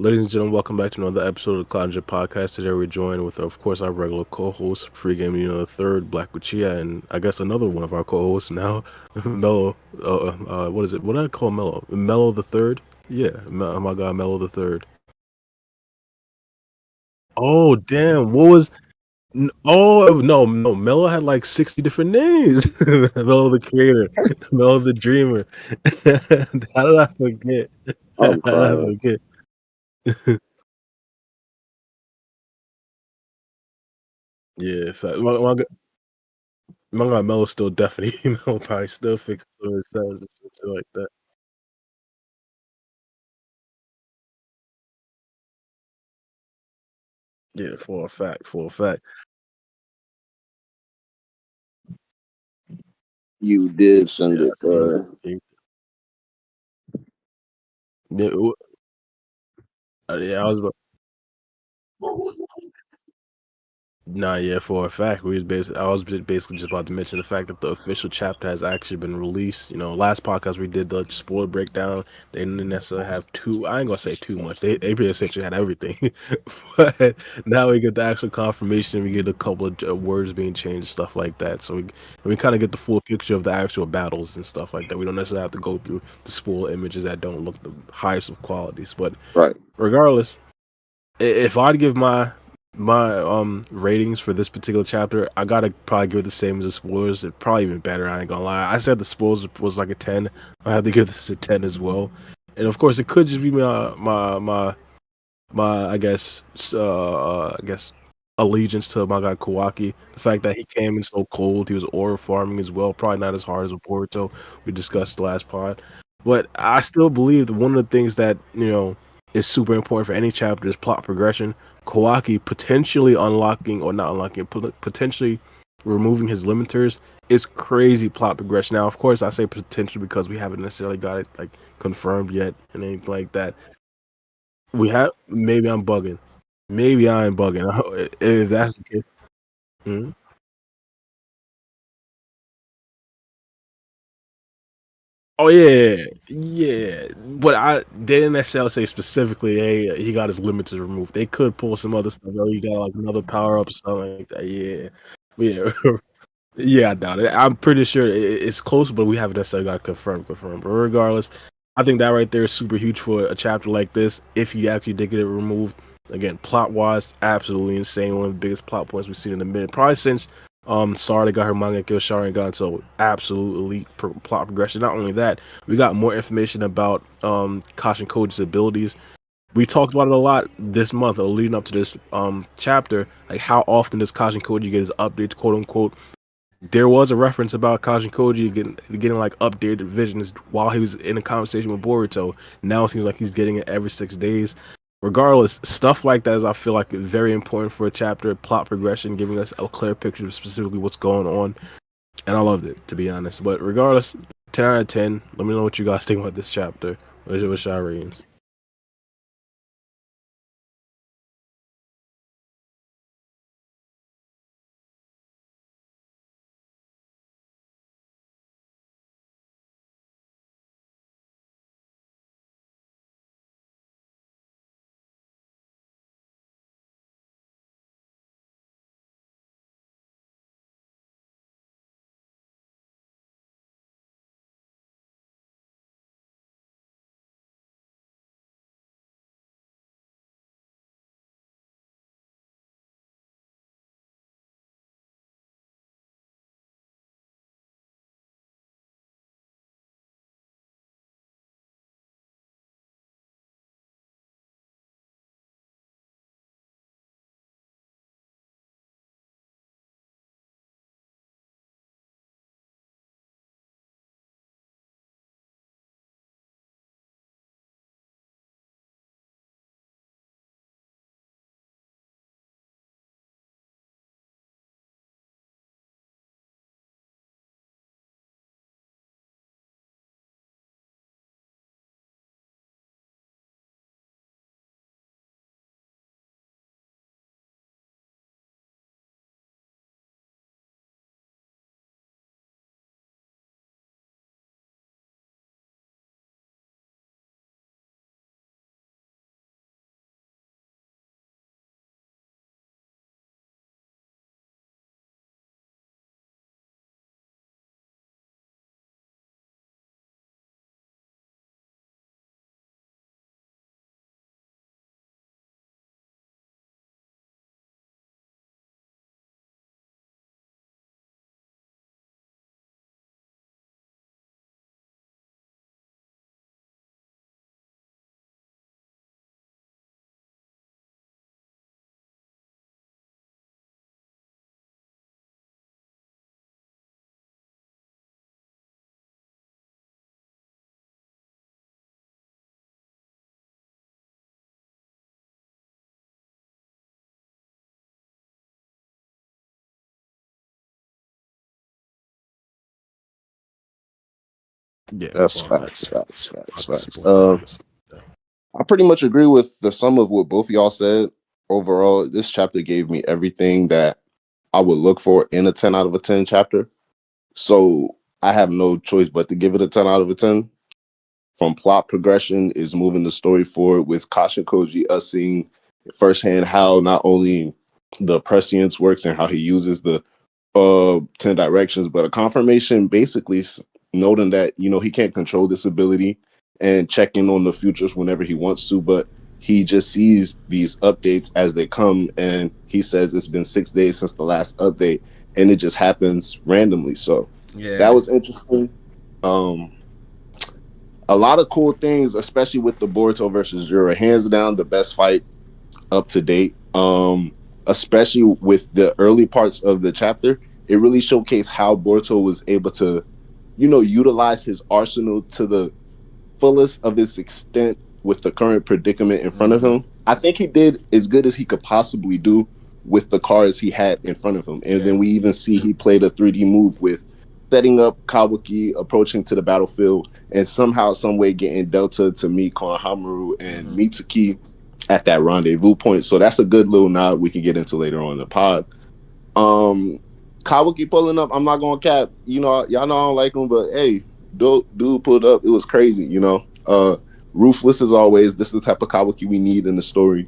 Ladies and gentlemen, welcome back to another episode of the Cloud Ninja Podcast. Today we're joined with, of course, our regular co-host, Free Game, the third, Black Uchiha, and I guess another one of our co-hosts now, Mello. What is it? What did I call Mello? Mello the third? Yeah, oh my God, Mello the third. Oh damn! What was? Oh no, Mello had like 60 different names. Mello the creator, Mello the dreamer. How did I forget? I'm How did I crying. forget? Yeah, my guy Melo's still definitely Melo probably still fixes some of his sounds and shit like that. Yeah, for a fact, for a fact. You did send Yeah, it, bro. yeah, yeah, I was about nah, yeah, for a fact. I was basically just about to mention the fact that the official chapter has actually been released. Last podcast we did the spoiler breakdown. They didn't necessarily have too. I ain't gonna say too much. They pretty essentially had everything, but now we get the actual confirmation. We get a couple of words being changed, stuff like that. So we kind of get the full picture of the actual battles and stuff like that. We don't necessarily have to go through the spoiler images that don't look the highest of qualities. But Right. regardless, if I'd give my ratings for this particular chapter, I gotta probably give it the same as the spoilers. It probably even better. I ain't gonna lie. I said the spoilers was like a 10. I have to give this a 10 as well. And of course, it could just be my I guess allegiance to my guy Kawaki. The fact that he came in so cold, he was aura farming as well. Probably not as hard as a Boruto we discussed last pod, but I still believe that one of the things that is super important for any chapter is plot progression. Kawaki potentially unlocking or not unlocking, potentially removing his limiters is crazy plot progression. Now, of course, I say potential because we haven't necessarily got it like confirmed yet and anything like that. We have maybe I'm bugging. Maybe I am bugging. If that's the case. Mhm. Oh yeah, yeah. But they didn't necessarily say specifically, hey, he got his limiters removed. They could pull some other stuff. Oh, he got like another power up or something like that. Yeah, yeah, yeah. I doubt it. I'm pretty sure it's close, but we haven't necessarily got confirmed. But regardless, I think that right there is super huge for a chapter like this. If you actually did get it removed, again, plot wise, absolutely insane. One of the biggest plot points we've seen in a minute, probably since Sarada got her Mangekyo Sharingan. So absolute elite plot progression. Not only that, we got more information about Kashin Koji's abilities. We talked about it a lot this month, or leading up to this chapter. Like, how often does Kashin Koji get his updates, quote unquote? There was a reference about Kashin Koji getting like updated visions while he was in a conversation with Boruto. Now it seems like he's getting it every 6 days. Regardless, stuff like that is, I feel like, very important for a chapter, plot progression, giving us a clear picture of specifically what's going on. And I loved it, to be honest. But regardless, 10 out of 10. Let me know what you guys think about this chapter. What's your ratings? Yeah, That's well, facts. I can support that. I pretty much agree with the sum of what both y'all said. Overall, this chapter gave me everything that I would look for in a 10 out of a 10 chapter. So I have no choice but to give it a 10 out of a 10. From plot progression is moving the story forward with Kashin Koji, us seeing firsthand how not only the prescience works and how he uses the 10 directions, but a confirmation basically noting that, you know, he can't control this ability and checking on the futures whenever he wants to, but he just sees these updates as they come, and he says it's been 6 days since the last update, and it just happens randomly. So that Yeah. was interesting. um a lot of cool things, especially with the Boruto versus Jura. Hands down, the best fight up to date. Especially with the early parts of the chapter, it really showcased how Boruto was able to, you know, utilize his arsenal to the fullest of its extent with the current predicament in front of Mm-hmm. him. I think he did as good as he could possibly do with the cards he had in front of him. And Yeah. then we even see he played a 3D move with setting up Kawaki approaching to the battlefield and somehow, some way getting Delta to meet Konohamaru and Mm-hmm. Mitsuki at that rendezvous point. So that's a good little nod we can get into later on in the pod. Um Kawaki pulling up, I'm not gonna cap. You know, y'all know I don't like him, but hey, dude pulled up. It was crazy, you know. Ruthless as always. This is the type of Kawaki we need in the story.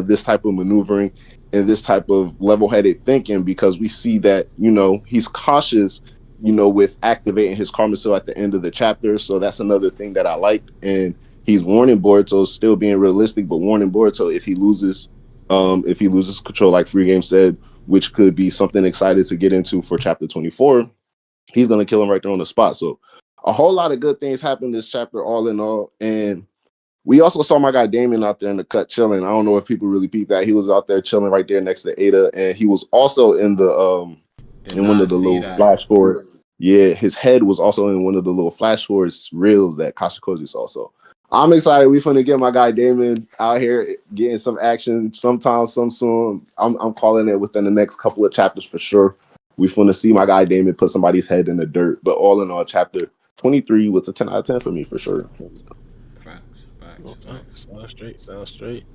This type of maneuvering and this type of level-headed thinking, because we see that, you know, he's cautious, you know, with activating his karma seal at the end of the chapter. So that's another thing that I liked. And he's warning Boruto, still being realistic, but warning Boruto if he loses control, like Free Game said, which could be something excited to get into for chapter 24, he's gonna kill him right there on the spot. So a whole lot of good things happened this chapter, all in all. And we also saw my guy Damon out there in the cut chilling. I don't know if people really peeped that. He was out there chilling right there next to Ada, and he was also in the Did in one not of the see little that. flash forward. Yeah, his head was also in one of the little flash forwards reels that Kashin Koji saw. So I'm excited. We finna get my guy Damon out here getting some action sometime, some soon. I'm calling it within the next couple of chapters for sure. We finna see my guy Damon put somebody's head in the dirt. But all in all, chapter 23 was a 10 out of 10 for me for sure. Facts. Well, Facts. Facts. sounds straight. Sounds straight.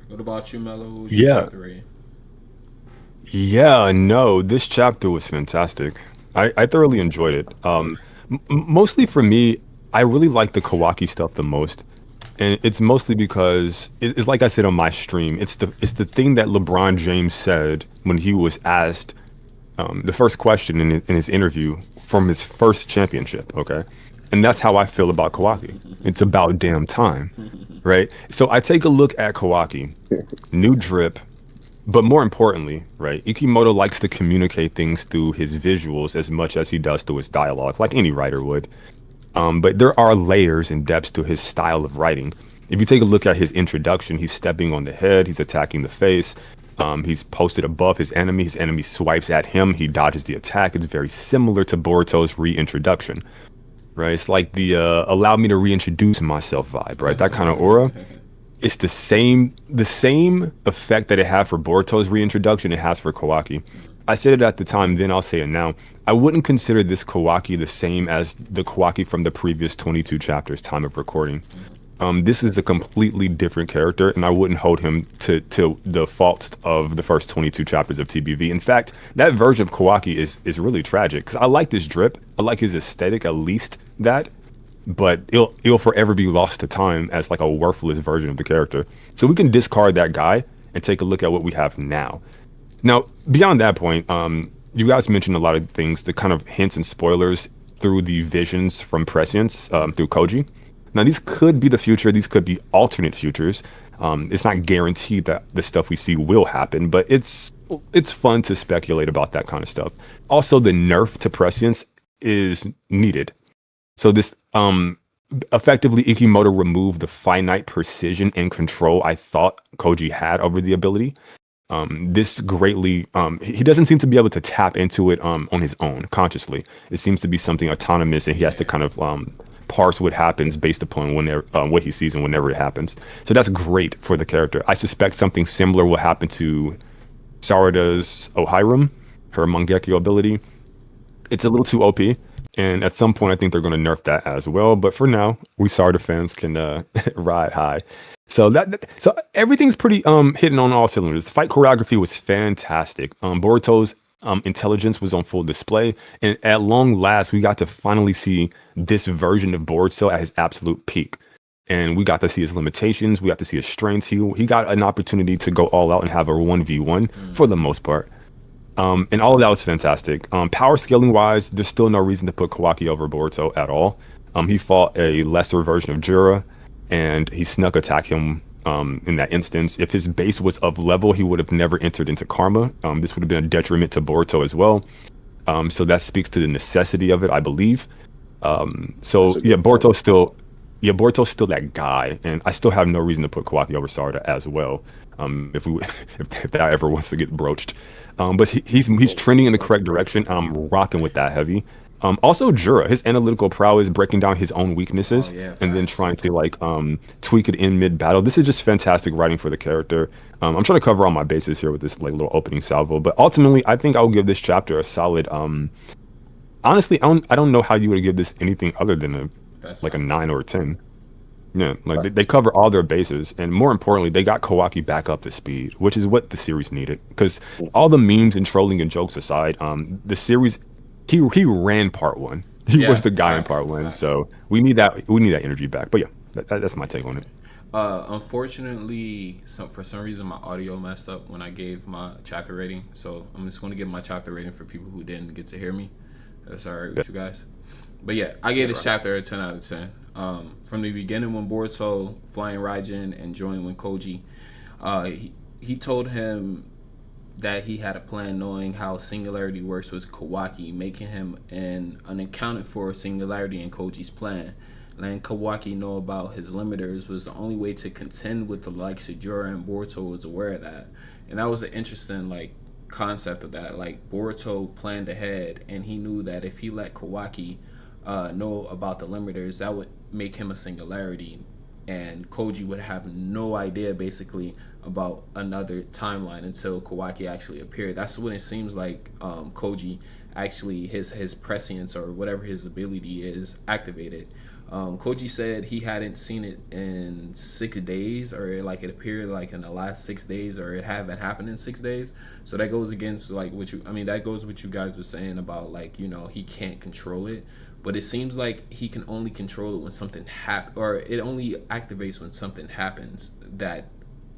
What about you, Mello? Who's your Yeah. top three? Yeah, no, this chapter was fantastic. I thoroughly enjoyed it. Mostly for me, I really like the Kawaki stuff the most. And it's mostly because it's like I said on my stream, it's the thing that LeBron James said when he was asked the first question in his interview from his first championship, okay? And that's how I feel about Kawaki. It's about damn time, right? So I take a look at Kawaki, new drip, but more importantly, right, Ikimoto likes to communicate things through his visuals as much as he does through his dialogue, like any writer would. But there are layers and depths to his style of writing. If you take a look at his introduction, he's stepping on the head, he's attacking the face, he's posted above his enemy swipes at him, he dodges the attack. It's very similar to Boruto's reintroduction, right? It's like the allow me to reintroduce myself vibe, right? That kind of aura. It's the same effect that it had for Boruto's reintroduction it has for Kawaki. I said it at the time, then I'll say it now. I wouldn't consider this Kawaki the same as the Kawaki from the previous 22 chapters, time of recording. This is a completely different character, and I wouldn't hold him to the faults of the first 22 chapters of TBV. In fact, that version of Kawaki is really tragic, because I like this drip, I like his aesthetic, at least that, but it'll forever be lost to time as like a worthless version of the character. So we can discard that guy and take a look at what we have now. Now, beyond that point, you guys mentioned a lot of things, the kind of hints and spoilers through the visions from Prescience, through Koji. Now, these could be the future, these could be alternate futures. It's not guaranteed that the stuff we see will happen, but it's fun to speculate about that kind of stuff. Also, the nerf to Prescience is needed. So this effectively Ikimoto removed the finite precision and control I thought Koji had over the ability. This greatly he doesn't seem to be able to tap into it on his own consciously. It seems to be something autonomous, and he has to kind of parse what happens based upon whenever what he sees and whenever it happens. So that's great for the character. I suspect something similar will happen to Sarada's Ohiram, her Mangekyo ability. It's a little too OP, And at some point, I think they're going to nerf that as well. But for now, we Sarada fans can ride high. So so everything's pretty hitting on all cylinders. The fight choreography was fantastic. Boruto's intelligence was on full display, and at long last, we got to finally see this version of Boruto at his absolute peak. And we got to see his limitations. We got to see his strengths. He got an opportunity to go all out and have a 1v1 for the most part. And all of that was fantastic. Power scaling wise, there's still no reason to put Kawaki over Boruto at all. He fought a lesser version of Jura, and he snuck attack him in that instance. If his base was up level, he would have never entered into Karma. This would have been a detriment to Boruto as well. So that speaks to the necessity of it, I believe. Boruto's still that guy, and I still have no reason to put Kawaki over Sarada as well. If that ever wants to get broached. But he's trending in the correct direction. I'm rocking with that heavy. Also Jura, his analytical prowess, breaking down his own weaknesses and then trying to tweak it in mid battle. This is just fantastic writing for the character. I'm trying to cover all my bases here with this little opening salvo, but ultimately I think I'll give this chapter a solid. Honestly, I don't know how you would give this anything other than a 9 or a 10. Yeah, they cover all their bases, and more importantly, they got Kawaki back up to speed, which is what the series needed. Because all the memes and trolling and jokes aside, the series he ran part 1. He was the guy in part 1, so we need that energy back. But yeah, that's my take on it. Unfortunately, for some reason my audio messed up when I gave my chapter rating, so I'm just going to give my chapter rating for people who didn't get to hear me. That's all right with you guys. But yeah, I gave this chapter a 10 out of 10. From the beginning, when Boruto flying Raijin and joining Koji, he told him that he had a plan, knowing how singularity works with Kawaki, making him an unaccounted for singularity in Koji's plan. Letting Kawaki know about his limiters was the only way to contend with the likes of Jura, and Boruto was aware of that. And that was an interesting concept of that. Boruto planned ahead, and he knew that if he let Kawaki know about the limiters, that would make him a singularity, and Koji would have no idea basically about another timeline until Kawaki actually appeared. That's when it seems like Koji actually his prescience or whatever his ability is activated. Koji said he hadn't seen it in 6 days, or it appeared in the last 6 days, or it haven't happened in 6 days. So that goes against that goes what you guys were saying about he can't control it. But it seems like he can only control it when something happens, or it only activates when something happens that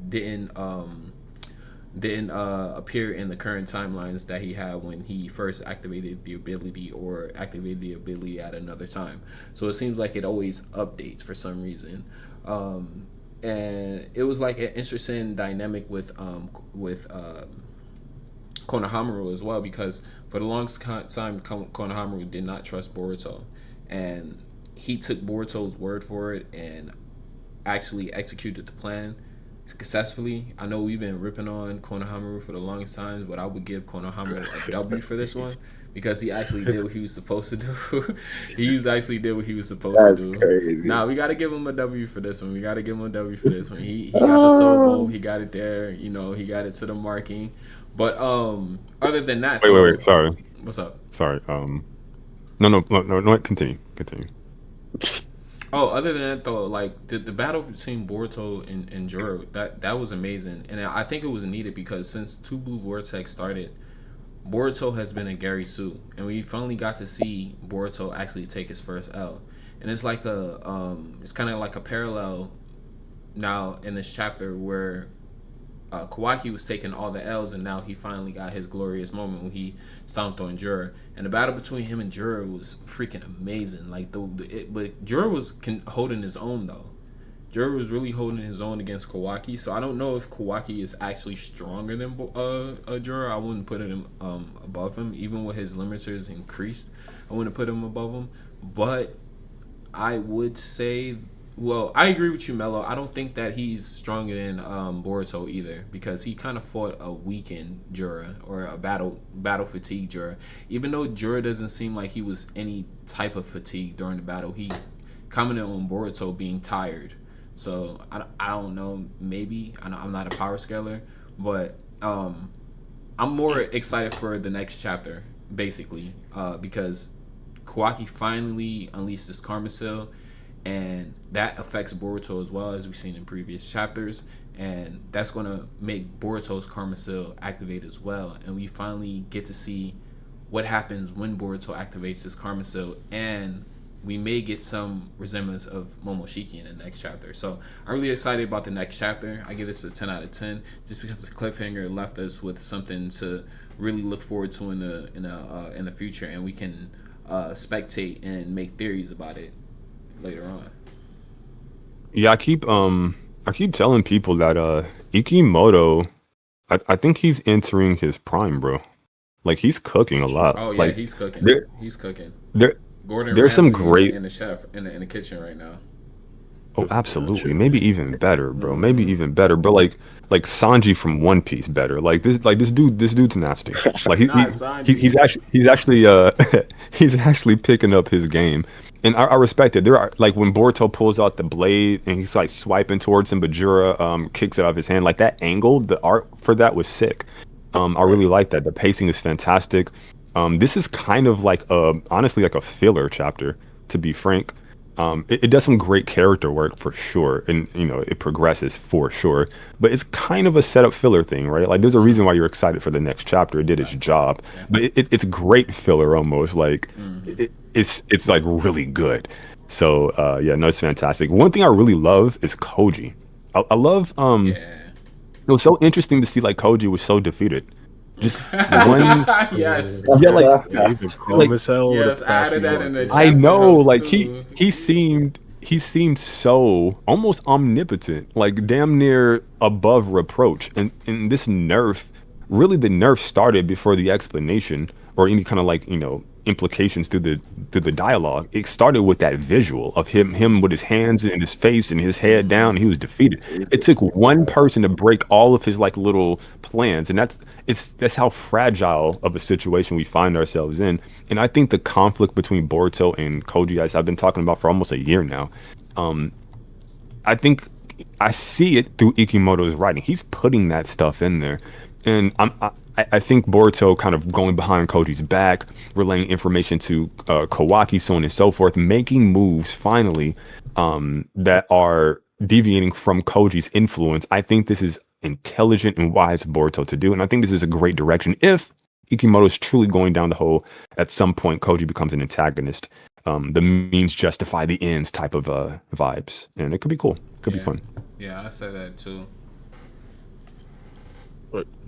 didn't appear in the current timelines that he had when he first activated the ability, or activated the ability at another time. So it seems like it always updates for some reason. And it was an interesting dynamic with Konohamaru as well, because for the longest time Konohamaru did not trust Boruto, and he took Boruto's word for it and actually executed the plan successfully. I know we've been ripping on Konohamaru for the longest time, but I would give Konohamaru a W for this one, because he actually did what he was supposed to do. He actually did what he was supposed to do. Crazy. Nah, we got to give him a W for this one. He got the soul bowl. He got it there. He got it to the marking. But other than that, wait. Sorry. What's up? Sorry. No. Continue. Oh, other than that though, the battle between Boruto and Jura, that was amazing, and I think it was needed, because since Two Blue Vortex started, Boruto has been a Gary Sue, and we finally got to see Boruto actually take his first L, and it's it's kind of like a parallel now in this chapter where Kawaki was taking all the L's, and now he finally got his glorious moment when he stomped on Jura. And the battle between him and Jura was freaking amazing. But Jura was holding his own though. Jura was really holding his own against Kawaki. So I don't know if Kawaki is actually stronger than Jura. I wouldn't put him above him, even with his limiters increased. I wouldn't put him above him. But I would say, well, I agree with you, Mello. I don't think that he's stronger than Boruto either, because he kind of fought a weakened Jura, or a battle fatigue Jura. Even though Jura doesn't seem like he was any type of fatigue during the battle, he commented on Boruto being tired. So I don't know. Maybe I'm not a power scaler, but I'm more excited for the next chapter, basically, because Kawaki finally unleashed this Karma Cell, and that affects Boruto as well, as we've seen in previous chapters, and that's going to make Boruto's Karma Cell activate as well, and we finally get to see what happens when Boruto activates his Karma Cell, and we may get some resemblance of Momoshiki in the next chapter. So I'm really excited about the next chapter. I give this a 10 out of 10 just because the cliffhanger left us with something to really look forward to in the future, and we can spectate and make theories about it later on. Yeah, I keep telling people that Ikimoto, I think he's entering his prime, bro. Like, he's cooking a lot. Oh yeah, like, he's cooking. He's cooking. Gordon there's Ramsay some great in the chef in the kitchen right now. Oh, absolutely. Maybe even better, bro. Maybe even better, bro. Like Sanji from One Piece better. This dude's nasty. Like he's actually he's actually picking up his game. And I respect it. There are, like, when Boruto pulls out the blade and he's like swiping towards him, but Jura kicks it out of his hand. Like, that angle, the art for that was sick. I really like that. The pacing is fantastic. This is kind of like honestly like a filler chapter, to be frank. It does some great character work for sure, and it progresses for sure. But it's kind of a setup filler thing, right? Like, there's a reason why you're excited for the next chapter. It did its job, but it's great filler almost. Like, it's like really good. So yeah, no, it's fantastic. One thing I really love is Koji. I love it was so interesting to see, like, Koji was so defeated. Just one. Yes. Yeah, like yes, I added that in the chat. I know, like, too. he seemed so almost omnipotent, like damn near above reproach. And this nerf, really, the nerf started before the explanation or any kind of, like, implications through the dialogue. It started with that visual of him with his hands in his face and his head down, and he was defeated. It took one person to break all of his, like, little plans, and that's how fragile of a situation we find ourselves in. And I think the conflict between Boruto and Koji, as I've been talking about for almost a year now, I think I see it through Ikimoto's writing. He's putting that stuff in there, and I think Boruto kind of going behind Koji's back, relaying information to Kawaki, so on and so forth, making moves finally that are deviating from Koji's influence. I think this is intelligent and wise Boruto to do, and I think this is a great direction. If Ikimoto is truly going down the hole, at some point Koji becomes an antagonist. The means justify the ends type of vibes, and it could be cool. Could be fun. Yeah, I said that too.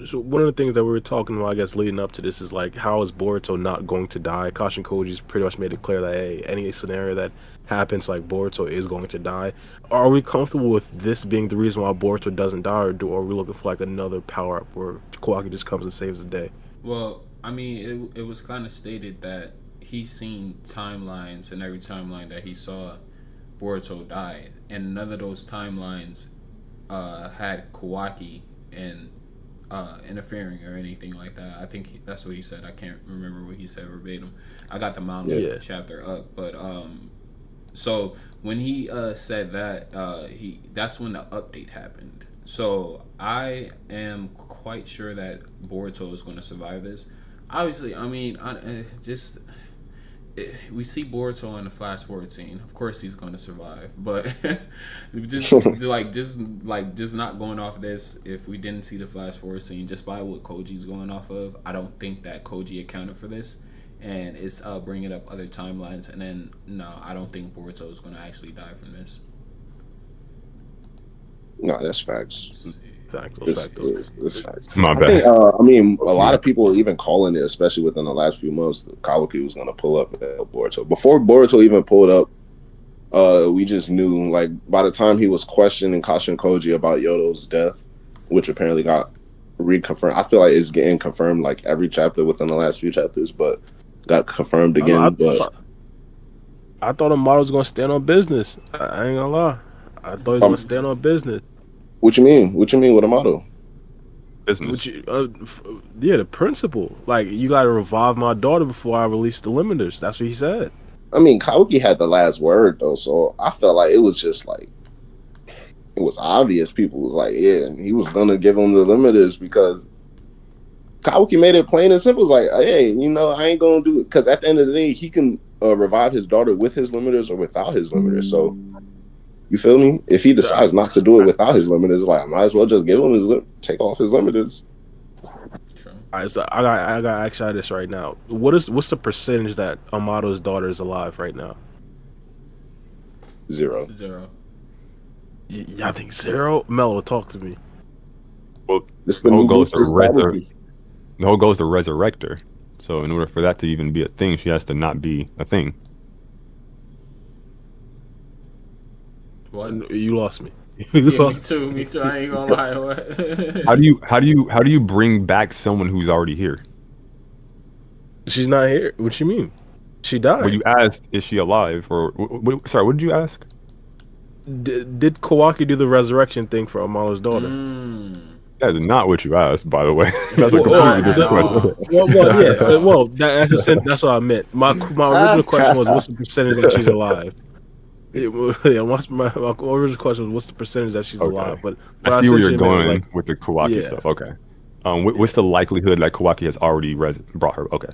So one of the things that we were talking about, I guess, leading up to this is, like, how is Boruto not going to die? Kashin Koji's pretty much made it clear that, hey, any scenario that happens, like, Boruto is going to die. Are we comfortable with this being the reason why Boruto doesn't die, or are we looking for, like, another power up where Kawaki just comes and saves the day? Well, I mean, it was kind of stated that he's seen timelines, and every timeline that he saw, Boruto died, and none of those timelines had Kawaki and interfering or anything like that. I think that's what he said. I can't remember what he said verbatim. I got the manga chapter up, but so when he said that, that's when the update happened. So I am quite sure that Boruto is going to survive this. Obviously, I mean, we see Boruto in the Flash 14. Of course, he's going to survive. But just not going off this. If we didn't see the Flash 14, just by what Koji's going off of, I don't think that Koji accounted for this, and it's bringing up other timelines. And then no, I don't think Boruto is going to actually die from this. No, that's facts. It's facts. My bad. I think, I mean, a lot of people are even calling it, especially within the last few months, that Kawaki was going to pull up Boruto. Before Boruto even pulled up, we just knew, like, by the time he was questioning Kashin Koji about Yodo's death, which apparently got reconfirmed. I feel like it's getting confirmed, like, every chapter within the last few chapters, but got confirmed again. I thought Amado was going to stand on business. I ain't going to lie. I thought he was going to stand on business. What you mean? What you mean with Amado? Business. The principle. Like, you got to revive my daughter before I release the limiters. That's what he said. I mean, Kawaki had the last word, though, so I felt like it was just like, it was obvious. People was like, yeah, and he was going to give him the limiters because Kawaki made it plain and simple. It's like, hey, I ain't going to do it. Because at the end of the day, he can revive his daughter with his limiters or without his limiters. So you feel me? If he decides not to do it without his limiters, it's like I might as well just give him his take off his limiters. All right, so I got actually this right now. What's the percentage that Amado's daughter is alive right now? 0. I think 0. Mello, talk to me. Well, the whole goal is to resurrect her. So in order for that to even be a thing, she has to not be a thing. What? You lost me. Yeah, me too. I ain't gonna lie. What? How do you bring back someone who's already here? She's not here. What you mean? She died. Well, you asked, is she alive? Or sorry, what did you ask? Did Kawaki do the resurrection thing for Amado's daughter? That is not what you asked, by the way. That's a completely different question. That's what I meant. My original question was, what's the percentage that she's alive? My original question was, what's the percentage that she's alive? But I see where you're going with the Kawaki stuff. Okay. What's the likelihood that Kawaki has already brought her? Okay.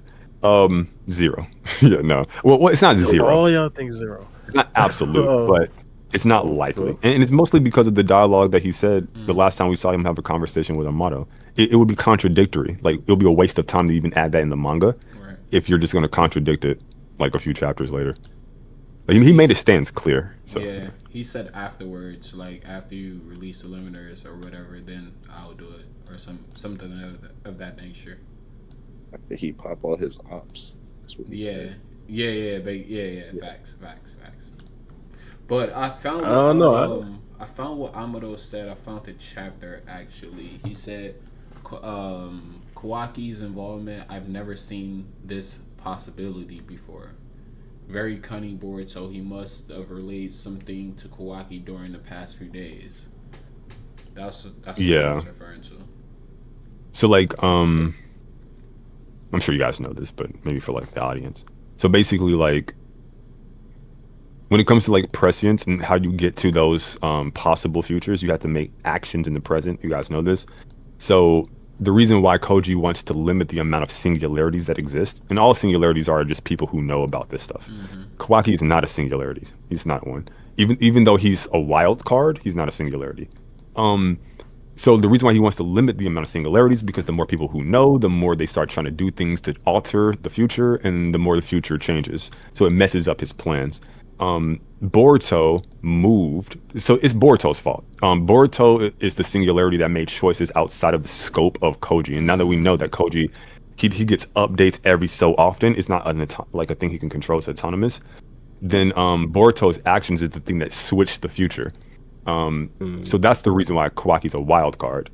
0. Yeah, no. Well, it's not 0. All y'all think 0. It's not absolute, but it's not likely. And it's mostly because of the dialogue that he said the last time we saw him have a conversation with Amado. It would be contradictory. Like, it would be a waste of time to even add that in the manga if you're just going to contradict it like a few chapters later. Like, he made his stance clear. So. Yeah, he said afterwards, like after you release the limiters or whatever, then I'll do it or something of that nature. I think he pop all his ops. That's what he said. Yeah. Facts. But I found. I found what Amado said. I found the chapter actually. He said, Kawaki's involvement. I've never seen this possibility before. Very cunning board, so he must have relayed something to Kawaki during the past few days. That's what I was referring to. So like, I'm sure you guys know this, but maybe for like the audience. So basically, like, when it comes to like prescience and how you get to those possible futures, you have to make actions in the present. You guys know this. So the reason why Koji wants to limit the amount of singularities that exist, and all singularities are just people who know about this stuff. Kawaki is not a singularity. He's not one. Even though he's a wild card, he's not a singularity. So the reason why he wants to limit the amount of singularities is because the more people who know, the more they start trying to do things to alter the future, and the more the future changes. So it messes up his plans. Boruto moved, so it's Boruto's fault. Boruto is the singularity that made choices outside of the scope of Koji, and now that we know that Koji, he gets updates every so often, it's not like a thing he can control, it's autonomous. Then Boruto's actions is the thing that switched the future. So that's the reason why Kawaki's a wild card.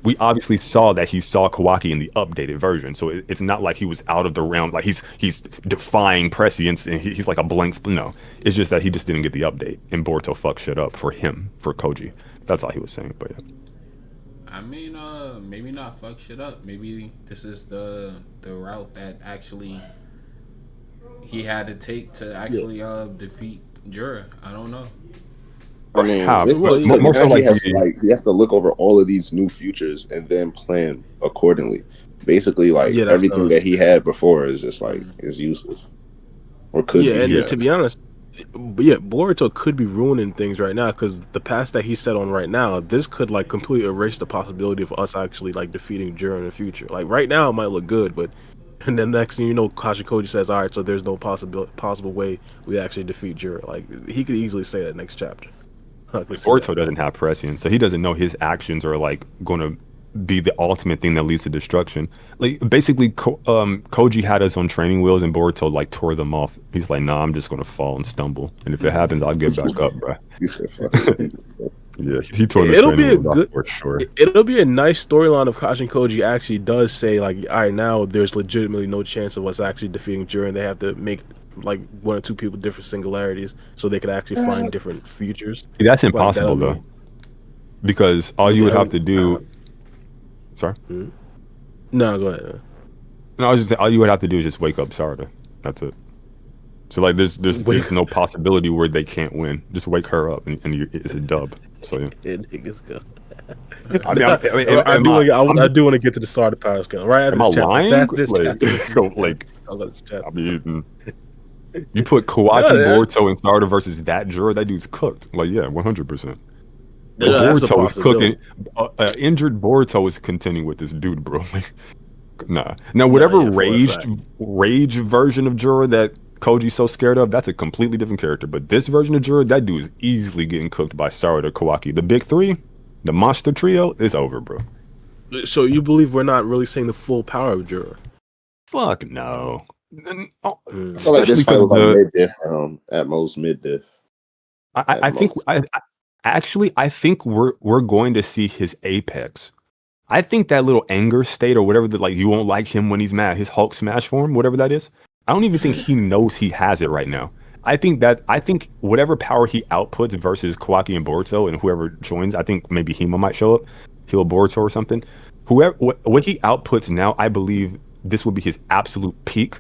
We obviously saw that he saw Kawaki in the updated version, so it's not like he was out of the realm, like he's defying prescience and he's like a blank. No, it's just that he just didn't get the update, and Boruto fucked shit up for him, for Koji. That's all he was saying. But yeah, I mean, maybe not fuck shit up. Maybe this is the route that actually he had to take to actually defeat Jura. I don't know. I mean, he has to look over all of these new futures and then plan accordingly. Basically, like everything that he had before is just like is useless, or could be. And to be honest, Boruto could be ruining things right now because the path that he's set on right now, this could like completely erase the possibility of us actually like defeating Jura in the future. Like right now, it might look good, but and then next thing you know, Kashin Koji says, "All right, so there's no possible way we actually defeat Jura." Like he could easily say that next chapter. Boruto doesn't have prescience, so he doesn't know his actions are like going to be the ultimate thing that leads to destruction. Like basically, Koji had us on training wheels, and Boruto like tore them off. He's like, "Nah, I'm just going to fall and stumble, and if it happens, I'll get back up, bro." Yeah, he tore the training wheels off for sure. It'll be a nice storyline if Kashin Koji actually does say like, "All right, now there's legitimately no chance of us actually defeating Jura, and they have to make like one or two people different singularities so they could actually find different futures." That's impossible though, because all you would have to do. Sorry. No, go ahead. No, I was just saying all you would have to do is just wake up Sarada. That's it. So like, there's no possibility where they can't win. Just wake her up, and it's a dub. So yeah. I do want to get to the Sarada power scale right after this chapter. Lying? I mean, You put Kawaki, Yeah, Boruto, and Sarada versus that Jura, that dude's cooked. Like, yeah, 100%. Like, that's a Boruto is possibility. cooking. Injured Boruto is contending with this dude, bro. Like, nah. Now, No, whatever yeah, for a fact. rage version of Jura that Koji's so scared of, that's a completely different character. But this version of Jura, that dude is easily getting cooked by Sarada, Kawaki. The big three, the monster trio, is over, bro. So you believe we're not really seeing the full power of Jura? Fuck no. I feel like this Especially fight because was like mid diff, at most mid diff. I think I think we're going to see his apex. I think that little anger state or whatever that, like, you won't like him when he's mad, his Hulk smash form, whatever that is. I don't even think he knows he has it right now. I think whatever power he outputs versus Kawaki and Boruto and whoever joins, I think maybe Hima might show up, heal Boruto or something. Whoever what he outputs now, I believe this will be his absolute peak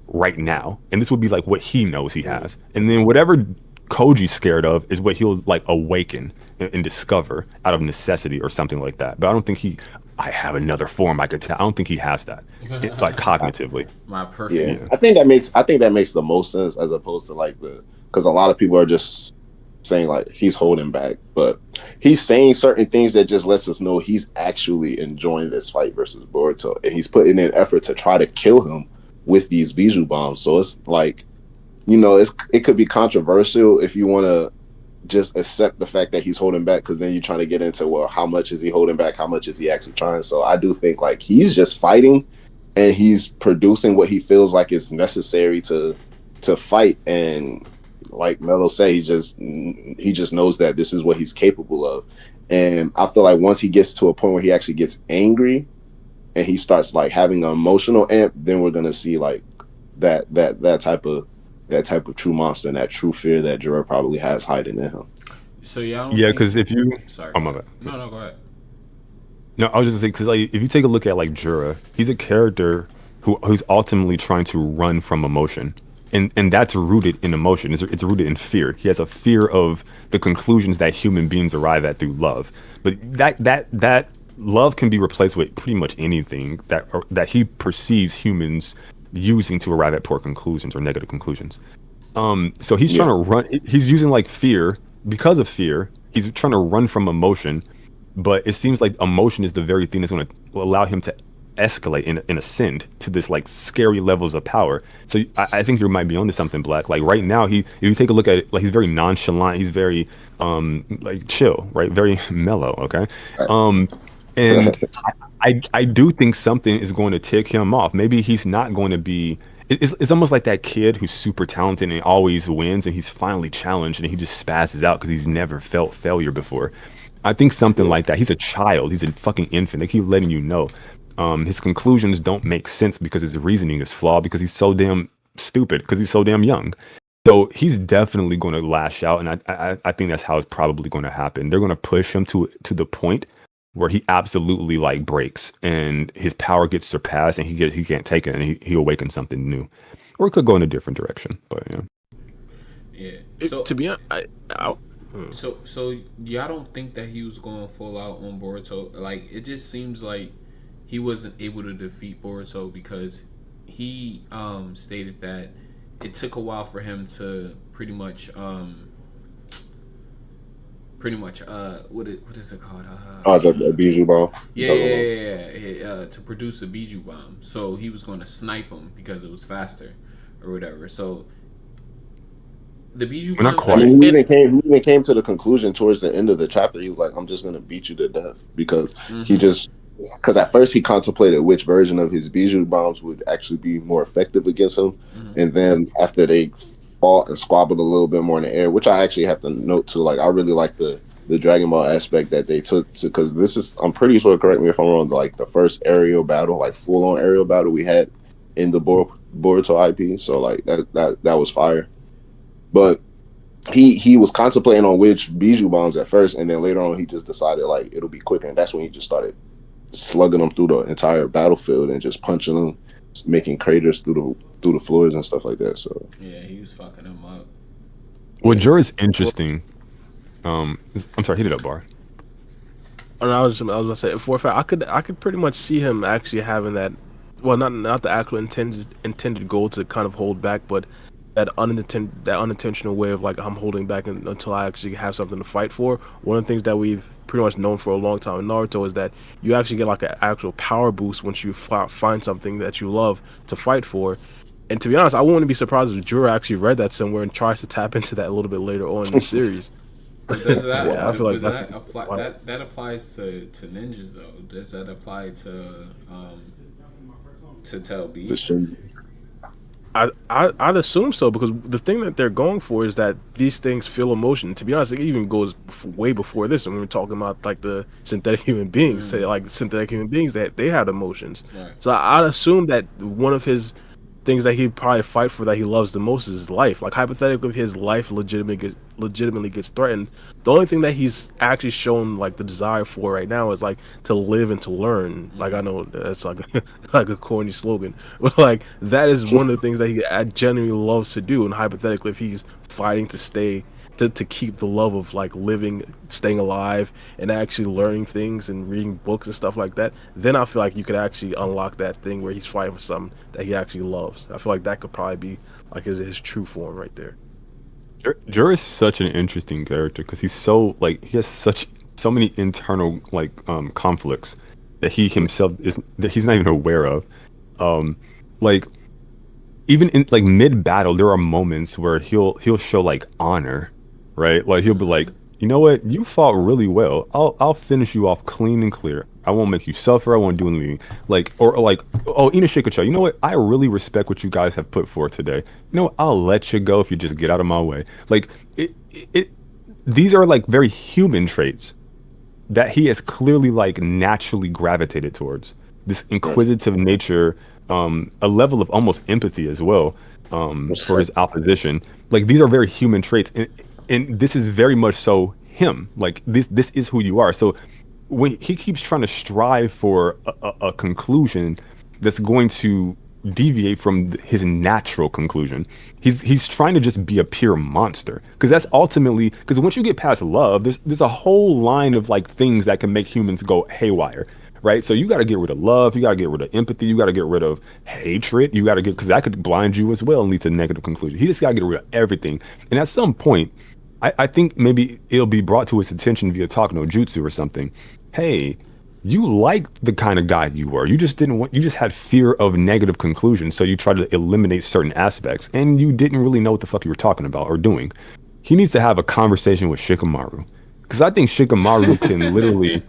right now, and this would be like what he knows he has, and then whatever Koji's scared of is what he'll like awaken and discover out of necessity or something like that. But I don't think I have another form I could tell. I don't think he has that, like, cognitively. My perfect. Yeah, I think that makes the most sense as opposed to like because a lot of people are just saying like he's holding back, but he's saying certain things that just lets us know he's actually enjoying this fight versus Boruto, and he's putting in effort to try to kill him with these Bijou bombs. So it's like, it could be controversial if you want to just accept the fact that he's holding back, because then you're trying to get into, well, how much is he holding back? How much is he actually trying? So I do think like he's just fighting and he's producing what he feels like is necessary to fight. And like Melo say, he just knows that this is what he's capable of. And I feel like once he gets to a point where he actually gets angry and he starts like having an emotional amp, then we're gonna see like that type of true monster and that true fear that Jura probably has hiding in him. So yeah, because if you, sorry, oh my bad. No, go ahead. No, I was just gonna say, because like if you take a look at like Jura, he's a character who's ultimately trying to run from emotion, and that's rooted in emotion. It's rooted in fear. He has a fear of the conclusions that human beings arrive at through love, but that love can be replaced with pretty much anything that he perceives humans using to arrive at poor conclusions or negative conclusions. So he's trying to run. He's using like fear. Because of fear, he's trying to run from emotion, but it seems like emotion is the very thing that's going to allow him to escalate and ascend to this like scary levels of power. So I think you might be onto something, Black. Like right now, if you take a look at it, like he's very nonchalant. He's very like chill, right? Very mellow. Okay. And I do think something is going to tick him off. Maybe he's not going to be. It's almost like that kid who's super talented and always wins, and he's finally challenged and he just spazzes out because he's never felt failure before. I think something like that. He's a child. He's a fucking infant. They keep letting you know. His conclusions don't make sense because his reasoning is flawed because he's so damn stupid because he's so damn young. So he's definitely going to lash out, and I think that's how it's probably going to happen. They're going to push him to the point where he absolutely like breaks and his power gets surpassed and he can't take it and he awakens something new, or it could go in a different direction. But So to be honest, so y'all don't think that he was going full out on Boruto? Like, it just seems like he wasn't able to defeat Boruto because he stated that it took a while for him to pretty much what is it called? The Bijou bomb. To produce a Bijou bomb. So he was going to snipe him because it was faster or whatever. So the Bijou bomb. I mean, he even came to the conclusion towards the end of the chapter. He was like, "I'm just going to beat you to death," because because at first he contemplated which version of his Bijou bombs would actually be more effective against him, and then after they fought and squabbled a little bit more in the air, which I actually have to note too. Like, I really like the Dragon Ball aspect that they took to, because this is, I'm pretty sure, correct me if I'm wrong, like the first aerial battle, like full on aerial battle we had in the Boruto IP. So like that was fire. But he was contemplating on which Bijou bombs at first, and then later on he just decided like it'll be quicker, and that's when he just started slugging them through the entire battlefield and just punching them, making craters through the floors and stuff like that. So yeah, he was fucking them up. What Jura's interesting. I'm sorry, hit it up, Bar. And I was gonna say, for a fact, I could pretty much see him actually having that. Well, not the actual intended goal to kind of hold back, but that unintentional way of like I'm holding back until I actually have something to fight for. One of the things that we've pretty much known for a long time in Naruto is that you actually get like an actual power boost once you find something that you love to fight for. And to be honest, I wouldn't be surprised if Jura actually read that somewhere and tries to tap into that a little bit later on in the series. But does that, Yeah, I feel like does that apply? That applies to ninjas though. Does that apply to Tell The Beast? Shinju. I'd assume so because the thing that they're going for is that these things feel emotion. To be honest, it even goes way before this. When we were talking about like the synthetic human beings, say like synthetic human beings, that they had emotions. Right. So I'd assume that one of his things that he'd probably fight for that he loves the most is his life. Like hypothetically, if his life legitimately gets threatened, the only thing that he's actually shown like the desire for right now is like to live and to learn. Like I know that's like like a corny slogan, but like that is one of the things that he genuinely loves to do. And hypothetically, if he's fighting to stay to keep the love of like living, staying alive, and actually learning things and reading books and stuff like that, then I feel like you could actually unlock that thing where he's fighting for something that he actually loves. I feel like that could probably be like his true form right there. Jura is such an interesting character because he's so like he has so many internal like conflicts that he himself is that he's not even aware of. Like even in like mid battle, there are moments where he'll show like honor, right? Like he'll be like, you know what, you fought really well. I'll finish you off clean and clear. I won't make you suffer. I won't do anything. Like or like, oh, Ina Shikacho, you know what? I really respect what you guys have put forth today. You know what? I'll let you go if you just get out of my way. Like it these are like very human traits that he has clearly like naturally gravitated towards. This inquisitive nature, a level of almost empathy as well, for his opposition. Like these are very human traits, and this is very much so him. Like this is who you are. So when he keeps trying to strive for a conclusion that's going to deviate from his natural conclusion, he's trying to just be a pure monster, because that's ultimately, because once you get past love, there's a whole line of like things that can make humans go haywire, right? So you got to get rid of love, you got to get rid of empathy, you got to get rid of hatred, you got to get, because that could blind you as well and lead to negative conclusion. He just got to get rid of everything. And at some point, I think maybe it'll be brought to his attention via talk no jutsu or something. Hey, you liked the kind of guy you were. You just didn't want, you just had fear of negative conclusions. So you tried to eliminate certain aspects and you didn't really know what the fuck you were talking about or doing. He needs to have a conversation with Shikamaru. Because I think Shikamaru can literally,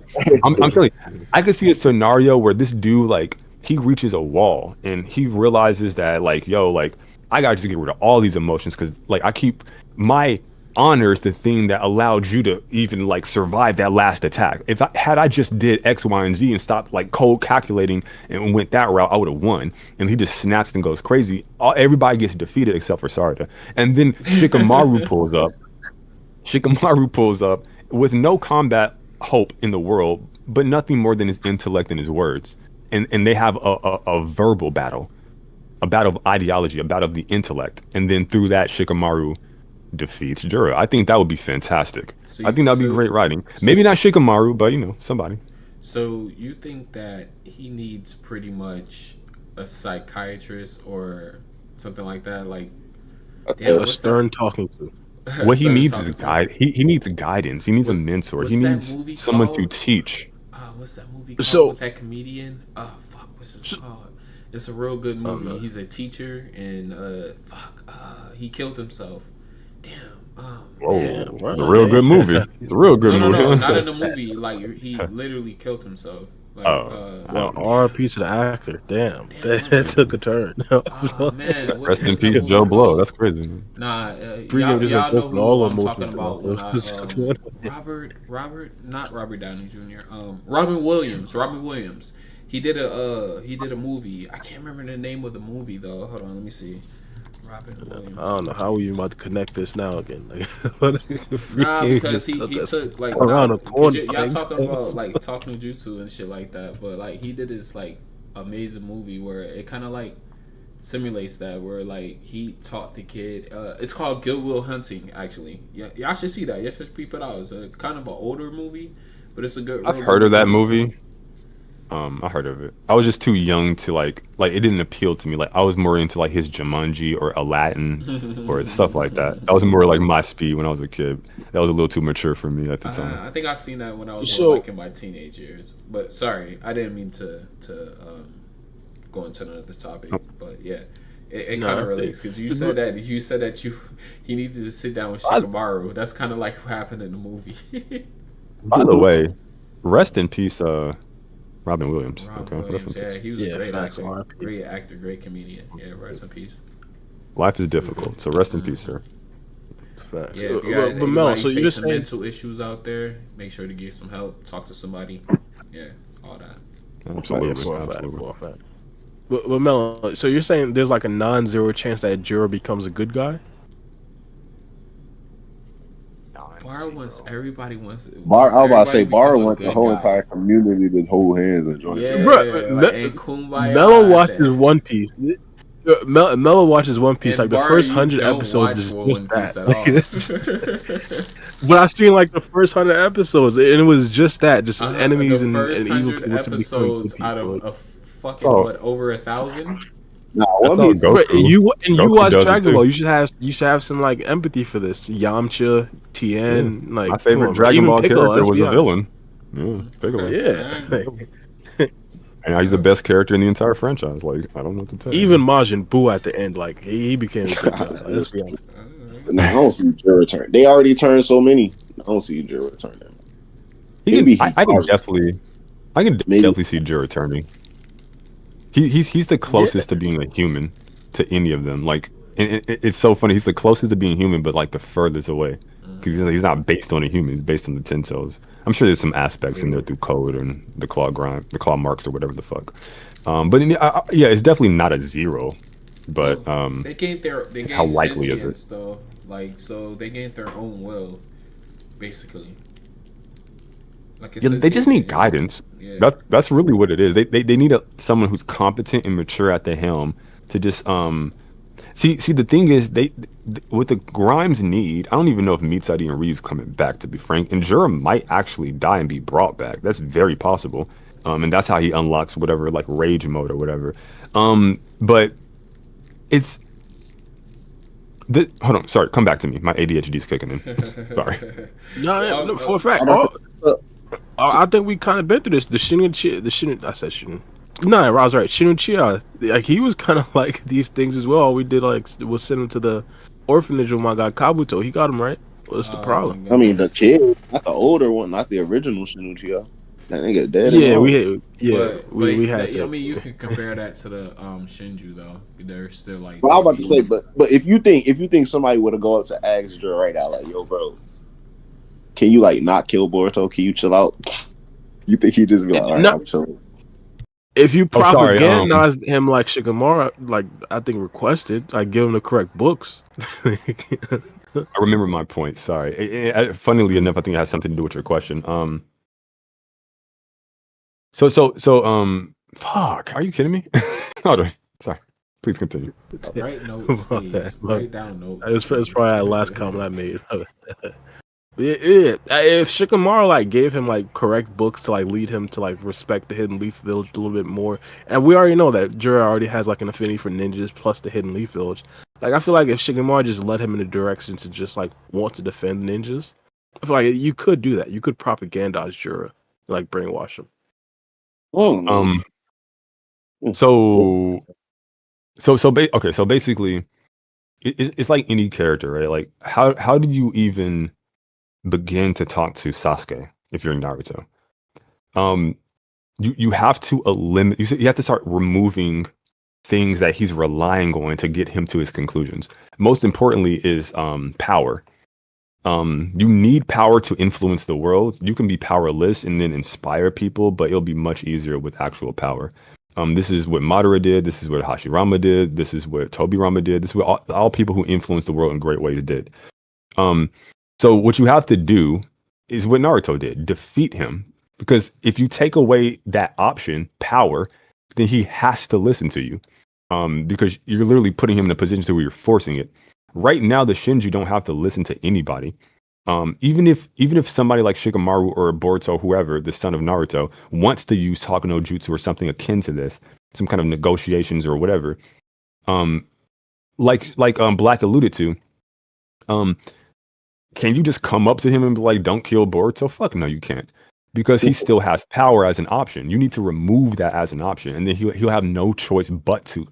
I'm telling you, I could see a scenario where this dude, like, he reaches a wall and he realizes that, like, yo, like, I gotta just get rid of all these emotions because, like, I keep, my honor is the thing that allowed you to even, like, survive that last attack. If I just did X, Y, and Z and stopped, like, cold calculating and went that route, I would have won. And he just snaps and goes crazy. Everybody gets defeated except for Sarada. And then Shikamaru pulls up with no combat hope in the world, but nothing more than his intellect and his words. And they have a verbal battle, a battle of ideology, a battle of the intellect. And then through that, Shikamaru defeats Jura. I think that would be fantastic. I think that'd be great writing. Maybe not Shikamaru, but, you know, somebody. So you think that he needs pretty much a psychiatrist or something like that? Like, damn, A stern talking to. What he needs is a guide. He needs guidance. He needs a mentor. He needs someone to teach. What's that movie called with that comedian? Fuck, what's this called? It's a real good movie. He's a teacher and he killed himself. Damn. It's a real good movie. It's a real good movie. No, not in the movie. Like he literally killed himself. Like, RP to the actor. Damn. That took a turn. Man, rest in peace, Joe Blow. That's crazy. Nah, y'all know who I'm talking about. When not Robert Downey Jr. Robin Williams. He did a movie. I can't remember the name of the movie though. Hold on, let me see. Robin Williams. I don't know how are you about to connect this now again. Because he took like around a corner. Y'all talking about like talking jutsu and shit like that, but like he did this like amazing movie where it kind of like simulates that, where like he taught the kid. It's called Good Will Hunting. Actually, yeah, y'all should see that. Y'all should peep it out. It's a kind of an older movie, but it's a good. I've heard of that movie. I heard of it. I was just too young to like it didn't appeal to me. Like I was more into like his Jumanji or Aladdin or stuff like that. That was more like my speed when I was a kid. That was a little too mature for me at the time. I think I've seen that when I was more like in my teenage years. But sorry, I didn't mean to go into another topic. But yeah, it kind of relates because you said that he needed to sit down with Shikamaru. That's kind of like what happened in the movie. By the way, rest in peace, Robin Williams. Williams, he was a great actor, great comedian. Yeah, rest in peace. Life is difficult, so rest in peace, sir. Yeah, if you got anybody facing mental issues out there, make sure to get some help. Talk to somebody. Yeah, all that. Absolutely. But Melo, so you're saying there's like a non-zero chance that Jura becomes a good guy? Bar wants everybody wants. I was about to say Bar wants the whole entire community to hold hands and join together. And Kumbaya. Mello watches One Piece. Mello watches One Piece. Like the first 100 episodes is just that. But I've seen like the first 100 episodes, and it was just that, just enemies and evil people. The first 100 episodes out of a fucking over 1,000. You watch Dragon Ball. You should have some like empathy for this. Yamcha, Tien, like my favorite Dragon Ball character was the villain. Yeah, Piccolo. Yeah. And he's the best character in the entire franchise. Like I don't know what to tell you. Even Majin Buu at the end, like he became a good guy. Let's be honest. No, I don't see Jura return. They already turned so many. I don't see Jura return them. I can definitely see Jura returning. He's the closest to being a human to any of them. Like it's so funny. He's the closest to being human, but like the furthest away because he's not based on a human. He's based on the Ten Toes. I'm sure there's some aspects in there through code and the claw marks or whatever the fuck. But yeah, it's definitely not a zero. But they gained how likely is it? Though, like so they gained their own will, basically. Like they just need guidance. Yeah. That's really what it is. They need someone who's competent and mature at the helm to just see the thing is they what the Grimes need. I don't even know if Mitsuri and Ryu's coming back, to be frank. And Jura might actually die and be brought back. That's very possible. And that's how he unlocks whatever like rage mode or whatever. But it's hold on, sorry, come back to me. My ADHD's kicking in. Sorry. No, for a fact. I think we kind of been through this. I said Shin. No, I was right. Shin Uchiha, like he was kind of like these things as well. All we did was send him to the orphanage with my guy Kabuto. He got him right. What's the problem? I mean, the kid, not the older one, not the original Shin Uchiha. That nigga dead. Yeah, we had to. I mean, you can compare that to the Shinju though. They're still like. Well, I was about to say, but if you think somebody would have go up to ask Jura right now, like, yo, bro, can you like not kill Boruto? Can you chill out? You think he'd just be like, all right, I'm chilling. If you propagandize him like Shikamaru, like I think requested, I give him the correct books. I remember my point. Sorry. Funnily enough, I think it has something to do with your question. Fuck. Are you kidding me? Hold on. Sorry. Please continue. Write notes, please. Write down notes. That's probably the last comment I made. If Shikamaru like gave him like correct books to like lead him to like respect the Hidden Leaf Village a little bit more, and we already know that Jura already has like an affinity for ninjas plus the Hidden Leaf Village. Like I feel like if Shikamaru just led him in a direction to just like want to defend ninjas, I feel like you could do that. You could propagandize Jura, like brainwash him. So basically, it's like any character, right? Like how do you even begin to talk to Sasuke if you're in Naruto? You have to eliminate. You have to start removing things that he's relying on to get him to his conclusions. Most importantly is power. You need power to influence the world. You can be powerless and then inspire people, but it'll be much easier with actual power. This is what Madara did. This is what Hashirama did. This is what Tobirama did. This is what all people who influenced the world in great ways did. So what you have to do is what Naruto did. Defeat him. Because if you take away that option, power, then he has to listen to you. Because you're literally putting him in a position where you're forcing it. Right now, the Shinju don't have to listen to anybody. Even if somebody like Shikamaru or Boruto, whoever, the son of Naruto, wants to use Hokage no Jutsu or something akin to this, some kind of negotiations or whatever, like Black alluded to, can you just come up to him and be like, "Don't kill Boruto"? Fuck no, you can't, because he still has power as an option. You need to remove that as an option, and then he'll have no choice but to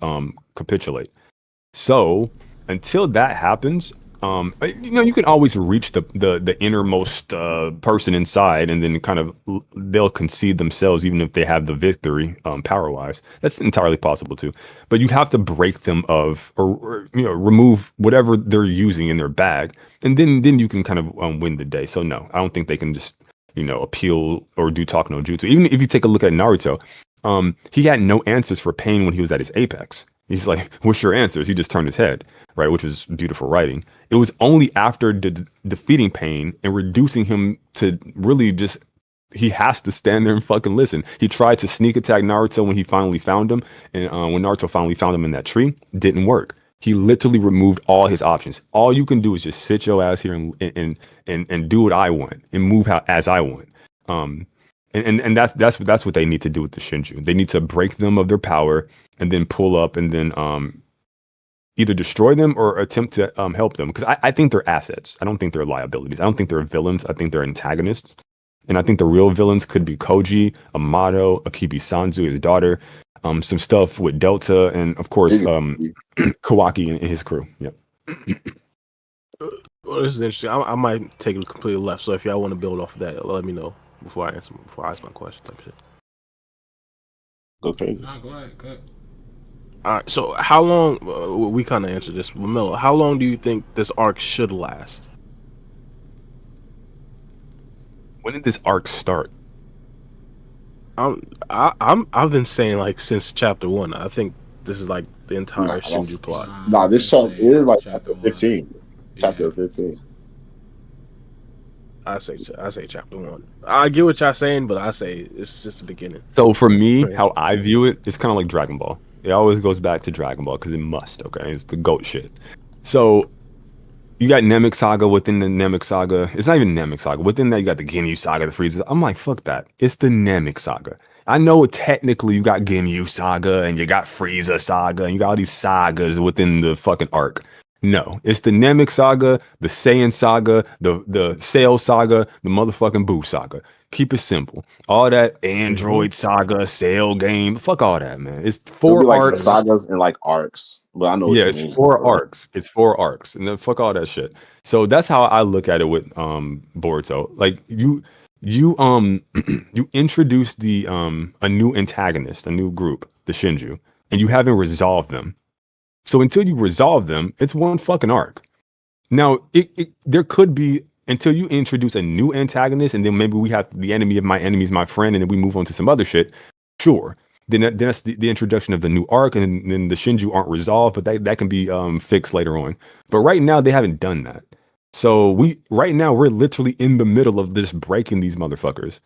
capitulate. So until that happens, you can always reach the innermost person inside, and then kind of they'll concede themselves, even if they have the victory power wise. That's entirely possible too. But you have to break them of, or remove whatever they're using in their bag, and then you can kind of win the day. So no, I don't think they can just appeal or do talk no jutsu. Even if you take a look at Naruto, he had no answers for pain when he was at his apex. He's like, "What's your answers?" He just turned his head, right? Which was beautiful writing. It was only after defeating Pain and reducing him to really just, he has to stand there and fucking listen. He tried to sneak attack Naruto when he finally found him, and when Naruto finally found him in that tree, didn't work. He literally removed all his options. All you can do is just sit your ass here and do what I want and move as I want. And that's what they need to do with the Shinju. They need to break them of their power and then pull up and then either destroy them or attempt to help them. Because I think they're assets. I don't think they're liabilities. I don't think they're villains. I think they're antagonists. And I think the real villains could be Koji, Amado, Akibi Sanzu, his daughter, some stuff with Delta, and of course Kawaki and his crew. Yep. Well, this is interesting. I might take it completely left. So if y'all want to build off of that, let me know before I ask my question type shit. Okay. Nah, go ahead. All right. So how long? We kind of answered this, but Miller, how long do you think this arc should last? When did this arc start? I've been saying like since chapter 1. I think this is like the entire Shinju plot. Nah, this chapter is like chapter 15. Chapter 15. I say chapter 1. I get what y'all saying, but I say it's just the beginning. So for me, how I view it, it's kind of like Dragon Ball. It always goes back to Dragon Ball because it must. Okay, it's the GOAT shit. So you got Namek Saga within the Namek Saga. It's not even Namek Saga. Within that, you got the Ginyu Saga, the Frieza. I'm like, fuck that. It's the Namek Saga. I know technically you got Ginyu Saga and you got Frieza Saga and you got all these sagas within the fucking arc. No, it's the Namek Saga, the Saiyan Saga, the Sail Saga, the motherfucking Boo Saga. Keep it simple. All that Android Saga, Sail game, fuck all that, man. It's 4 arcs. Sagas and like arcs, but I know. What you mean. It's 4 arcs. It's 4 arcs, and then fuck all that shit. So that's how I look at it with Boruto. Like you introduce the a new antagonist, a new group, the Shinju, and you haven't resolved them. So until you resolve them, it's 1 fucking arc. Now, there could be, until you introduce a new antagonist, and then maybe we have the enemy of my enemy is my friend, and then we move on to some other shit. Sure. Then that's the introduction of the new arc, and then the Shinju aren't resolved, but that can be fixed later on. But right now, they haven't done that. So we're literally in the middle of this breaking these motherfuckers.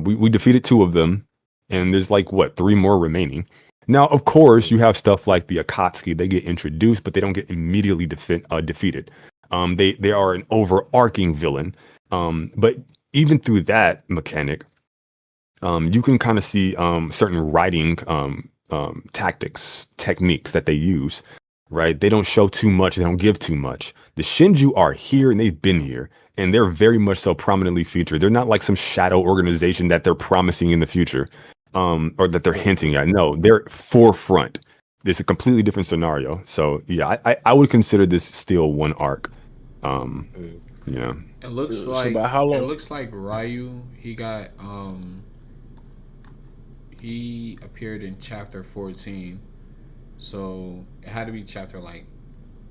We defeated 2 of them, and there's like, 3 more remaining. Now, of course, you have stuff like the Akatsuki. They get introduced, but they don't get immediately defeated. They are an overarching villain. But even through that mechanic, you can kind of see certain writing techniques that they use, right? They don't show too much. They don't give too much. The Shinju are here, and they've been here, and they're very much so prominently featured. They're not like some shadow organization that they're promising in the future. Or that they're hinting at. No, they're forefront. It's a completely different scenario. So yeah, I would consider this still 1 arc. Yeah. It looks like it looks like Ryu. He got he appeared in chapter 14, so it had to be chapter like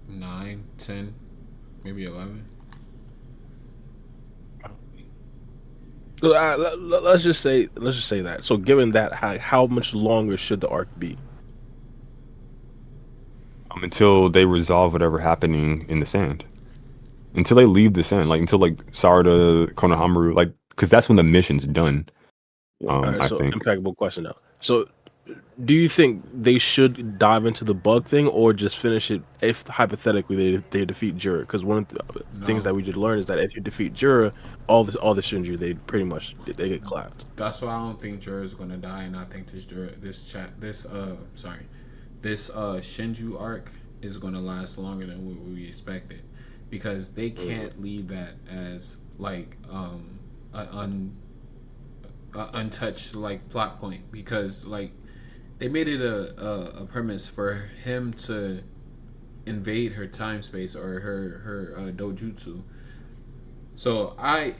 9, 10, maybe 11. Let's just say that. So given that, how much longer should the arc be? Until they resolve whatever happening in the sand. Until they leave the sand, like until like Sarada, Konohamaru, like, because that's when the mission's done. Right, I think. Impeccable question now. So do you think they should dive into the bug thing or just finish it if hypothetically they defeat Jura? Because one of the things that we did learn is that if you defeat Jura, all the Shinju they pretty much they get clapped. That's why I don't think Jura is gonna die, and I think this Shinju arc is gonna last longer than what we expected, because they can't leave that as like an untouched like plot point, because like they made it a premise for him to invade her time space or her dojutsu. So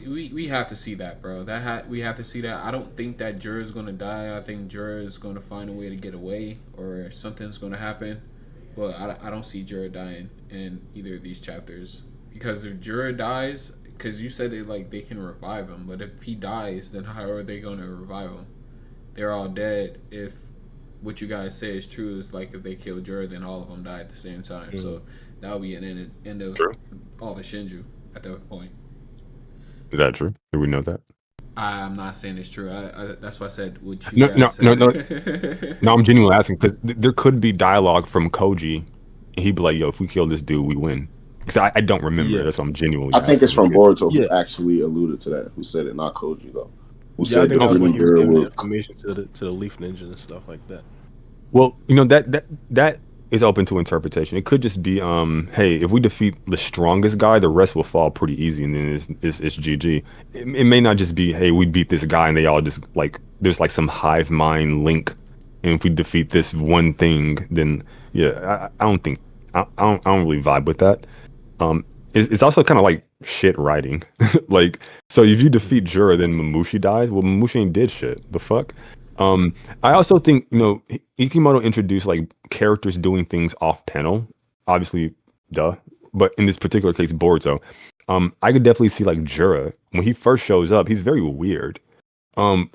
we have to see that, bro. We have to see that. I don't think that Jura is gonna die. I think Jura is gonna find a way to get away, or something's gonna happen. But I don't see Jura dying in either of these chapters, because if Jura dies, because you said it like they can revive him, but if he dies, then how are they gonna revive him? They're all dead. If what you guys say is true, is like if they kill Jura, then all of them die at the same time. Mm-hmm. So that would be an end of all the Shinju at that point. Is that true? Do we know that? I'm not saying it's true. That's why I said what you guys said. No. I'm genuinely asking, because there could be dialogue from Koji, and he'd be like, "Yo, if we kill this dude, we win." Because I don't remember. That's what I'm genuinely. I think it's from Boruto who actually alluded to that. Who said it? Not Koji though. Who said I think that's when he was giving information to the Leaf Ninja and stuff like that. Well, that is open to interpretation. It could just be, hey, if we defeat the strongest guy, the rest will fall pretty easy, and then it's GG. It may not just be, hey, we beat this guy, and they all just like there's like some hive mind link, and if we defeat this one thing, then yeah, I don't think I don't really vibe with that. It's also kind of like shit writing, like, so if you defeat Jura, then Mamushi dies. Well, Mamushi ain't did shit. The fuck. I also think, Ikimoto introduced like characters doing things off panel, obviously, duh. But in this particular case, Boruto, I could definitely see like Jura when he first shows up. He's very weird. When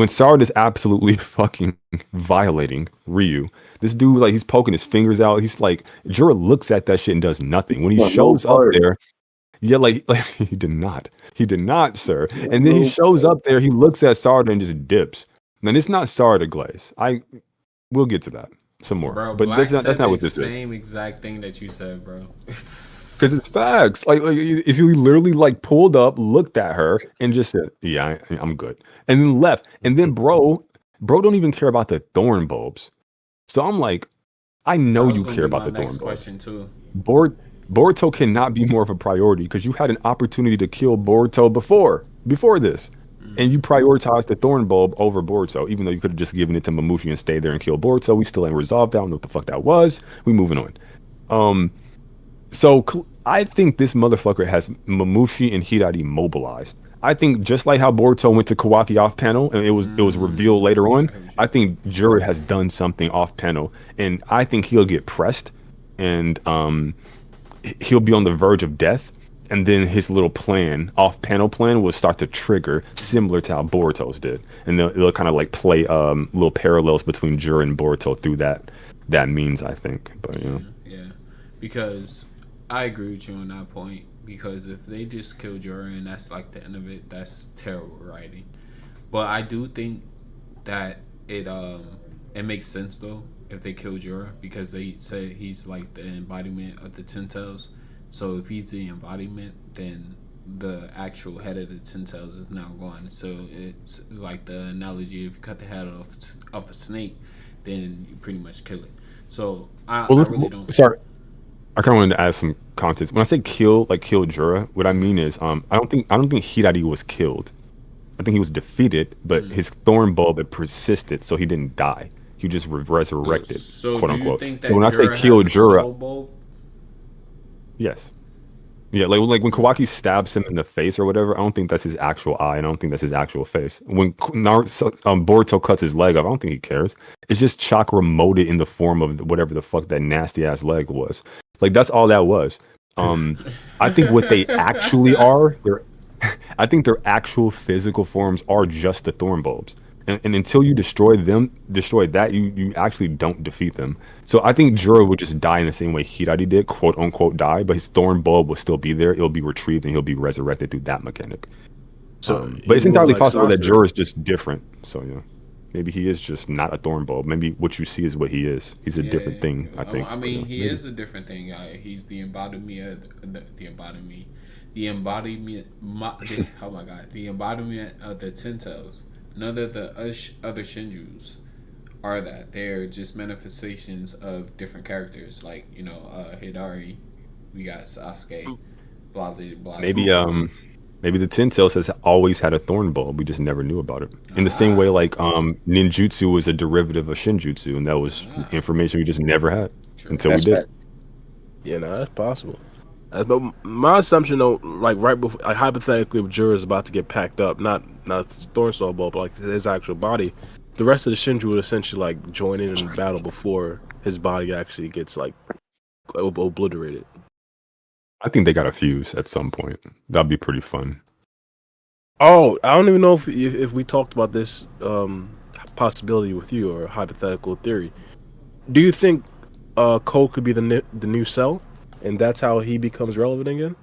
Sarada is absolutely fucking violating Ryu, this dude, like, he's poking his fingers out. He's like, Jura looks at that shit and does nothing. When he shows up there, yeah, like he did not, sir. And then he shows up there, he looks at Sarada and just dips. And it's not Sarada glaze. We'll get to that some more. Bro, but that's not what this is. Same exact thing that you said, bro. Because it's facts. Like if he literally like pulled up, looked at her, and just said, "Yeah, I'm good," and then left. And then bro don't even care about the thorn bulbs. So I'm like, I know you care about the thorn bulbs. Question too. Boruto cannot be more of a priority, because you had an opportunity to kill Boruto before this. And you prioritized the thorn bulb over Boruto, even though you could have just given it to Mamushi and stayed there and killed Boruto. We still ain't resolved that. I don't know what the fuck that was. We moving on. So I think this motherfucker has Mamushi and Hirari mobilized. I think just like how Boruto went to Kawaki off panel and it was revealed later on, I think Jura has done something off panel, and I think he'll get pressed, and he'll be on the verge of death. And then his little off-panel plan will start to trigger, similar to how Boruto's did. And they'll kind of like play little parallels between Jura and Boruto through that means, I think. But yeah, because I agree with you on that point. Because if they just kill Jura and that's like the end of it, that's terrible writing. But I do think that it makes sense though if they kill Jura, because they say he's like the embodiment of the Ten Tails. So if he's the embodiment, then the actual head of the Ten Tails is now gone. So it's like the analogy: if you cut the head off the snake, then you pretty much kill it. So I really don't. Sorry, I kind of wanted to add some context. When I say kill Jura, what I mean is I don't think Hirari was killed. I think he was defeated, but his thorn bulb had persisted, so he didn't die. He just resurrected, quote unquote. So when I say kill Jura. Yes. Yeah, like when Kawaki stabs him in the face or whatever, I don't think that's his actual eye, and I don't think that's his actual face. When Boruto cuts his leg off, I don't think he cares. It's just chakra molded in the form of whatever the fuck that nasty ass leg was. Like, that's all that was. I think what they actually are, I think their actual physical forms are just the thorn bulbs. And until you destroy that, you actually don't defeat them. So I think Jura would just die in the same way Hirari did, quote unquote die, but his thorn bulb will still be there. It'll be retrieved and he'll be resurrected through that mechanic. So, but it's entirely possible that Jura is just different. So yeah. Maybe he is just not a thorn bulb. Maybe what you see is what he is. He's a different thing, I think. I mean, he is a different thing. He's the embodiment of the embodiment. Oh my god, the embodiment of the Ten Tails. None of the other Shinjus are that. They're just manifestations of different characters. Like, you know, Hidari, we got Sasuke, blah blah blah. Maybe the Ten Tails has always had a thorn bulb. We just never knew about it. In the same way, like ninjutsu was a derivative of shinjutsu, and that was information we just never had until we did. Yeah, no, that's possible. But my assumption, though, like right before, like hypothetically, if Jura is about to get packed up, not thorn soul bulb, but like his actual body, the rest of the Shinju would essentially like join in battle before his body actually gets like obliterated. I think they got to fuse at some point. That'd be pretty fun. Oh, I don't even know if we talked about this possibility with you or hypothetical theory. Do you think Cole could be the new Cell, and that's how he becomes relevant again?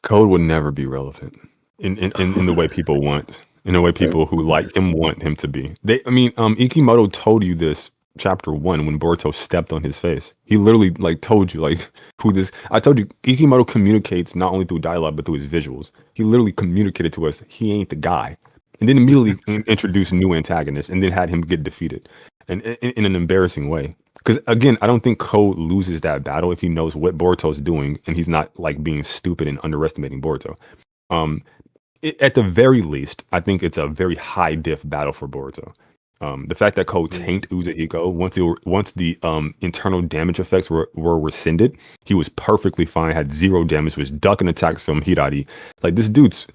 Code would never be relevant in the way people want, in the way people who like him want him to be. Ikimoto told you this chapter 1 when Boruto stepped on his face. He literally like told you like who this. I told you Ikimoto communicates not only through dialogue but through his visuals. He literally communicated to us he ain't the guy, and then immediately introduced new antagonists and then had him get defeated, and in an embarrassing way. Because again, I don't think Code loses that battle if he knows what Boruto's doing and he's not like being stupid and underestimating Boruto. At the very least, I think it's a very high diff battle for Boruto. The fact that Code tanked Uzuhiko once the internal damage effects were rescinded, he was perfectly fine, had 0 damage, was ducking attacks from Hirari. Like this dude's,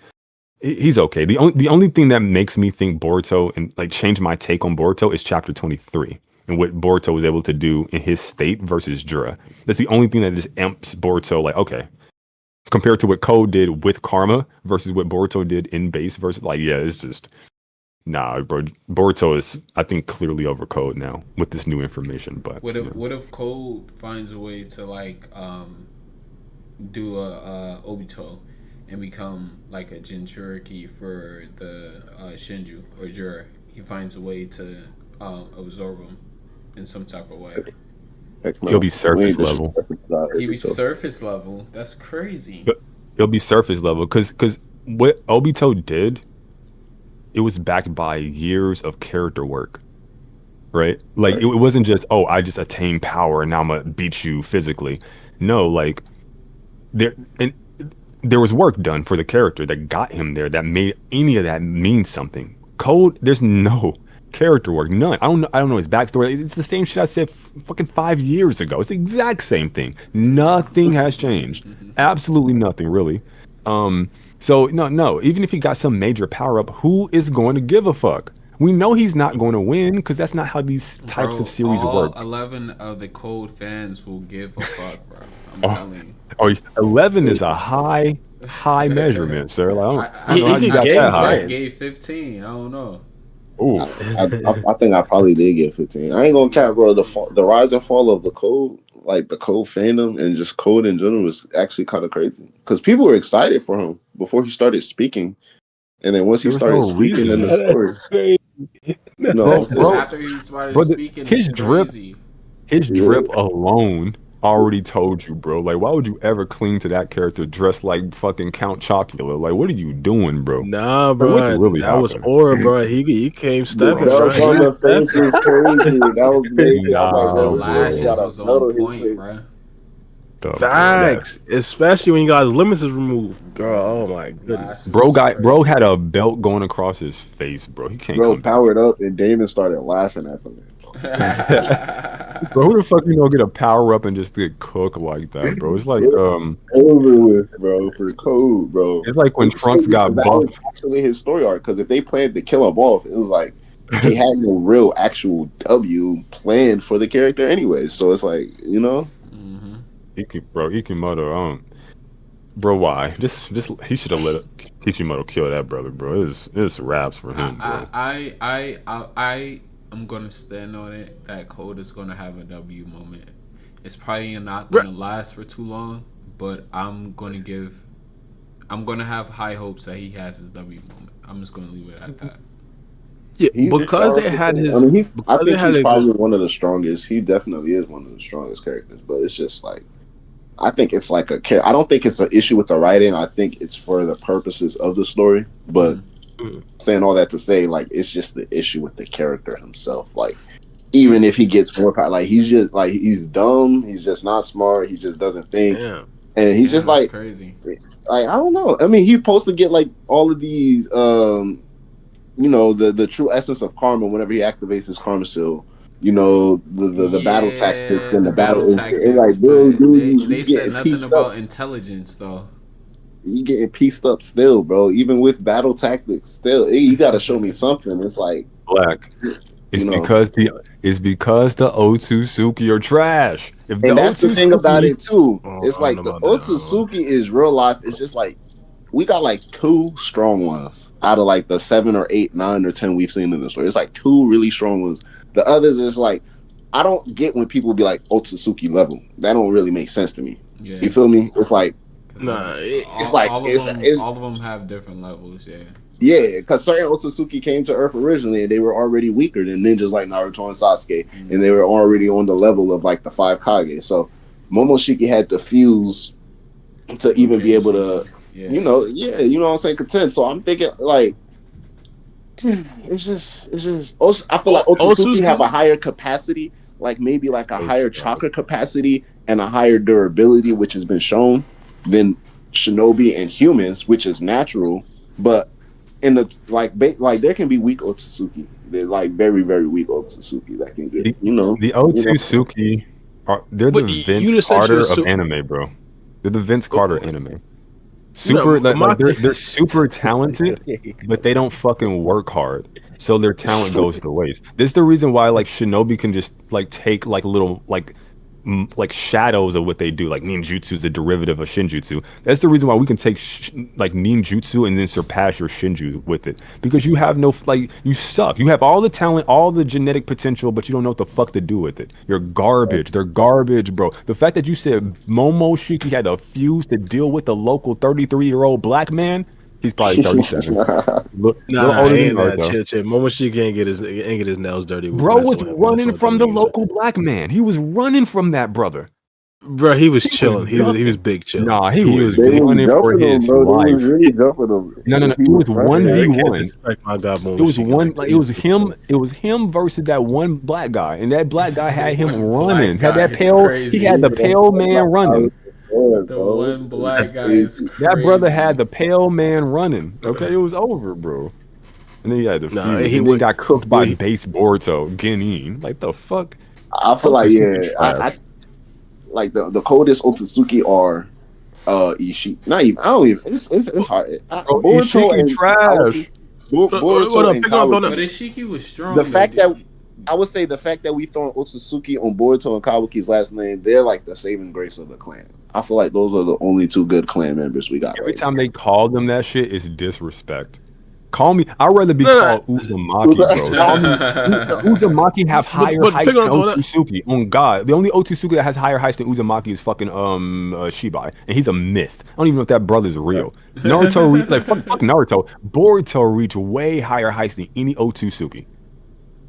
he's okay. The only thing that makes me think Boruto and like change my take on Boruto is chapter 23 and what Boruto was able to do in his state versus Jura. That's the only thing that just amps Boruto. Like okay, compared to what Code did with Karma versus what Boruto did in base versus like it's just. Nah, bro. Boruto is, I think, clearly over Code now with this new information. But what if Code finds a way to like do a Obito and become like a Jinchuriki for the Shinju or Jura? He finds a way to absorb him in some type of way. He'll be surface level. He'll be surface level. That's crazy. He'll be surface level because what Obito did. It was backed by years of character work, right? Like it wasn't just, I just attained power and now I'm gonna beat you physically. No, like there was work done for the character that got him there, that made any of that mean something. Code, there's no character work, none. I don't know his backstory. It's the same shit I said fucking 5 years ago. It's the exact same thing. Nothing has changed. Absolutely nothing, really. So no. Even if he got some major power up, who is going to give a fuck? We know he's not going to win because that's not how these types of series work. 11 of the Code fans will give a fuck, bro. I'm telling you. 11 is a high measurement, sir. Like, I don't know how you got that high. I gave 15. I don't know. Ooh. I think I probably did get 15. I ain't gonna cap, bro. The rise and fall of the Code, like the Code fandom and just Code in general, was actually kind of crazy because people were excited for him before he started speaking, and then once he started speaking in the story, after he started speaking, his drip alone already told you, bro. Like, why would you ever cling to that character dressed like fucking Count Chocula? Like, what are you doing, bro? Nah, bro. Like, really that was aura, bro. He came stepping. That was on the face is crazy. That was crazy. Lashes was on point, bro. Facts, especially when you got his limits removed, bro. Oh my goodness, bro had a belt going across his face, bro. He can't. Bro powered up, and Damon started laughing at him. Bro, who the fuck you gonna get a power up and just get cooked like that, bro? It's like over with, bro. For Code, bro. It's like when Trunks got buffed. Actually, his story arc, because if they planned to kill him off, it was like they had no real actual W planned for the character anyway. So it's like, you know. Ikimoto, bro, why? Just he should have let Kishimoto kill that brother, bro. It's raps for him, bro. I'm gonna stand on it that Code is gonna have a W moment. It's probably not gonna last for too long, but I'm gonna have high hopes that he has his W moment. I'm just gonna leave it at that. Yeah, He's because they had his. I mean, I Because they think had he's his. probably one of the strongest. He definitely is one of the strongest characters. But it's just like, I think it's like I don't think it's an issue with the writing. I think it's for the purposes of the story. But saying all that to say, like, it's just the issue with the character himself. Like, even if he gets more power, like, he's just like, he's dumb. He's just not smart. He just doesn't think. Yeah. And he's just like crazy. Like, I don't know. I mean, he's supposed to get like all of these, you know, the true essence of karma whenever he activates his karma seal. You know, the battle tactics and the battle instinct. Like, dude, they said nothing about intelligence though. You getting pieced up still, bro. Even with battle tactics, still, you got to show me something. It's like Black. It's because the Otsutsuki are trash. And that's the thing about it too. It's like the Otsutsuki is real life. It's just like we got like 2 strong ones out of like the 7 or 8, 9 or 10 we've seen in the story. It's like 2 really strong ones. The others is like, I don't get when people be like Otsutsuki level. That don't really make sense to me. Yeah. You feel me? It's like, it's like all of them have different levels. Yeah, because certain Otsutsuki came to Earth originally, and they were already weaker than ninjas like Naruto and Sasuke, and they were already on the level of like the 5 Kage. So Momoshiki had to fuse to even be able to, you know what I'm saying, contend. So I'm thinking like, it's just. I feel like Otsutsuki have a higher capacity, like maybe like a higher chakra capacity and a higher durability, which has been shown, than Shinobi and humans, which is natural, but in the like there can be weak Otsutsuki. They're like very, very weak Otsutsuki that can get, you know. The Otsutsuki they're the Vince Carter of anime, bro. They're the Vince Carter anime. Super they're super talented, but they don't fucking work hard. So their talent goes to waste. This is the reason why like Shinobi can just like take like little like shadows of what they do. Like ninjutsu is a derivative of shinjutsu. That's the reason why we can take like ninjutsu and then surpass your shinju with it, because you have no, like, you suck. You have all the talent, all the genetic potential, but you don't know what the fuck to do with it. You're garbage. They're garbage, bro. The fact that you said Momoshiki had to fuse to deal with the local 33-year-old black man. He's probably 37. Momoshiki ain't get his nails dirty. Bro was running from the local black man. He was running from that brother. Bro, he was chilling. He was big chill. Nah, he was running for his life. Really jumping him. No. It was 1v1. My God, it was one. Like, it was him. It was him versus that one black guy, and that black guy had him running. Had that pale. He had the pale man running. The one black guy is crazy. That brother had the pale man running. Okay, it was over, bro. And then he had the he got cooked by base Boruto Genin. Like, the fuck? I feel like I like the coldest Otsutsuki are Ishiki. Not even. I don't even. It's hard. Boruto and trash. Boruto and Kawaki. But Ishiki was strong. The fact that I would say the fact that we throwing Otsutsuki on Boruto and Kawaki's last name, they're like the saving grace of the clan. I feel like those are the only 2 good clan members we got. Every time they call them that shit, is disrespect. Call me. I'd rather be called Uzumaki, bro. Uzumaki have higher heights than Otsutsuki. On God, the only Otsutsuki that has higher heights than Uzumaki is fucking Shibai, and he's a myth. I don't even know if that brother's real. Naruto, fuck Naruto. Boruto reach way higher heights than any Otsutsuki.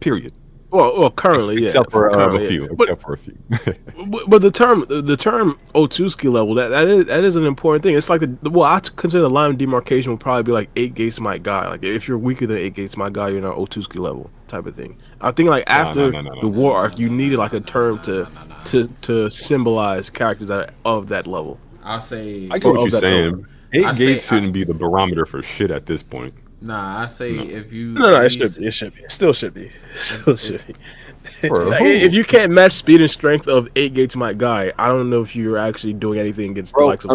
Period. Well, currently, except for a few. But the term Otsutsuki level, that is an important thing. It's like I consider the line of demarcation would probably be like 8 gates my guy. Like, if you're weaker than 8 gates my guy, you're not Otsutsuki level type of thing. I think like after the war arc, you needed like a term to symbolize characters that are of that level. I'll say I get what you're saying. 8 gates shouldn't be the barometer for shit at this point. Nah, I say if you it should be. It still should be. Like, if you can't match speed and strength of 8 gates my guy, I don't know if you're actually doing anything against the likes of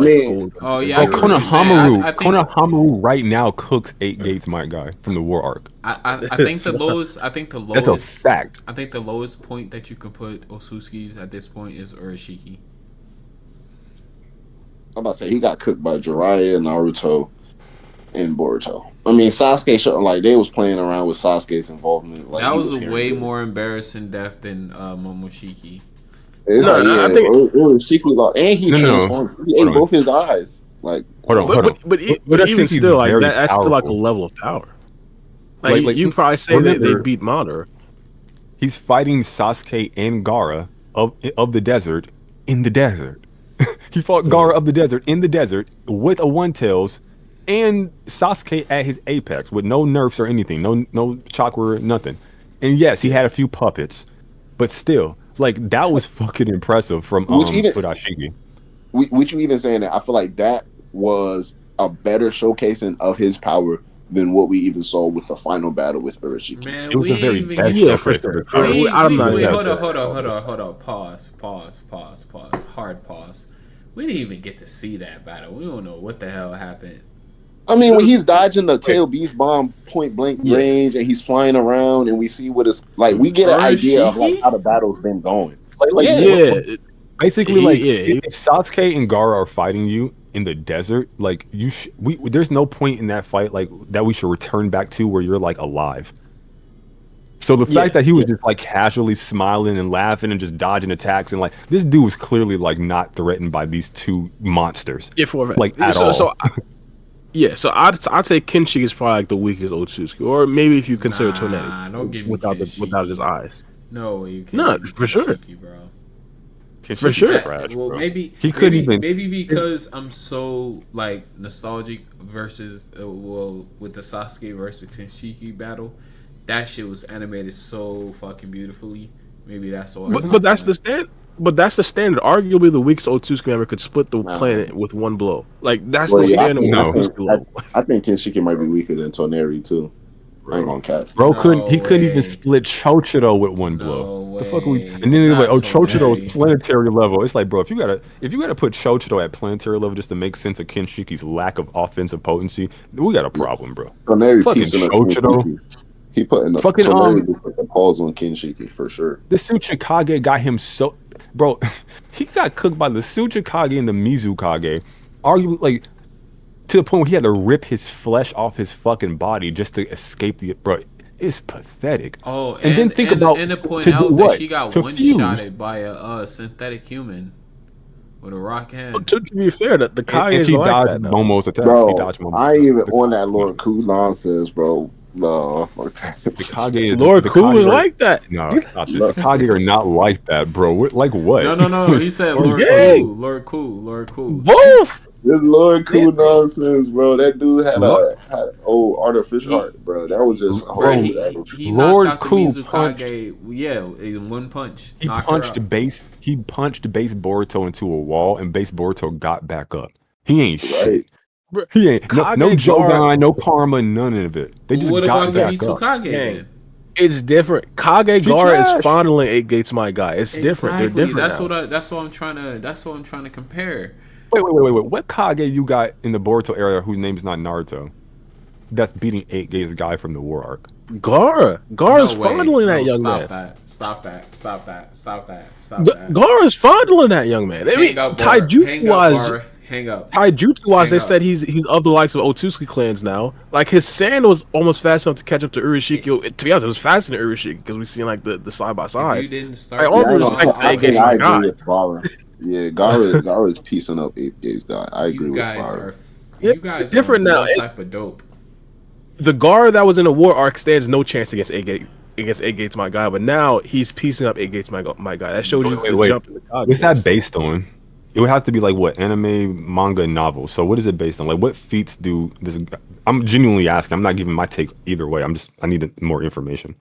Konohamaru right now cooks 8 gates my guy from the war arc. I think the lowest That's a fact. I think the lowest point that you can put Otsutsuki's at this point is Urashiki. I'm about to say he got cooked by Jiraiya, Naruto, and Boruto. I mean, Sasuke, like, they was playing around with Sasuke's involvement. Like, that was a way more embarrassing death than Momoshiki. I think it was Shiki Law, and he transformed. He ate both his eyes. Like, but even still, like that's still like a level of power. Like, you probably say they remember, beat Madara. he's fighting Sasuke and Gaara of the desert in the desert. He fought Gaara of the desert in the desert with a One Tails and Sasuke at his apex with no nerfs or anything, no chakra, nothing. And yes, he had a few puppets, but still, like that was fucking impressive from Urashiki. Which you even saying that I feel like that was a better showcasing of his power than what we even saw with the final battle with Urashiki. Man, It was we a very even bad get show. I'm not wait, even hold upset. on. Pause. Hard pause. We didn't even get to see that battle. We don't know what the hell happened. I mean, when he's dodging the tail beast bomb point blank range and he's flying around and we see what it's like, we get an idea of like how the battle's been going. Basically, if Sasuke and Gaara are fighting you in the desert, like there's no point in that fight like that we should return back to where you're like alive. So the fact that he was just like casually smiling and laughing and just dodging attacks and like this dude was clearly like not threatened by these two monsters. Like at all. So I'd say Kinshiki is probably like the weakest Otsutsuki, or maybe if you consider Tonetti don't give me without Kinshiki. his eyes. No way you can't. No, give me for sure. Kinshiki, bro. For sure. Trash, well, bro. maybe because I'm so like nostalgic versus with the Sasuke versus Kinshiki battle, that shit was animated so fucking beautifully. Maybe that's why. But that's the standard. But that's the standard. Arguably, the weakest Otsutsuki member could split the planet with one blow. Like that's the standard. I think Kinshiki might be weaker than Toneri too. I ain't gonna catch. Bro, couldn't even split Chochiro with one blow. The fuck are we? And then they're like, Chochiro is planetary level. It's like, bro, if you gotta put Chochiro at planetary level just to make sense of Kinshiki's lack of offensive potency, we got a problem, bro. Toneri fucking Chochiro. He putting the fucking the pause on Kinshiki for sure. The Tsuchikage got him so, bro. He got cooked by the Tsuchikage and the Mizukage, arguably like. To the point where he had to rip his flesh off his fucking body just to escape the bro. It's pathetic. Oh, and then think about to point to out do that what? she got to one fuse. shotted by a synthetic human with a rock hand. To be fair, the Kage and is she like dodged that, Momo's attack. Bro, I ain't even on that Lord Ku nonsense, bro. No, fuck that. The Kage, Lord Ku is like that. No, the Kage are not like that, bro. Like what? No. He said Lord Ku. Both. This Lord Ku nonsense, bro. That dude had a old artificial heart, bro. That was just he Lord knocked out Ku the Mizukage, in one punch. He punched base Boruto into a wall, and base Boruto got back up. He ain't shit. He ain't no Jogan, no karma, none of it. They just got back up. Then? It's different. Kage Gaara is fondling 8 Gates, my guy. It's different. They're different. That's what I'm trying to compare. Wait. What Kage you got in the Boruto area whose name is not Naruto? That's beating 8 Gates guy from the War Arc. Gaara's fondling that young man. Stop that. Gaara's fondling that young man. I mean, taijutsu-wise, taijutsu-wise, they said he's of the likes of Otsutsuki clans now. Like his sand was almost fast enough to catch up to Urashiki. To be honest, it was faster than Urashiki because we seen like the side by side. You didn't start. I Gaara is piecing up 8 Gates guy. I agree with Gaara. You guys are different now. Type of dope. The Gaara that was in the War Arc stands no chance against 8 Gates, my guy. But now he's piecing up 8 Gates, my guy. That shows you the jump in the Kage. What's that based on? It would have to be like what anime, manga, novel. So what is it based on? Like what feats do this? I'm genuinely asking. I'm not giving my take either way. I need more information.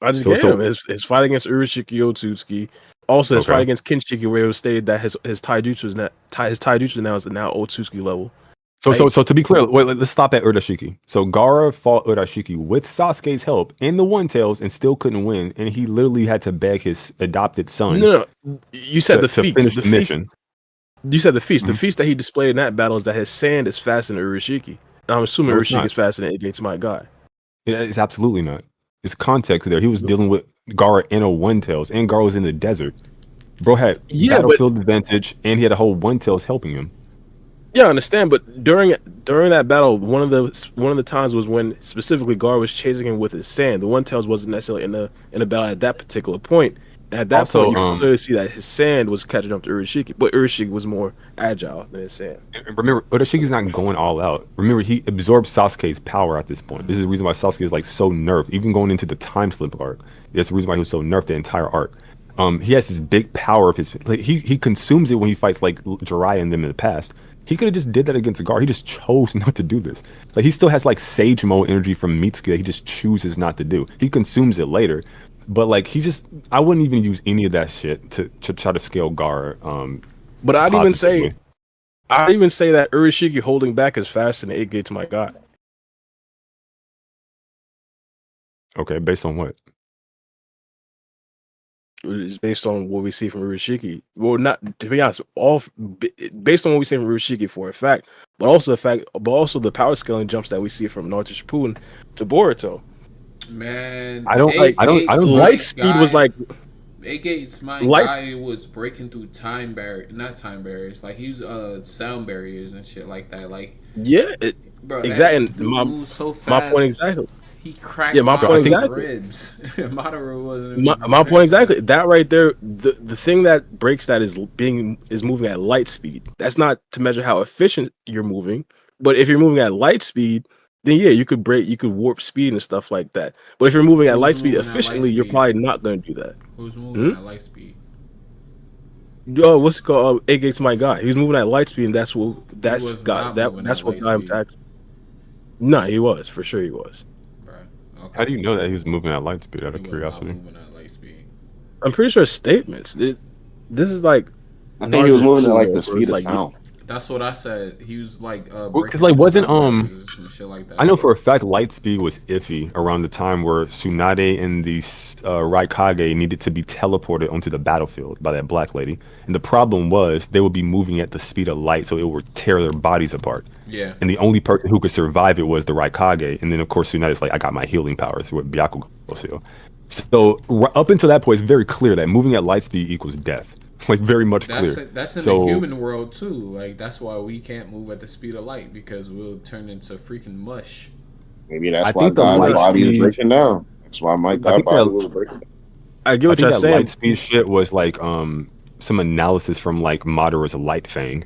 I just gave him his fight against Urashiki Otsutsuki. Also his fight against Kinshiki, where it was stated that his taijutsu now is now Otsutsuki level. So to be clear, wait, let's stop at Urashiki. So Gaara fought Urashiki with Sasuke's help in the One Tails and still couldn't win, and he literally had to beg his adopted son. No. You said to finish the mission. You said the feast. Mm-hmm. The feast that he displayed in that battle is that his sand is faster than Urashiki. And I'm assuming Urashiki is faster than 8 Gates, my guy. It's absolutely not. It's context there. He was dealing with Gaara in a One Tails, and Gaara was in the desert. Bro had battlefield advantage, and he had a whole One Tails helping him. Yeah, I understand, but during that battle, one of the times was when specifically Gaara was chasing him with his sand. The One Tails wasn't necessarily in the battle at that particular point. At that Also, point, you can clearly see that his sand was catching up to Urashiki, but Urashiki was more agile than his sand. remember, Urashiki's not going all out. Remember, he absorbed Sasuke's power at this point. This is the reason why Sasuke is like so nerfed, even going into the time slip arc. That's the reason why he was so nerfed the entire arc. He has this big power of his. Like, he consumes it when he fights like Jiraiya and them in the past. He could have just did that against Gar. He just chose not to do this. Like, he still has like Sage Mode energy from Mitsuki that he just chooses not to do. He consumes it later, but like I wouldn't even use any of that shit to try to scale Gar. But I'd even positively. say that Urashiki holding back is faster than 8 Gates My God. Okay, based on what? It's based on what we see from Urashiki. Well, not to be honest, based on what we see from Urashiki for a fact, but also the power scaling jumps that we see from Naruto Shippuden to Boruto. Man, I don't light speed was like 8 Gates My Light- guy was breaking through not time barriers, like he was sound barriers and shit like that. Like, yeah, bro, exactly. that dude moved so fast. My point exactly. He cracked my point Madora's exactly. ribs. Madara wasn't. My point exactly. That right there, the thing that breaks that is moving at light speed. That's not to measure how efficient you're moving, but if you're moving at light speed, then yeah, you could warp speed and stuff like that. But if you're moving at light speed efficiently, you're probably not going to do that. Who's moving at light speed? Yo, what's it called? 8 Gates My God. He was moving at light speed, and that's what got him attacked. No, he was for sure. He was. Okay. How do you know that he was moving at light speed? Out of curiosity. Moving at light speed. I'm pretty sure statements. This is like. I think he was moving at like the speed of sound. That's what I said. He was like, because like wasn't shit like that. I know for a fact light speed was iffy around the time where Tsunade and the Raikage needed to be teleported onto the battlefield by that black lady, and the problem was they would be moving at the speed of light, so it would tear their bodies apart. Yeah. And the only person who could survive it was the Raikage, and then of course Tsunade's like, I got my healing powers with Byakugo. So up until that point, it's very clear that moving at light speed equals death. Like very much clear. That's in the human world too. Like that's why we can't move at the speed of light, because we'll turn into freaking mush. Maybe that's why God's body is breaking down. That's why my God's body was breaking down. I get what you're saying. Light speed shit was like some analysis from like Madara's Light Fang,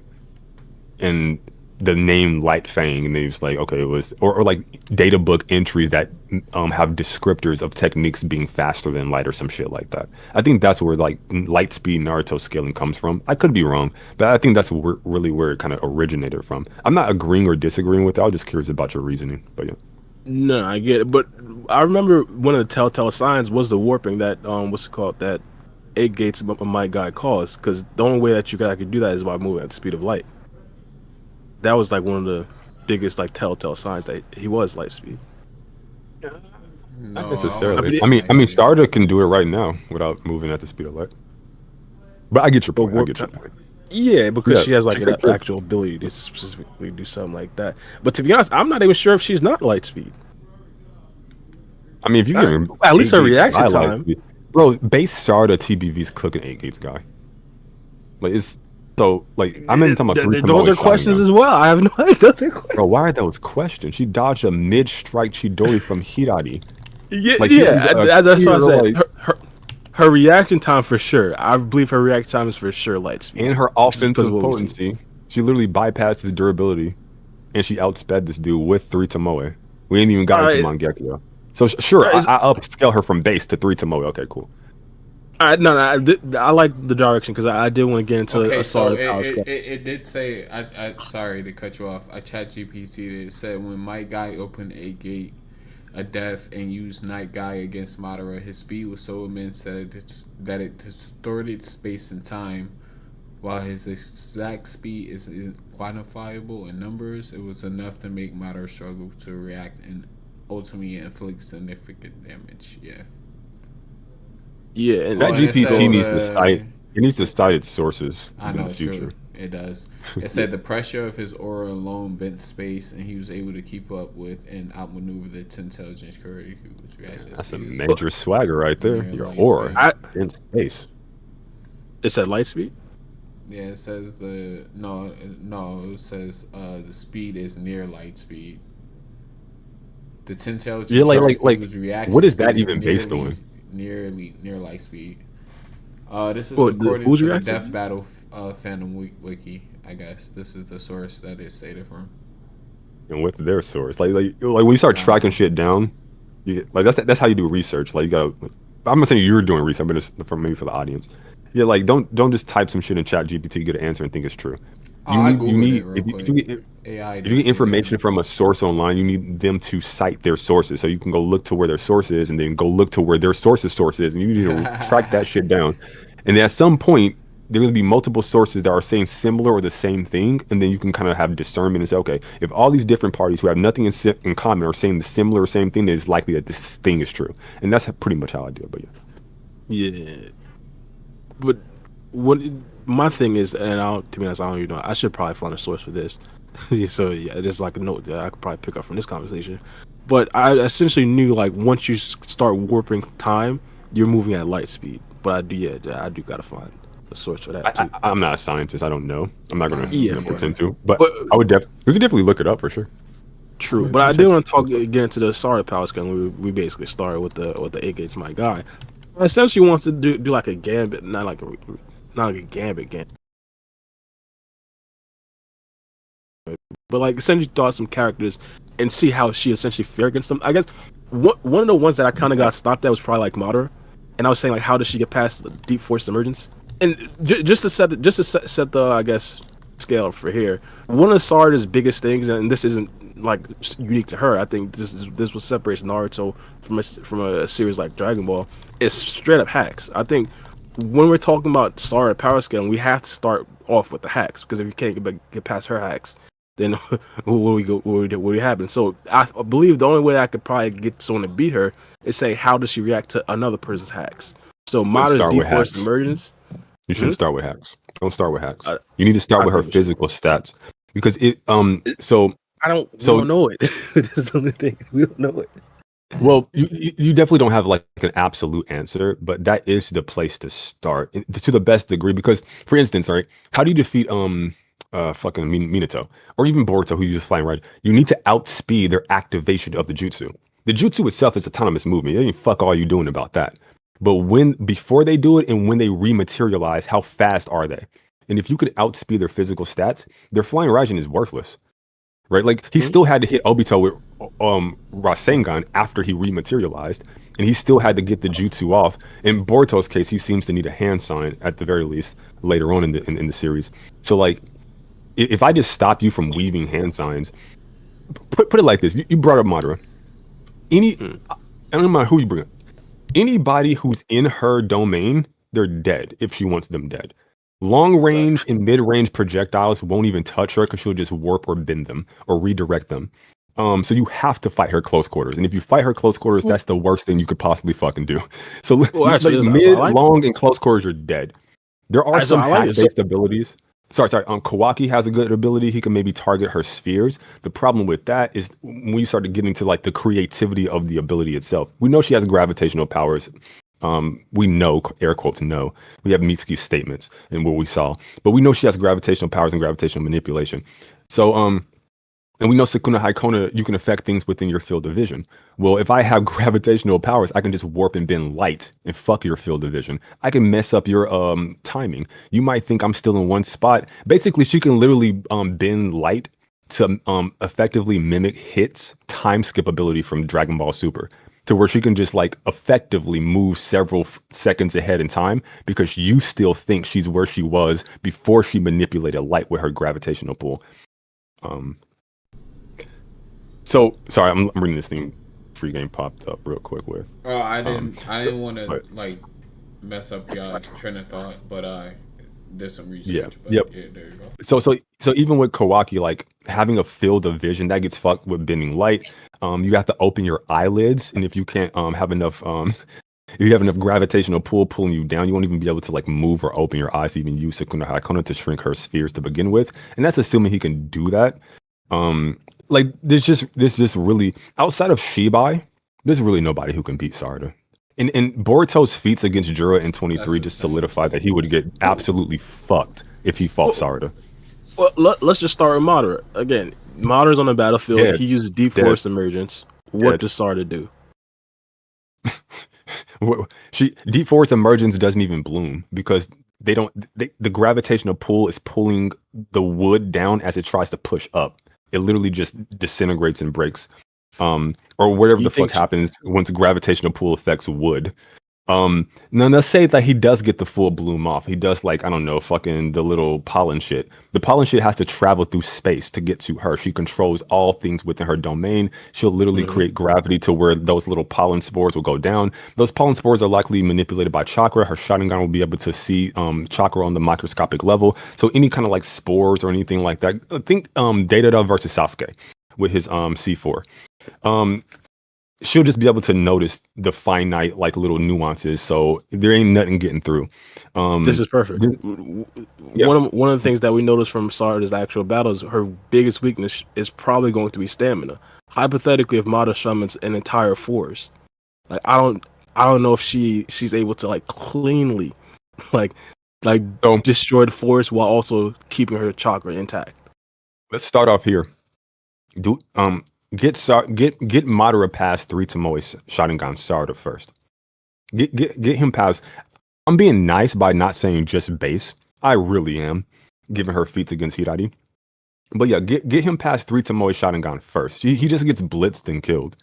and the name Light Fang, and they was like, okay, it was or like data book entries that have descriptors of techniques being faster than light or some shit like that. I think that's where like light speed Naruto scaling comes from. I could be wrong, but I think that's really where it kind of originated from. I'm not agreeing or disagreeing with it. I was just curious about your reasoning, but yeah. No, I get it, but I remember one of the telltale signs was the warping that that 8 Gates My guy caused, because the only way that I could do that is by moving at the speed of light. That was like one of the biggest like telltale signs that he was light speed. Not necessarily. I mean, Sarada can do it right now without moving at the speed of light. But I get your point. Yeah, because she has like an actual ability to specifically do something like that. But to be honest, I'm not even sure if she's not light speed. I mean, if you can at least her reaction time, bro. Base Sarada TBV's cooking 8 Gates guy. Like it's. So, like, I'm in talking about those are questions as well. I have no idea. Bro, why are those questions? She dodged a mid-strike Chidori from Hirari. Yeah, like, that's what I said. Her reaction time for sure. I believe her reaction time is for sure light speed. And her offensive potency. She literally bypassed his durability, and she outsped this dude with 3 Tomoe. We ain't even got into Mangekyo. So, sure, I upscale her from base to 3 Tomoe. Okay, cool. I like the direction, because I did want to get into a solid power. It did say, I sorry to cut you off. I chat GPT. It said when my guy opened 8 Gate a death and used Night Guy against Madara, his speed was so immense that it distorted space and time. While his exact speed is quantifiable in numbers, it was enough to make Madara struggle to react and ultimately inflict significant damage. Yeah. Yeah, and that GPT needs to cite. It needs to cite its sources in the future. True. It does. It said the pressure of his aura alone bent space, and he was able to keep up with and outmaneuver the intelligence courier who was reacting. That's a major swagger right there. Your aura in space. It said light speed. Yeah, it says it says the speed is near light speed. The intelligence. Yeah, like what is that even based on? Near light speed. This is Well, according who's to the reacting? Death Battle fandom wiki. I guess this is the source that it stated from. And what's their source? Like when you start tracking shit down, like that's how you do research. Like you gotta. I'm not saying you're doing research, but it's maybe for the audience. Yeah, like don't just type some shit in Chat GPT, get an answer, and think it's true. I googled it real If quick. AI you get information from a source online, you need them to cite their sources. So you can go look to where their source is, and then go look to where their source's source is, and you need to track that shit down. And then at some point, there's gonna be multiple sources that are saying similar or the same thing, and then you can kind of have discernment and say, okay, if all these different parties who have nothing in common are saying the similar or same thing, then it's likely that this thing is true. And that's pretty much how I do it. But Yeah. But what my thing is, and to be honest, I don't even know. I should probably find a source for this. So yeah, it is like a note that I could probably pick up from this conversation. But I essentially knew like once you start warping time, you're moving at light speed. But I do gotta find a source for that too. I'm not a scientist. I don't know. I'm not gonna pretend to. But I would we could definitely look it up for sure. True, but I did want to get into the Sarada power skill. We basically started with the 8 gates, my guy. I essentially want to do like a gambit, not like a gambit, but like essentially thought some characters and see how she essentially fared against them. I guess one of the ones that I kind of got stopped at was probably like Madara, and I was saying like how does she get past the deep force emergence? And just to set the I guess scale for here, one of Sarada's biggest things, and this isn't like unique to her. I think this what separates Naruto from a series like Dragon Ball is straight up hacks. I think when we're talking about Sarada power scaling, we have to start off with the hacks, because if you can't get past her hacks, then what would happen? So I believe the only way I could probably get someone to beat her is say how does she react to another person's hacks. So Madara's deep force emergence. You shouldn't start with hacks. Don't start with hacks. You need to start with her physical stats, because we don't know it. That's the only thing. We don't know it. Well, you definitely don't have like an absolute answer, but that is the place to start to the best degree. Because, for instance, right, how do you defeat fucking Minato or even Boruto, who you just flying right? You need to outspeed their activation of the jutsu. The jutsu itself is autonomous movement. It ain't fuck all you doing about that. But before they do it and when they rematerialize, how fast are they? And if you could outspeed their physical stats, their flying Raijin is worthless. Right, like he still had to hit Obito with Rasengan after he rematerialized, and he still had to get the jutsu off. In Boruto's case, he seems to need a hand sign at the very least later on in the series. So like, if I just stop you from weaving hand signs, put it like this: you brought up Madara. I don't know who you bring up. Anybody who's in her domain, they're dead if she wants them dead. Long range and mid range projectiles won't even touch her because she'll just warp or bend them or redirect them. So you have to fight her close quarters, and if you fight her close quarters, that's the worst thing you could possibly fucking do. So mid, long, and close quarters, you're dead. There are some hack-based abilities. Sorry. Kawaki has a good ability. He can maybe target her spheres. The problem with that is when you start getting to like the creativity of the ability itself. We know she has gravitational powers. We know, air quotes, no. We have Mitsuki's statements and what we saw, but we know she has gravitational powers and gravitational manipulation. So, and we know Sukuna Haikona, you can affect things within your field of vision. Well, if I have gravitational powers, I can just warp and bend light and fuck your field of vision. I can mess up your timing. You might think I'm still in one spot. Basically, she can literally bend light to effectively mimic Hit's time skip ability from Dragon Ball Super, to where she can just like effectively move several seconds ahead in time because you still think she's where she was before she manipulated light with her gravitational pull. So sorry, I'm reading this thing. Free game popped up real quick with. Oh, I didn't want to like mess up your train of thought, but I did some research. Yeah. But yep. Yeah, there you go. So even with Kawaki, like having a field of vision that gets fucked with bending light. You have to open your eyelids, and if you can't have enough, if you have enough gravitational pull pulling you down, you won't even be able to like move or open your eyes to even use Sukuna Hakona to shrink her spheres to begin with, and that's assuming he can do that. Like there's just really outside of Shibai, there's really nobody who can beat Sarada. And Boruto's feats against Jura in 23 just solidified that he would get absolutely fucked if he fought Sarada. Well, let's just start with Madara again. Madara's on the battlefield. Dead. He uses deep force emergence. What does Sarada do? Deep Forest Emergence doesn't even bloom because the gravitational pull is pulling the wood down as it tries to push up. It literally just disintegrates and breaks. Or whatever the fuck happens once gravitational pull affects wood. Now let's say that he does get the full bloom off. He does, like, I don't know, fucking the little pollen shit. The pollen shit has to travel through space to get to her. She controls all things within her domain. She'll literally create gravity to where those little pollen spores will go down. Those pollen spores are likely manipulated by chakra. Her Sharingan will be able to see chakra on the microscopic level. So any kind of like spores or anything like that. I think Data versus Sasuke with his C4. She'll just be able to notice the finite, like, little nuances. So there ain't nothing getting through. This is perfect. One of the things that we noticed from Sarada's actual battles, her biggest weakness is probably going to be stamina. Hypothetically, if Mada summons an entire forest, like I don't know if she's able to like cleanly, like destroy the forest while also keeping her chakra intact. Let's start off here. Get Madara past 3 Tomoe's Sharingan Sarada first. Get him past. I'm being nice by not saying just base. I really am, giving her feats against Hirari. But yeah, get him past 3 Tomoe Sharingan first. He just gets blitzed and killed.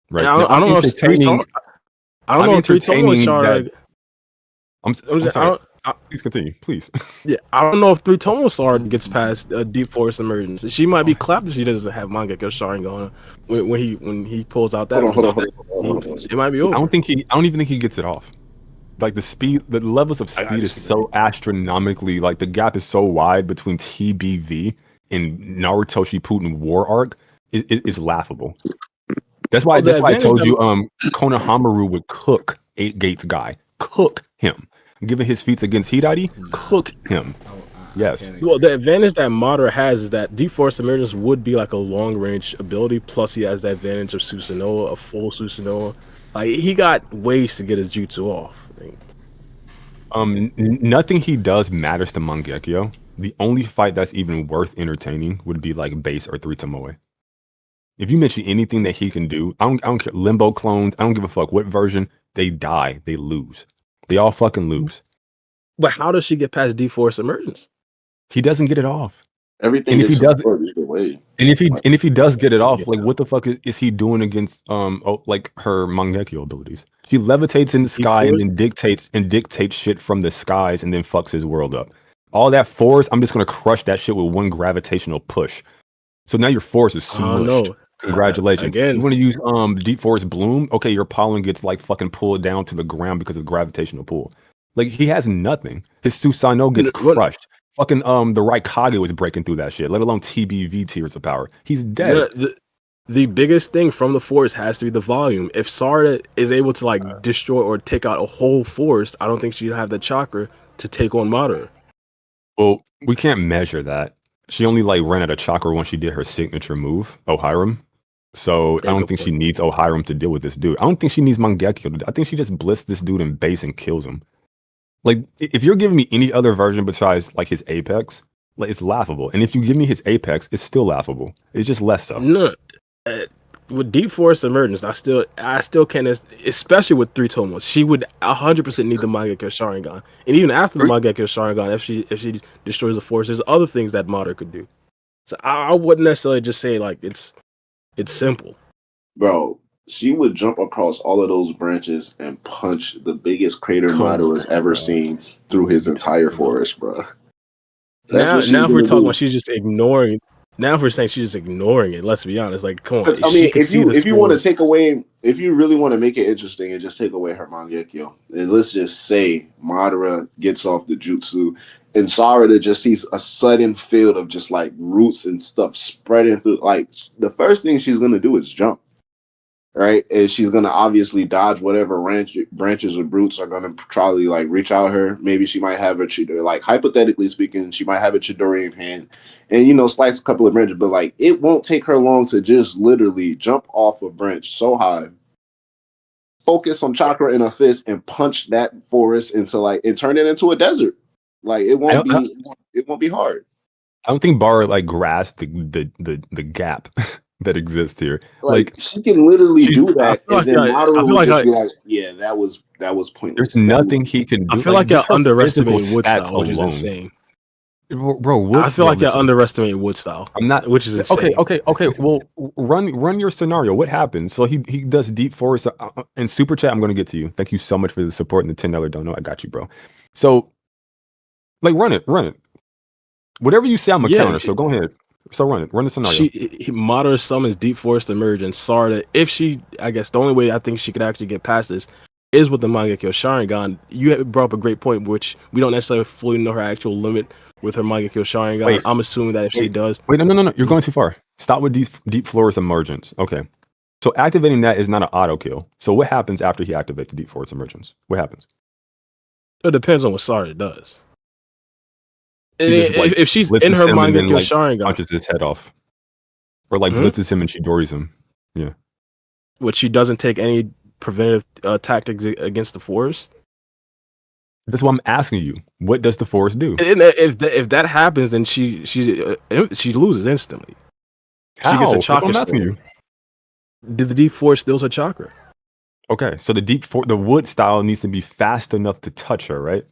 Right. I don't know if 3 Tomoe Sharingan. I'm sorry. Please continue, please. Yeah, I don't know if 3 Tomoe Sarada gets past Deep Forest Emergence. She might be clapped if she doesn't have Mangekyo Sharingan when he pulls out that. Hold on. It might be over. I don't even think he gets it off. Like the levels of speed is so astronomically, like the gap is so wide between TBV and Naruto Shippuden War Arc is laughable. That's why I told you Konohamaru would cook 8 Gates guy. Cook him. Given his feats against Hirari, cook him. Yes. Well, the advantage that Madara has is that Deep Forest Emergence would be like a long range ability. Plus, he has the advantage of Susanoo, a full Susanoo. Like, he got ways to get his jutsu off. Nothing he does matters to Mangekyo. The only fight that's even worth entertaining would be like base or 3 Tomoe. If you mention anything that he can do, I don't care. Limbo clones, I don't give a fuck what version. They die. They lose. They all fucking lose. But how does she get past Deep Forest Emergence? He doesn't get it off. Everything is either way. And if he does get it off, like what the fuck is he doing against like her Mangekyo abilities? She levitates in the sky and then dictates shit from the skies and then fucks his world up. All that force, I'm just gonna crush that shit with one gravitational push. So now your force is smushed. Congratulations. Again, you want to use Deep Forest Bloom? Okay, your pollen gets like fucking pulled down to the ground because of the gravitational pull. Like, he has nothing. His Susanoo gets crushed. Fucking the Raikage was breaking through that shit, let alone TBV tiers of power. He's dead. The biggest thing from the forest has to be the volume. If Sarada is able to like destroy or take out a whole forest, I don't think she'd have the chakra to take on Madara. Well, we can't measure that. She only like ran out of chakra when she did her signature move, Ohiram. So I don't think she needs Ohiram to deal with this dude. I don't think she needs Mangekyo. I think she just blitzed this dude in base and kills him. Like, if you're giving me any other version besides like his Apex, like, it's laughable. And if you give me his Apex, it's still laughable. It's just less so. No, with Deep Forest Emergence, I still can't, especially with 3 Tomos. She would 100% need the Mangekyo Sharingan, and even after the Mangekyo Sharingan, if she destroys the forest, there's other things that Madara could do. So I wouldn't necessarily just say like it's simple, bro. She would jump across all of those branches and punch the biggest crater Madara has ever seen through his entire forest, bro. Now if we're talking about she's just ignoring. Now if we're saying she's just ignoring it, let's be honest. Like, come on. I mean, if you want to take away, if you really want to make it interesting and just take away her Mangekyo, and let's just say Madara gets off the jutsu, and Sarada just sees a sudden field of just like roots and stuff spreading through. Like, the first thing she's gonna do is jump, right? And she's gonna obviously dodge whatever branches or roots are gonna probably like reach out her. Maybe she might have a Chidori, like hypothetically speaking, she might have a Chidori in hand, and slice a couple of branches. But like, it won't take her long to just literally jump off a branch so high, focus some chakra in her fist, and punch that forest into like and turn it into a desert. Like, it won't be hard. I don't think Bar like grasped the gap. that exists here. Like she can literally do that, and then Madara would just be like, "Yeah, that was pointless." There's nothing he can do. I feel like you're underestimating Wood stats style, which is alone. insane. Bro, Wood, I feel like you're underestimating Wood style. I'm not, which is insane. Okay. Well, run your scenario. What happens? So he does deep force in super chat. I'm gonna get to you. Thank you so much for the support and the $10 dono. I got you, bro. So, like, run it. Whatever you say, I'm a counter. So go ahead. So run the scenario. Madara summons deep force to merge, and Sarada, if she, I guess the only way I think she could actually get past this is with the Mangekyo Sharingan. You brought up a great point, which we don't necessarily fully know her actual limit with her Mangekyo Sharingan. Wait, I'm assuming that if she does... Wait, no. You're going too far. Stop with deep force emergence. Okay. So activating that is not an auto kill. So what happens after he activates the deep force emergence? What happens? It depends on what Sarada does. And if she's in her Mangekyo Sharingan... punches his head off. Or blitzes him and Chidori's him. Yeah. But she doesn't take any preventive tactics against the force? That's what I'm asking you. What does the force do? And if that happens, then she loses instantly. How? She gets a chakra. I'm asking you. Did the deep force steals her chakra? Okay, so the Wood style needs to be fast enough to touch her, right?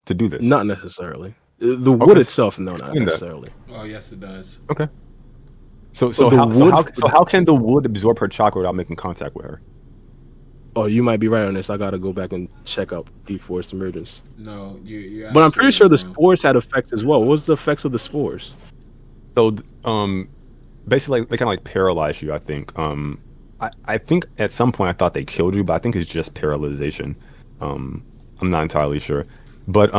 To do this. Not necessarily. The wood itself, no, not necessarily. Oh yes, it does. Okay. So how can the wood absorb her chakra without making contact with her? Oh, you might be right on this. I gotta go back and check out deep force emergence. No, you. But I'm pretty sure the spores had effects as well. What's the effects of the spores? So, basically, they kind of paralyze you. I think. I think at some point I thought they killed you, but I think it's just paralyzation. I'm not entirely sure, but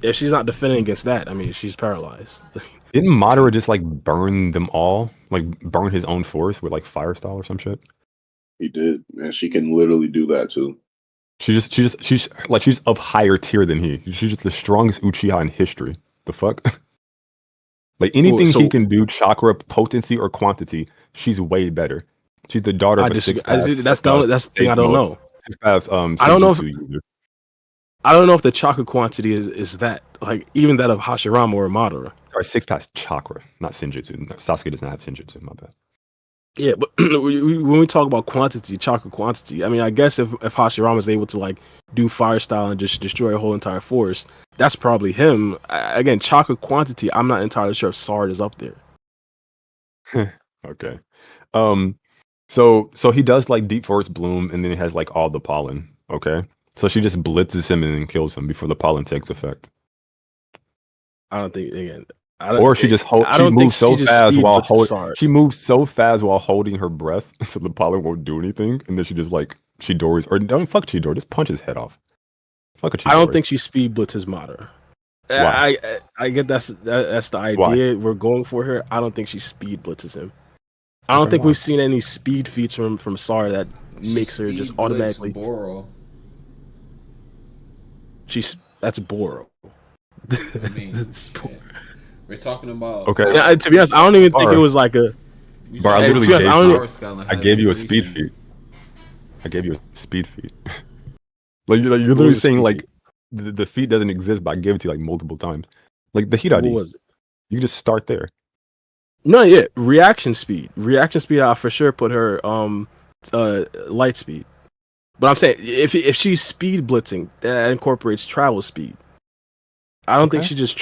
if she's not defending against that, I mean, she's paralyzed. Didn't Madara just burn them all, burn his own force with fire style or some shit? He did, and she can literally do that too. She's of higher tier than he. She's just the strongest Uchiha in history. The fuck? Anything he can do, chakra, potency, or quantity, she's way better. She's the daughter of a six paths. That's the thing I don't know. Six paths. I don't know if the chakra quantity is that even that of Hashirama or Madara. Sorry, six paths chakra, not Senjutsu. No, Sasuke does not have Senjutsu. My bad. Yeah, but when we talk about quantity, chakra quantity, I mean, I guess if Hashirama is able to do fire style and just destroy a whole entire forest, that's probably him. Again, chakra quantity, I'm not entirely sure if Sard is up there. Okay. So he does deep forest bloom, and then it has all the pollen. Okay. So she just blitzes him and then kills him before the pollen takes effect. I don't think she moves so fast while holding her breath, so the pollen won't do anything, and then she just Chidori's or don't fuck Chidori, just punch his head off. Fuck a Chidori. I don't think she speed blitzes Madara. Why? I get that's the idea we're going for here. I don't think she speed blitzes him. I don't think we've seen any speed feats from Sara that makes her just automatically. Boro. That's Boro. I mean, we're talking about. Okay. Yeah, to be honest, I don't even think it was a. Bar, I gave you a speed feat. I gave you a speed feat. You're literally saying the feat doesn't exist, but I gave it to you multiple times. The Hiradi. What was it? You just start there. No, yeah, reaction speed. Reaction speed. I for sure put her light speed. But I'm saying if she's speed blitzing, that incorporates travel speed. I don't think she just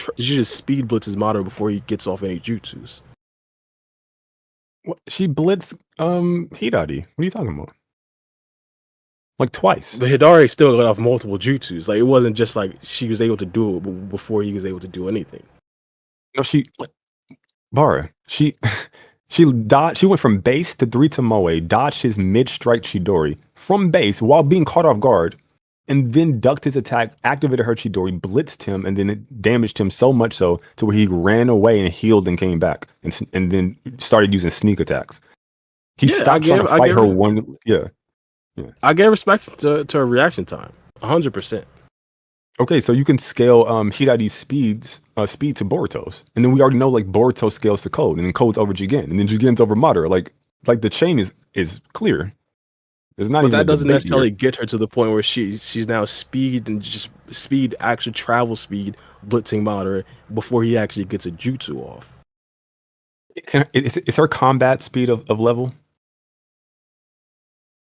speed blitzes Madara before he gets off any jutsus. What? She blitzed Hiradi. What are you talking about? Twice. But Hidari still got off multiple jutsus. It wasn't just she was able to do it before he was able to do anything. No, she went from base to 3 to Moe, dodged his mid-strike Chidori from base while being caught off guard, and then ducked his attack, activated her Chidori, blitzed him, and then it damaged him so much so to where he ran away and healed and came back, and then started using sneak attacks. He stopped trying to fight her one. Yeah. I gave respect to her reaction time, 100%. Okay, so you can scale Hiradi's speed to Boruto's, and then we already know Boruto scales to Code, and then Code's over Jigen, and then Jigen's over Madara. The chain is clear. It's not. But that doesn't necessarily get her to the point where she's now speed and just speed, actual travel speed, blitzing Madara before he actually gets a jutsu off. Is her combat speed of level?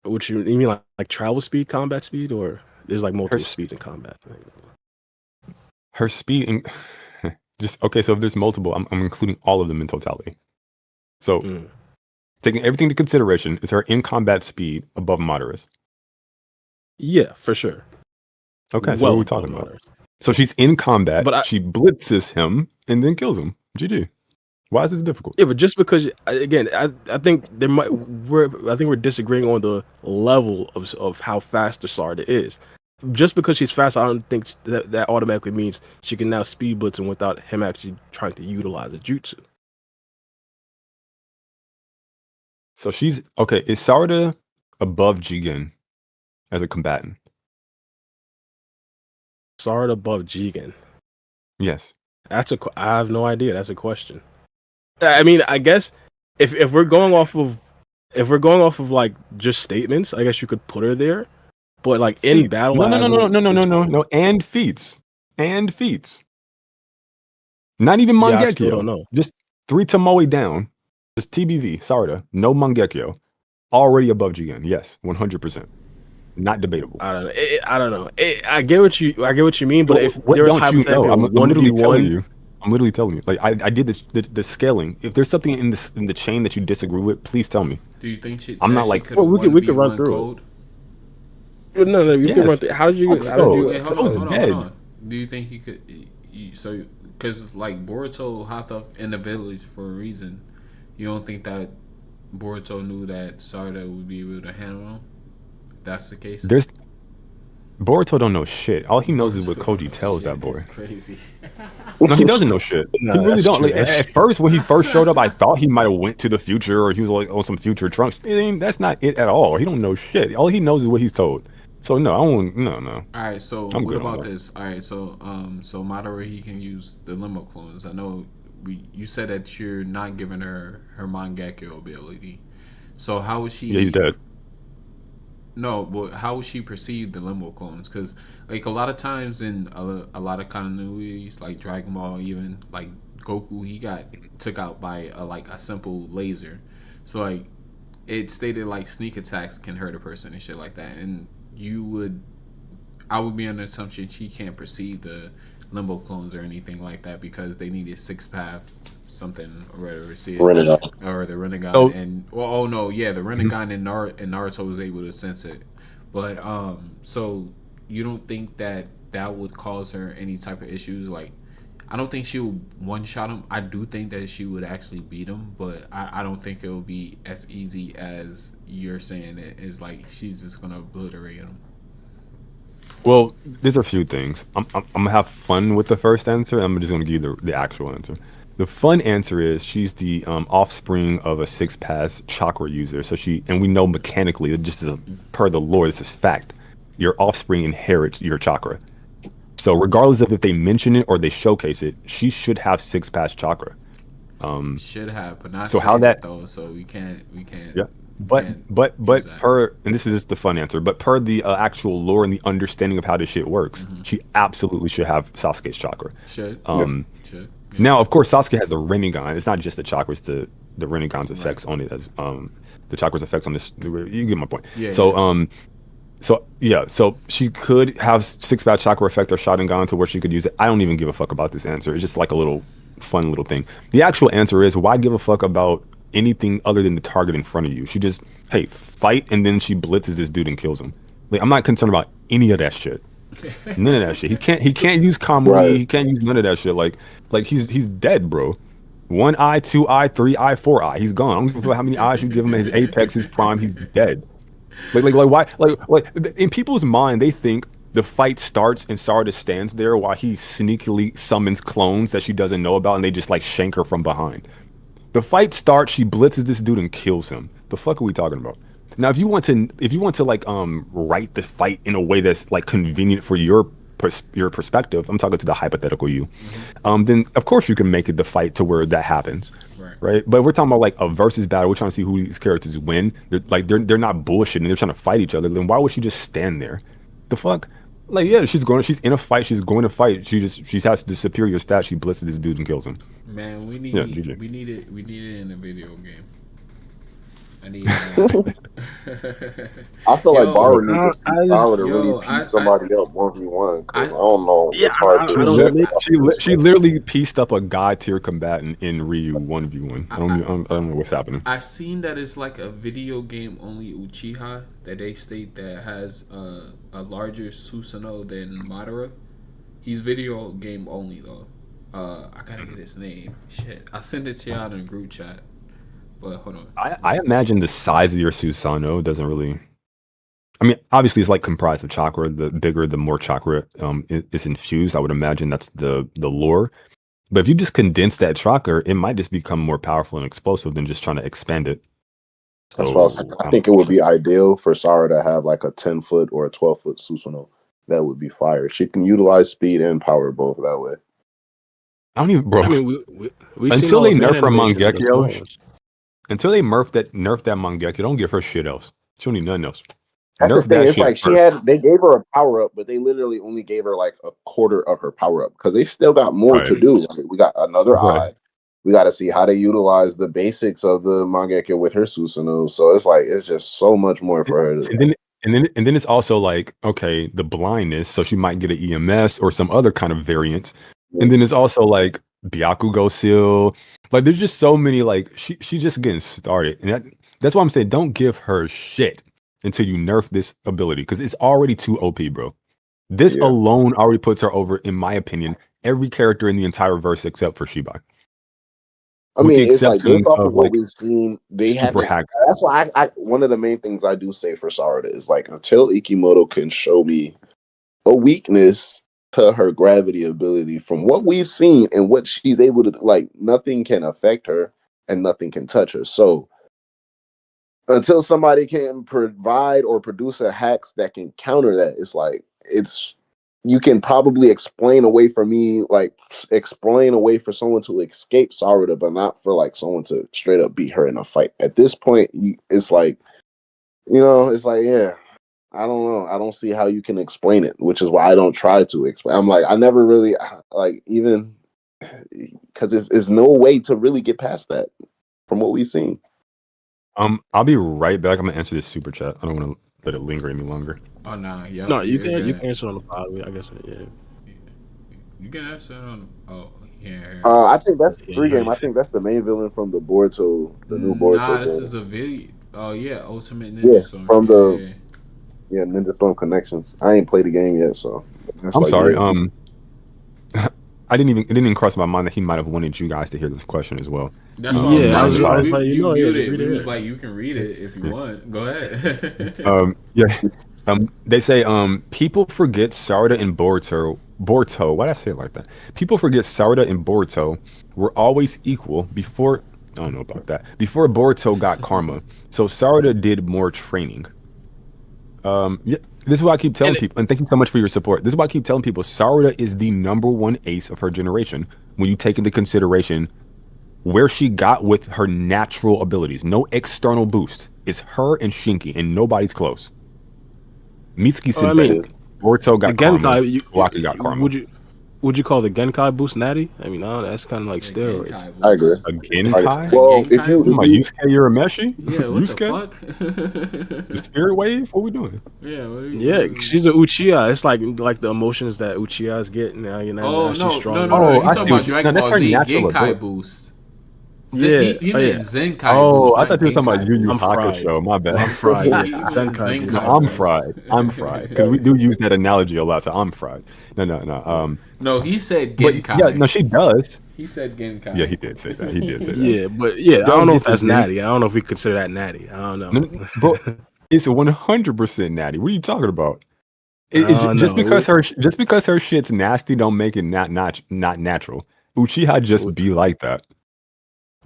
Which you mean like travel speed, combat speed, or there's like multiple speeds in combat? Her speed and just okay. So if there's multiple, I'm including all of them in totality. So taking everything into consideration, is her in combat speed above Madara's? Yeah, for sure. Okay, so what are we talking about? So she's in combat, but she blitzes him and then kills him. GG. Why is this difficult? Yeah, but just because again, I think we're disagreeing on the level of how fast the Sarada is. Just because she's fast, I don't think that automatically means she can now speed blitz him without him actually trying to utilize a jutsu. So she's okay. Is Sarada above Jigen as a combatant? Sarada above Jigen? Yes. I have no idea. That's a question. I mean, I guess if we're going off of like just statements, I guess you could put her there. But like in feats. battle, no, and feats. Not even Mangekyo. Yeah, I still don't know. Just 3 Tomoe down. Just TBV, Sarada, no Mangekyo. Already above Jigen. Yes, 100%. Not debatable. I don't know. I get what you mean, but if there's hypothetically I'm literally 1v1, telling you. I'm literally telling you. Like I did the scaling. If there's something in the chain that you disagree with, please tell me. Do you think I'm not like we could run through it. No, you can run through. How did you? Okay, hold on. Do you think he could? So, because like Boruto hopped up in the village for a reason. You don't think that Boruto knew that Sarada would be able to handle him? If that's the case. Boruto don't know shit. All he knows is what Koji tells that boy. That's crazy. No, he doesn't know shit. He really don't. Like, at first, when he first showed up, I thought he might have went to the future or he was like on some future Trunks. That's not it at all. He don't know shit. All he knows is what he's told. So no, I won't. No. All right. So what about this? All right. So so Madara, he can use the limo clones. I know you said that you're not giving her Mangekyo ability. So how is she? Yeah, he's dead. No, but how would she perceive the limbo clones? Because like a lot of times in a lot of continuities, like Dragon Ball, even like Goku, he got took out by a simple laser. So like it stated like sneak attacks can hurt a person and shit like that. And I would be under the assumption she can't perceive the limbo clones or anything like that because they needed 6-path something or whatever. Or the Rinnegan. Oh. And the Rinnegan and Naruto was able to sense it. But so you don't think that would cause her any type of issues? Like, I don't think she would one-shot him. I do think that she would actually beat him, but I don't think it would be as easy as you're saying it. It's like she's just gonna obliterate him. Well, there's a few things. I'm gonna have fun with the first answer. I'm just gonna give you the actual answer. The fun answer is she's the offspring of a 6-path chakra user. So and we know mechanically, just per the lore, this is fact. Your offspring inherits your chakra. So regardless of if they mention it or they showcase it, she should have 6-path chakra. Should have, but not so how that though. So we can't. Yeah. But per, and this is just the fun answer, but per the actual lore and the understanding of how this shit works, she absolutely should have Sasuke's chakra. Should. Should. Yeah. Now, of course, Sasuke has the Rinnegan. It's not just the chakra; it's the Rinnegan's effects on it as the chakra's effects on this. You get my point. Yeah. So she could have 6-path chakra effect or Sharingan to where she could use it. I don't even give a fuck about this answer. It's just like a little fun little thing. The actual answer is, why give a fuck about anything other than the target in front of you? She just, hey, fight, and then she blitzes this dude and kills him. Like, I'm not concerned about any of that shit. None of that shit. He can't use Kamui. Right. He can't use none of that shit. Like he's dead, bro. 1 eye, 2 eye, 3 eye, 4 eye. He's gone. I don't give a fuck how many eyes you give him at his apex, his prime. He's dead. Like why? Like in people's mind, they think the fight starts and Sarada stands there while he sneakily summons clones that she doesn't know about, and they just like shank her from behind. The fight starts. She blitzes this dude and kills him. The fuck are we talking about? Now, if you want to like write the fight in a way that's like convenient for your perspective, I'm talking to the hypothetical you. Then of course you can make it the fight to where that happens, right? But we're talking about like a versus battle. We're trying to see who these characters win. They're not bullshitting. They're trying to fight each other. Then why would she just stand there? The fuck? Like, yeah, she's in a fight. She's going to fight. She has the superior stat. She blitzes this dude and kills him. Man, we Yeah, need GG. we need it in a video game. I need. I feel like Baro I, needs to see I just, Sarada to really piece somebody up 1v1 because I don't know. yeah, It's hard I to don't accept really- that. She literally pieced up a god tier combatant in Ryu 1v1. I don't know what's happening. I seen that it's like a video game only Uchiha that they state that has a larger Susanoo than Madara. He's video game only though. I gotta get his name. Shit, I sent it to y'all in the group chat. But hold on. I imagine the size of your Susanoo doesn't really. I mean, obviously, it's like comprised of chakra. The bigger, the more chakra is infused. I would imagine that's the lore. But if you just condense that chakra, it might just become more powerful and explosive than just trying to expand it. That's what I was saying. I think it would be ideal for Sarah to have like a 10-foot or a 12-foot Susanoo. That would be fire. She can utilize speed and power both that way. I don't even, bro. I mean, we Until they nerf her Mangekyo, until they nerf that Mangekyo, don't give her shit else. She don't need nothing else. That's Nerf the thing. that It's shit like they gave her a power up, but they literally only gave her like a quarter of her power up because they still got more to do. Like, we got another eye. We got to see how to utilize the basics of the Mangekyo with her Susanoo. So it's like it's just so much more for her. And then it's also like, okay, the blindness, so she might get an EMS or some other kind of variant. And then it's also like Byakugo Seal. Like there's just so many, like she's just getting started. And that's why I'm saying don't give her shit until you nerf this ability, because it's already too OP, bro. This alone already puts her over, in my opinion, every character in the entire verse except for Shibai. I mean, it's like based off of what like, we've seen, they haven't. That's why I one of the main things I do say for Sarada is like until Ikimoto can show me a weakness to her gravity ability from what we've seen and what she's able to like, nothing can affect her and nothing can touch her. So until somebody can provide or produce a hacks that can counter that, it's like you can probably explain away for someone to escape Sarada, but not for like someone to straight up beat her in a fight. At this point, it's like, yeah, I don't know. I don't see how you can explain it, which is why I don't try to explain. I'm like, I never really like, even because there's no way to really get past that from what we've seen. I'll be right back. I'm gonna answer this super chat. I don't want to let it linger any longer. Oh nah, yeah. No, you can answer on the pod. I guess You can answer on. Oh yeah. I think that's the free game. I think that's the main villain from the Boruto, the new Boruto. Nah, this is a video. Oh yeah, Ultimate Ninja Storm. From the Ninja Storm Connections. I ain't played the game yet, so I'm sorry. It didn't even cross my mind that he might have wanted you guys to hear this question as well. That's what I was like, you muted. He was like, you can read it if you want. Go ahead. They say people forget Sarada and Boruto. Why'd I say it like that? People forget Sarada and Boruto were always equal before. I don't know about that. Before Boruto got karma, so Sarada did more training. This is what I keep telling people, and thank you so much for your support. This is what I keep telling people. Sarada is the #1 ace of her generation when you take into consideration where she got with her natural abilities. No external boost. It's her and Shinki, and nobody's close. Mitsuki synthetic. Boruto got karma. Kawaki got karma. Would you call the Genkai boost natty? I mean, no, that's kind of like steroids. I agree. A Genkai? Well, if you Yusuke Urameshi? Yeah, what Yusuke? the fuck? The spirit wave? What are we doing? Yeah, she's a Uchiha. It's like the emotions that Uchihas get now. You know, no, she's strong. You talking about Dragon Ball Z Genkai boost? He meant Zenkai. Oh, boost, I thought you were talking about Yu Yu I'm fried. Hakusho. My bad. I'm fried. Zenkai. No, I'm fried. I'm fried because we do use that analogy a lot. So I'm fried. No. No, he said Genkai. Yeah, no, she does. He said Genkai. Yeah, he did say that. Yeah, but I don't know if that's natty. I don't know if we consider that natty. I don't know. No, but it's 100% natty. What are you talking about? Just because her shit's nasty, don't make it not natural. Uchiha just be like that.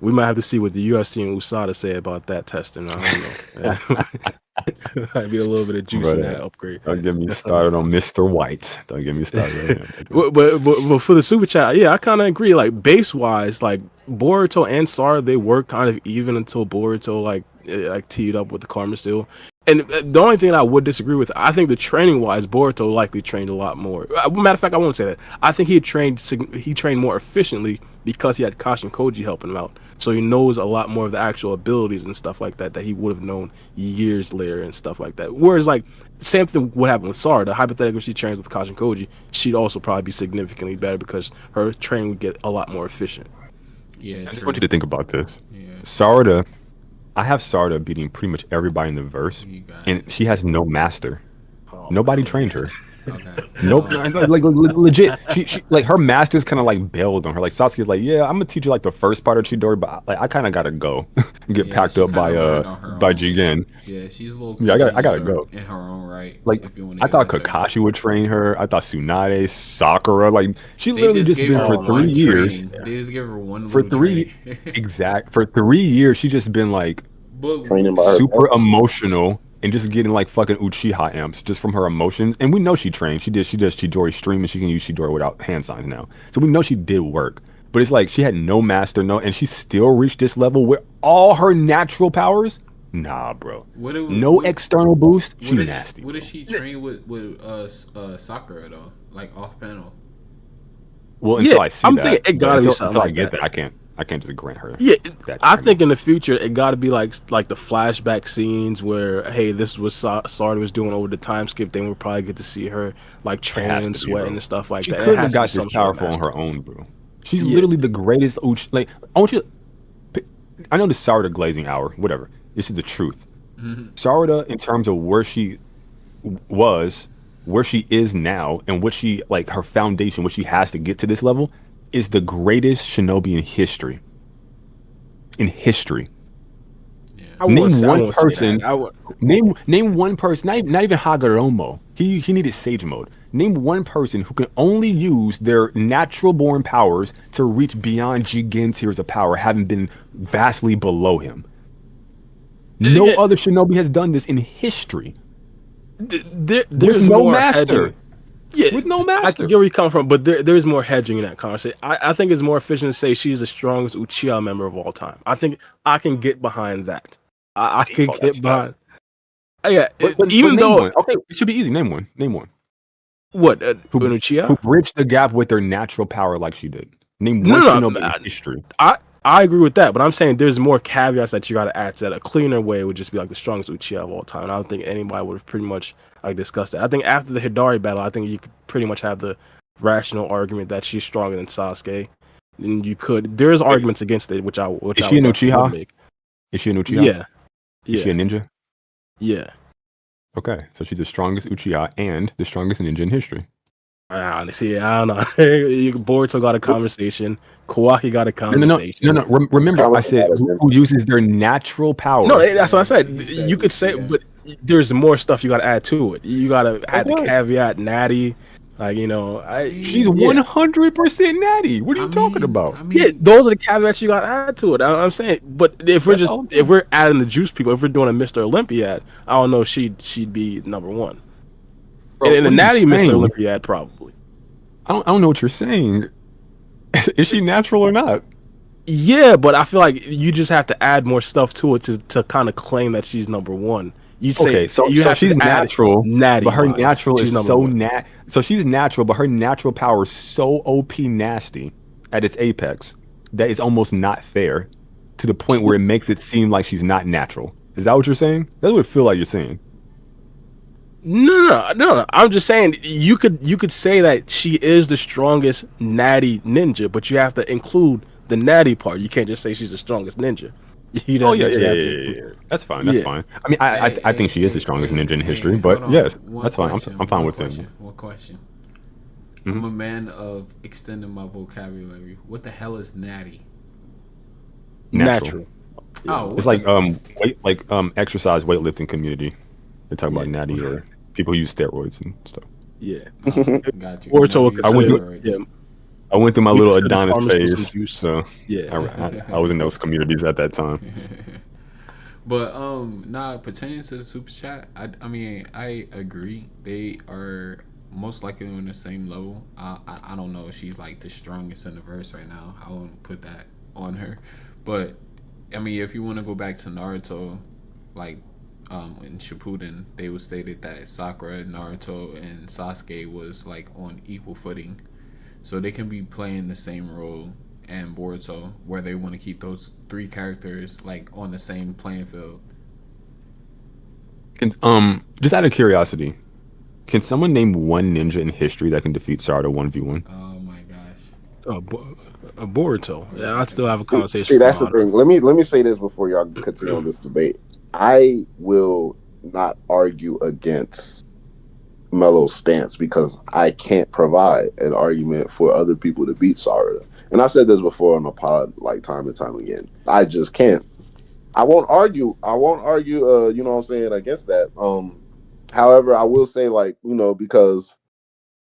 We might have to see what the UFC and USADA say about that testing. I don't know. Might be a little bit of juice in that upgrade. Don't get me started on Mr. White. Don't get me started. but for the super chat, I kind of agree. Like base wise, like Boruto and Sarada, they were kind of even until Boruto like like teed up with the Karma Steel. And the only thing I would disagree with, I think the training wise, Boruto likely trained a lot more. Matter of fact, I won't say that. I think he trained more efficiently because he had Kashin Koji helping him out. So he knows a lot more of the actual abilities and stuff like that he would have known years later and stuff like that. Whereas like same thing would happen with Sarada. Hypothetically, if she trains with Kashin Koji, she'd also probably be significantly better because her training would get a lot more efficient. Yeah, I just want you to think about this. Yeah. Sarada, I have Sarada beating pretty much everybody in the verse, and she has no master. Nobody trained her. Okay. Nope. Like legit. She like her masters kind of like bailed on her. Like Sasuke's like, yeah, I'm gonna teach you like the first part of Chidori, but like I kind of gotta go and get packed up by Jigen. Yeah, she's a little. Yeah, I gotta go in her own right. Like I thought Kakashi would train her. I thought Tsunade, Sakura, like she literally just been for 3 years. They just give her one for 3 for 3 years. She just been like training by super emotional. And just getting like fucking Uchiha amps just from her emotions. And we know she trained. She does Chidori stream and she can use Chidori without hand signs now. So we know she did work. But it's like she had no master, and she still reached this level with all her natural powers. Nah, bro. No external boost. She nasty. What does she train with Sakura though? Like off panel. Well, until I see I'm that. thinking it gotta be something until like I get that. that, I can't just grant her. Yeah, I think in the future it got to be like the flashback scenes where, hey, this was Sarada was doing over the time skip. Then we'll probably get to see her like training, sweating, and stuff like that. She couldn't have got this powerful on her own, bro. She's literally the greatest. Like I want you. I know the Sarada glazing hour, whatever. This is the truth. Sarada, in terms of where she was, where she is now, and what she like her foundation, what she has to get to this level, is the greatest shinobi in history. In history. Yeah. Name one person. Name one person. Not even Hagoromo. He needed Sage Mode. Name one person who can only use their natural born powers to reach beyond Jigen tiers of power, having been vastly below him. No other shinobi has done this in history. There's no master. Hedging. Yeah, with no master. I can get where you come from, but there's more hedging in that conversation. I think it's more efficient to say she's the strongest Uchiha member of all time. I think I can get behind that. I can get behind. Yeah, but even though okay, it should be easy. Name one. What who Uchiha? Who bridged the gap with their natural power like she did? Name one shinobi in history. I agree with that, but I'm saying there's more caveats that you got to add to that. A cleaner way would just be like the strongest Uchiha of all time. And I don't think anybody would have pretty much discussed that. I think after the Hidari battle, I think you could pretty much have the rational argument that she's stronger than Sasuke. And you could. There's arguments against it, which I would an Uchiha? Make. Is she an Uchiha? Yeah. Is she a ninja? Yeah. Okay, so she's the strongest Uchiha and the strongest ninja in history. Honestly, I don't know. Boruto got a conversation. Kawaki got a conversation. No. Remember, I said who uses their natural power. No, that's what I said. You could say, but there's more stuff you got to add to it. You got to add the caveat, natty. Like, she's 100% natty. What are you talking about? I mean, yeah, those are the caveats you got to add to it. I'm saying, but if we're adding the juice people, if we're doing a Mr. Olympiad, I don't know if she'd be number one. Bro, and the natty Mr. Olympiad probably. I don't know what you're saying. Is she natural or not? Yeah, but I feel like you just have to add more stuff to it to kind of claim that she's number one. You say okay, so she's natural, but her natural is so So she's natural, but her natural power is so OP nasty at its apex that it's almost not fair to the point where it makes it seem like she's not natural. Is that what you're saying? That's what it feel like you're saying. No. I'm just saying you could say that she is the strongest natty ninja, but you have to include the natty part. You can't just say she's the strongest ninja. Yeah. That's fine. I mean, I think she is the strongest ninja in history, but yes, that's fine. I'm fine with saying. One question. I'm a man of extending my vocabulary. What the hell is natty? Natural. Oh, it's like exercise weightlifting community. They talk about natty or people use steroids and stuff. Yeah. Got you. I went through my little Adonis phase, so yeah, I was in those communities at that time. But pertaining to the super chat, I mean I agree. They are most likely on the same level. I don't know if she's like the strongest in the verse right now. I won't put that on her, but I mean if you want to go back to Naruto, like in Shippuden, they was stated that Sakura, Naruto, and Sasuke was like on equal footing, so they can be playing the same role. And Boruto, where they want to keep those three characters like on the same playing field. Just out of curiosity, can someone name one ninja in history that can defeat Sarada 1v1? Oh my gosh. Boruto. Yeah, I still have a conversation. See, that's the thing. Let me say this before y'all continue on this debate. I will not argue against Melo's stance because I can't provide an argument for other people to beat Sarada. And I've said this before on the pod, like time and time again. I just can't. I won't argue. You know what I'm saying, against that. However, I will say, like, you know, because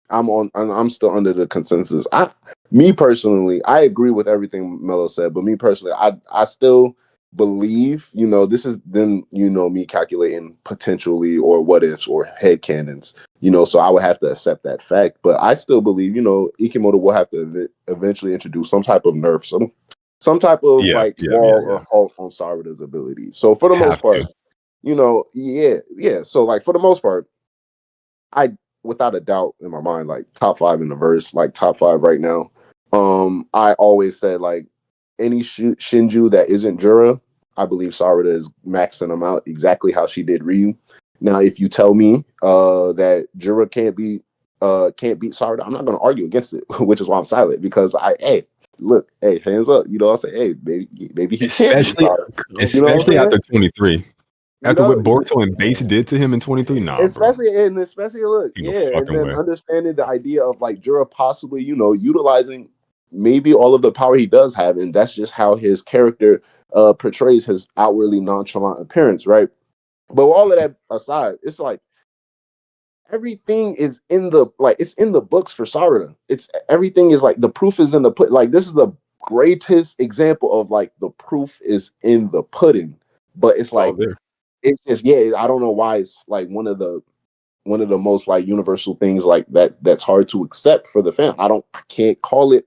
I'm still under the consensus. Me personally, I agree with everything Melo said, but me personally, I still believe, you know, this is then, you know, me calculating potentially or what ifs or head canons, you know, so I would have to accept that fact. But I still believe, you know, Ikimoto will have to eventually introduce some type of nerf, some type of wall or halt on Sarada's ability. So for the most part, you know, so like for the most part, I without a doubt in my mind, like top 5 in the verse, like top 5 right now. I always said like any Shinju that isn't Jura, I believe Sarada is maxing them out exactly how she did Ryu. Now, if you tell me that Jura can't beat Sarada, I'm not going to argue against it, which is why I'm silent, because hands up, you know, I'll say, hey, maybe he especially after 23. After what Boruto and Base did to him in 23, especially look, and then understanding the idea of like Jura possibly, you know, utilizing maybe all of the power he does have, and that's just how his character portrays his outwardly nonchalant appearance, right? But with all of that aside, it's like everything is it's in the books for Sarada. Everything is like the proof is in the put. Like this is the greatest example of like the proof is in the pudding, but it's like. It's just I don't know why it's like one of the most like universal things like that's hard to accept for the fan. I can't call it.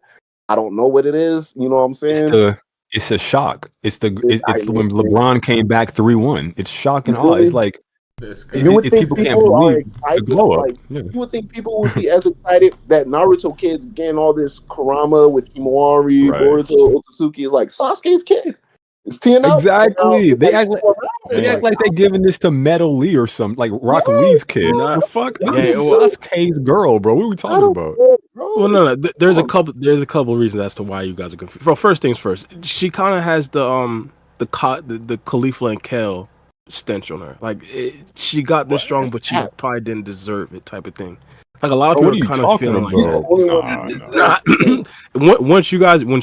I don't know what it is. You know what I'm saying? It's a shock. It's when LeBron came back 3-1. It's shock and awe. It's like you would think people can't believe the glow up. Like, you would think people would be as excited that Naruto kids getting all this Kurama with Himawari, Boruto, Otsutsuki is like Sasuke's kid. It's TNL. Exactly. They act like they're giving this to Metal Lee or something, like Rock Lee's kid. The fuck? This is Sasuke's girl, bro. What are we talking about? Well, no. There's a couple reasons as to why you guys are confused. Well, first things first, she kind of has the Khalifa and Kel stench on her. Like she got this strong, but she probably didn't deserve it, type of thing. Like a lot of people are kind of feeling like once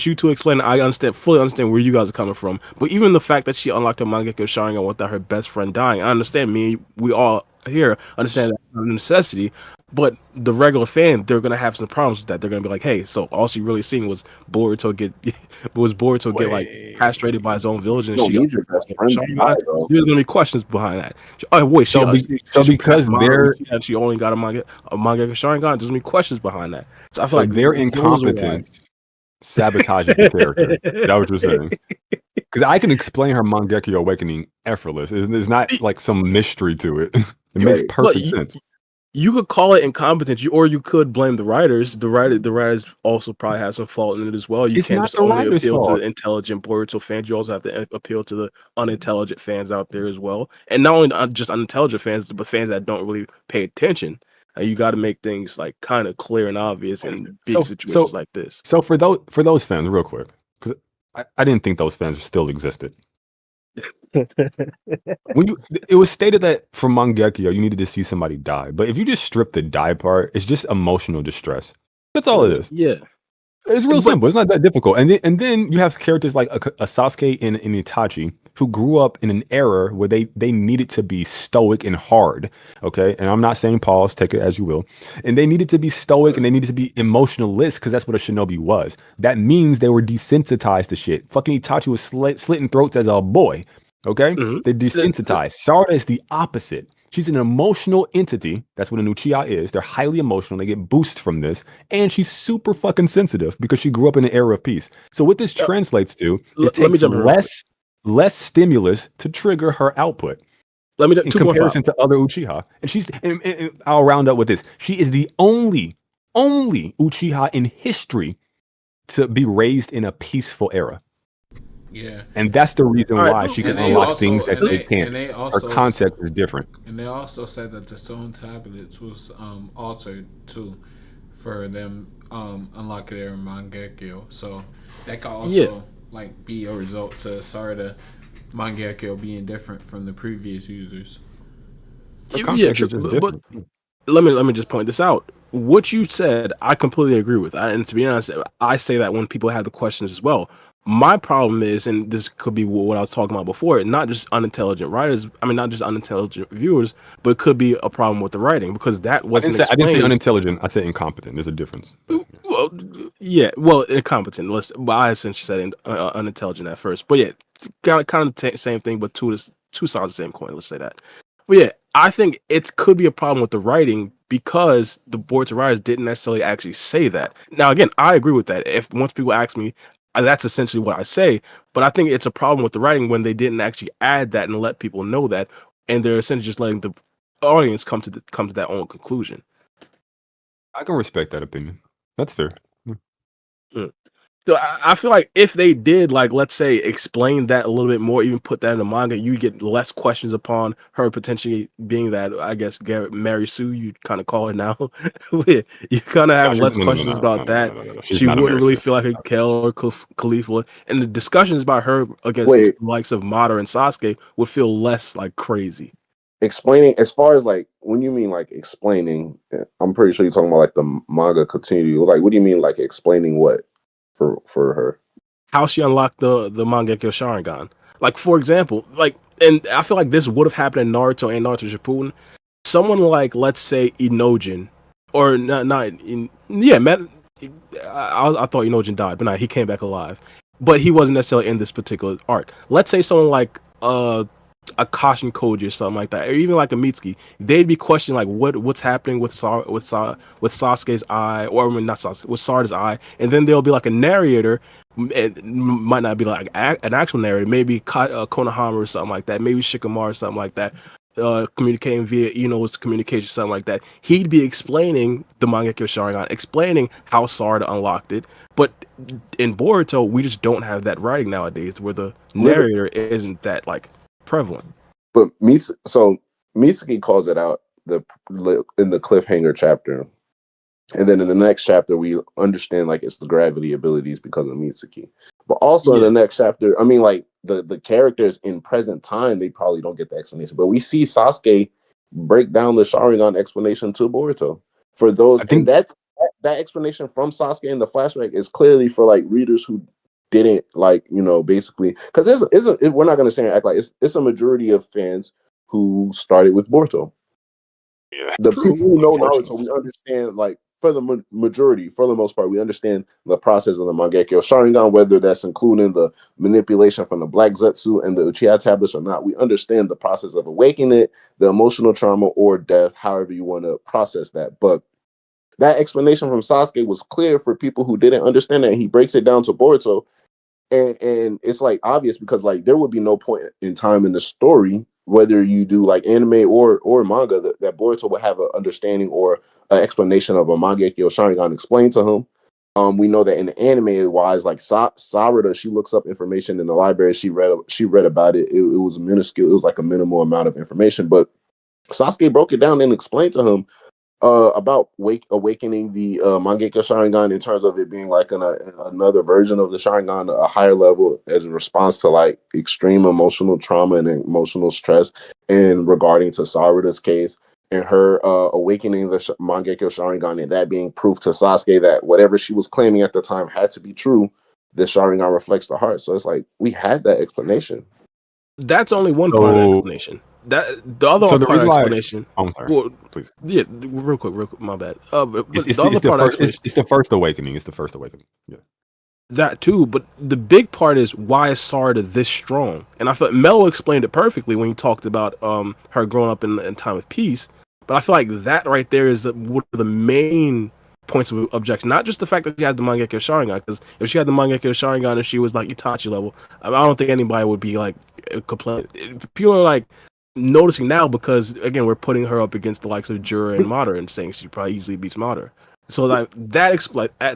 you two explain it, I fully understand where you guys are coming from. But even the fact that she unlocked her Mangekyo Sharingan without her best friend dying, I understand. We all here understand that necessity. But the regular fan, they're gonna have some problems with that. They're gonna be like, "Hey, so all she really seen was Boruto get like castrated by his own village, and she got your best friend." There's gonna be questions behind that. Oh wait, she only got a Mangekyo Sharingan. There's gonna be questions behind that. So I feel like their incompetence sabotages the character. That's what you're saying. Because I can explain her Mangekyo awakening effortless. There's not like some mystery to it. It makes perfect sense. You could call it incompetence, or you could blame the writers. The writers also probably have some fault in it as well. You can't just only appeal to the intelligent Boruto fans. You also have to appeal to the unintelligent fans out there as well, and not only just unintelligent fans, but fans that don't really pay attention. You got to make things like kind of clear and obvious in big situations like this. So for those fans, real quick, because I didn't think those fans still existed. It was stated that for Mangekyo you needed to see somebody die, but if you just strip the die part, it's just emotional distress. That's all it is. Yeah, it's real simple. It's not that difficult. And then you have characters like a Sasuke and Itachi who grew up in an era where they needed to be stoic and hard. Okay, and I'm not saying pause, take it as you will. And they needed to be stoic and they needed to be emotionless because that's what a shinobi was. That means they were desensitized to shit. Fucking Itachi was slitting throats as a boy. Okay, they're desensitized. Sarada is the opposite. She's an emotional entity. That's what an Uchiha is. They're highly emotional. They get boosts from this. And she's super fucking sensitive because she grew up in an era of peace. So what this translates to is takes less stimulus to trigger her output. Let me in 2.5. comparison to other Uchiha. And and I'll round up with this. She is the only Uchiha in history to be raised in a peaceful era. Yeah. And that's the reason why she can unlock things that they can't. Her concept is different. And they also said that the stone tablets was altered too for them unlocking their Mangekyo. So that could also like be a result to Sarada Mangekyo being different from the previous users. Her concept is just different. But let me just point this out. What you said, I completely agree with. And to be honest, I say that when people have the questions as well. My problem is, and this could be what I was talking about before, not just unintelligent writers. I mean, not just unintelligent viewers, but it could be a problem with the writing because that wasn't. I didn't say unintelligent. I said incompetent. There's a difference. Well, yeah, well, incompetent. But I essentially said unintelligent at first. But yeah, kind of the same thing, but two sides of the same coin. Let's say that. But yeah, I think it could be a problem with the writing because the boards of writers didn't necessarily actually say that. Now, again, I agree with that. If once people ask me, that's essentially what I say. But I think it's a problem with the writing when they didn't actually add that and let people know that, and they're essentially just letting the audience come to that own conclusion. I can respect that opinion. That's fair. Mm. So I feel like if they did, like, let's say, explain that a little bit more, even put that in the manga, you get less questions upon her potentially being that, I guess, Mary Sue, you kind of call her now. You kind of have less questions about that. She wouldn't really feel like a Kel or Khalifa. And the discussions about her against the likes of Madara and Sasuke would feel less like crazy. Explaining, as far as like when you mean like explaining, I'm pretty sure you're talking about like the manga continuity. Like, what do you mean like explaining what for her? How she unlocked the Mangekyo Sharingan. Like, for example, like, and I feel like this would have happened in Naruto and Naruto Shippuden. Someone like, let's say, Inojin, or I thought Inojin died, but no, he came back alive. But he wasn't necessarily in this particular arc. Let's say someone like a Kashin Koji or something like that, or even like a Mitsuki, they'd be questioning like what's happening with Sasuke's eye, or I mean, not Sasuke, with Sarada's eye, and then there'll be like a narrator. It might not be like an actual narrator, maybe Konohama or something like that, maybe Shikamaru or something like that, communicating via Ino's communication, something like that. He'd be explaining the Mangekyo Sharingan, explaining how Sarada unlocked it. But in Boruto, we just don't have that writing nowadays, where the narrator isn't that like prevalent. But Mitsuki calls it out in the cliffhanger chapter, and then in the next chapter we understand like it's the gravity abilities because of Mitsuki. But also in the next chapter, I mean, like the characters in present time, they probably don't get the explanation. But we see Sasuke break down the Sharingan explanation to Boruto. For those, and that explanation from Sasuke in the flashback is clearly for like readers who didn't like, basically, because we're not going to say and act like it's a majority of fans who started with Boruto. Yeah, the people who know Naruto, we understand, like, for the majority, for the most part, we understand the process of the Mangekyo Sharingan, whether that's including the manipulation from the Black Zetsu and the Uchiha tablets or not. We understand the process of awakening it, the emotional trauma or death, however you want to process that. But that explanation from Sasuke was clear for people who didn't understand that. And he breaks it down to Boruto. And it's like obvious because like there would be no point in time in the story, whether you do like anime or manga, that Boruto would have an understanding or an explanation of a Mangekyo Sharingan explained to him. We know that in the anime wise, like Sarada, she looks up information in the library. She read about it. It was minuscule. It was like a minimal amount of information, but Sasuke broke it down and explained to him about awakening the Mangekyo Sharingan in terms of it being like another version of the Sharingan, a higher level, as a response to like extreme emotional trauma and emotional stress. And regarding to Sarada's case and her awakening the Mangekyo Sharingan, and that being proof to Sasuke that whatever she was claiming at the time had to be true, the Sharingan reflects the heart. So it's like we had that explanation. That's only one part of the explanation. That the other part of the explanation. I'm sorry. Well, please. Yeah, real quick. My bad. It's the first awakening. It's the first awakening. Yeah. That too, but the big part is why is Sarada this strong? And I thought Mello explained it perfectly when he talked about her growing up in time of peace. But I feel like that right there is one of the main points of objection. Not just the fact that she had the Mangekyo Sharingan, because if she had the Mangekyo Sharingan and she was like Itachi level, I don't think anybody would be like complaining. People are like noticing now because again we're putting her up against the likes of Jura and Madara and saying she probably easily beats Madara. So that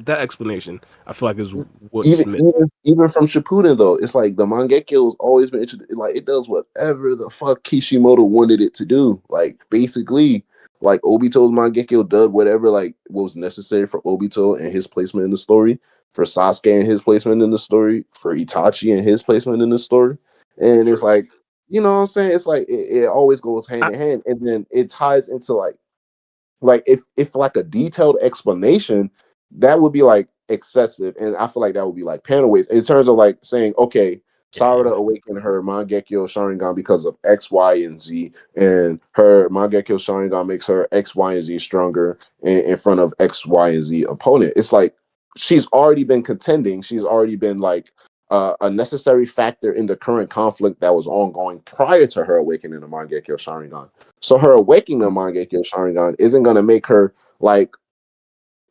explanation, I feel like is what's missing. Even from Shippuden though, it's like the Mangekyo's always been interested. Like it does whatever the fuck Kishimoto wanted it to do. Like basically, like Obito's Mangekyo did whatever like was necessary for Obito and his placement in the story, for Sasuke and his placement in the story, for Itachi and his placement in the story. And it's like, you know what I'm saying? It's like it always goes hand in hand, and then it ties into like if like a detailed explanation, that would be like excessive, and I feel like that would be like panel waste in terms of like saying, okay, Sarada awakened her Mangekyo Sharingan because of X, Y, and Z, and her Mangekyo Sharingan makes her X, Y, and Z stronger in front of X, Y, and Z opponent. It's like she's already been contending. She's already been like a necessary factor in the current conflict that was ongoing prior to her awakening the Mangekyo Sharingan. So her awakening the Mangekyo Sharingan isn't going to make her like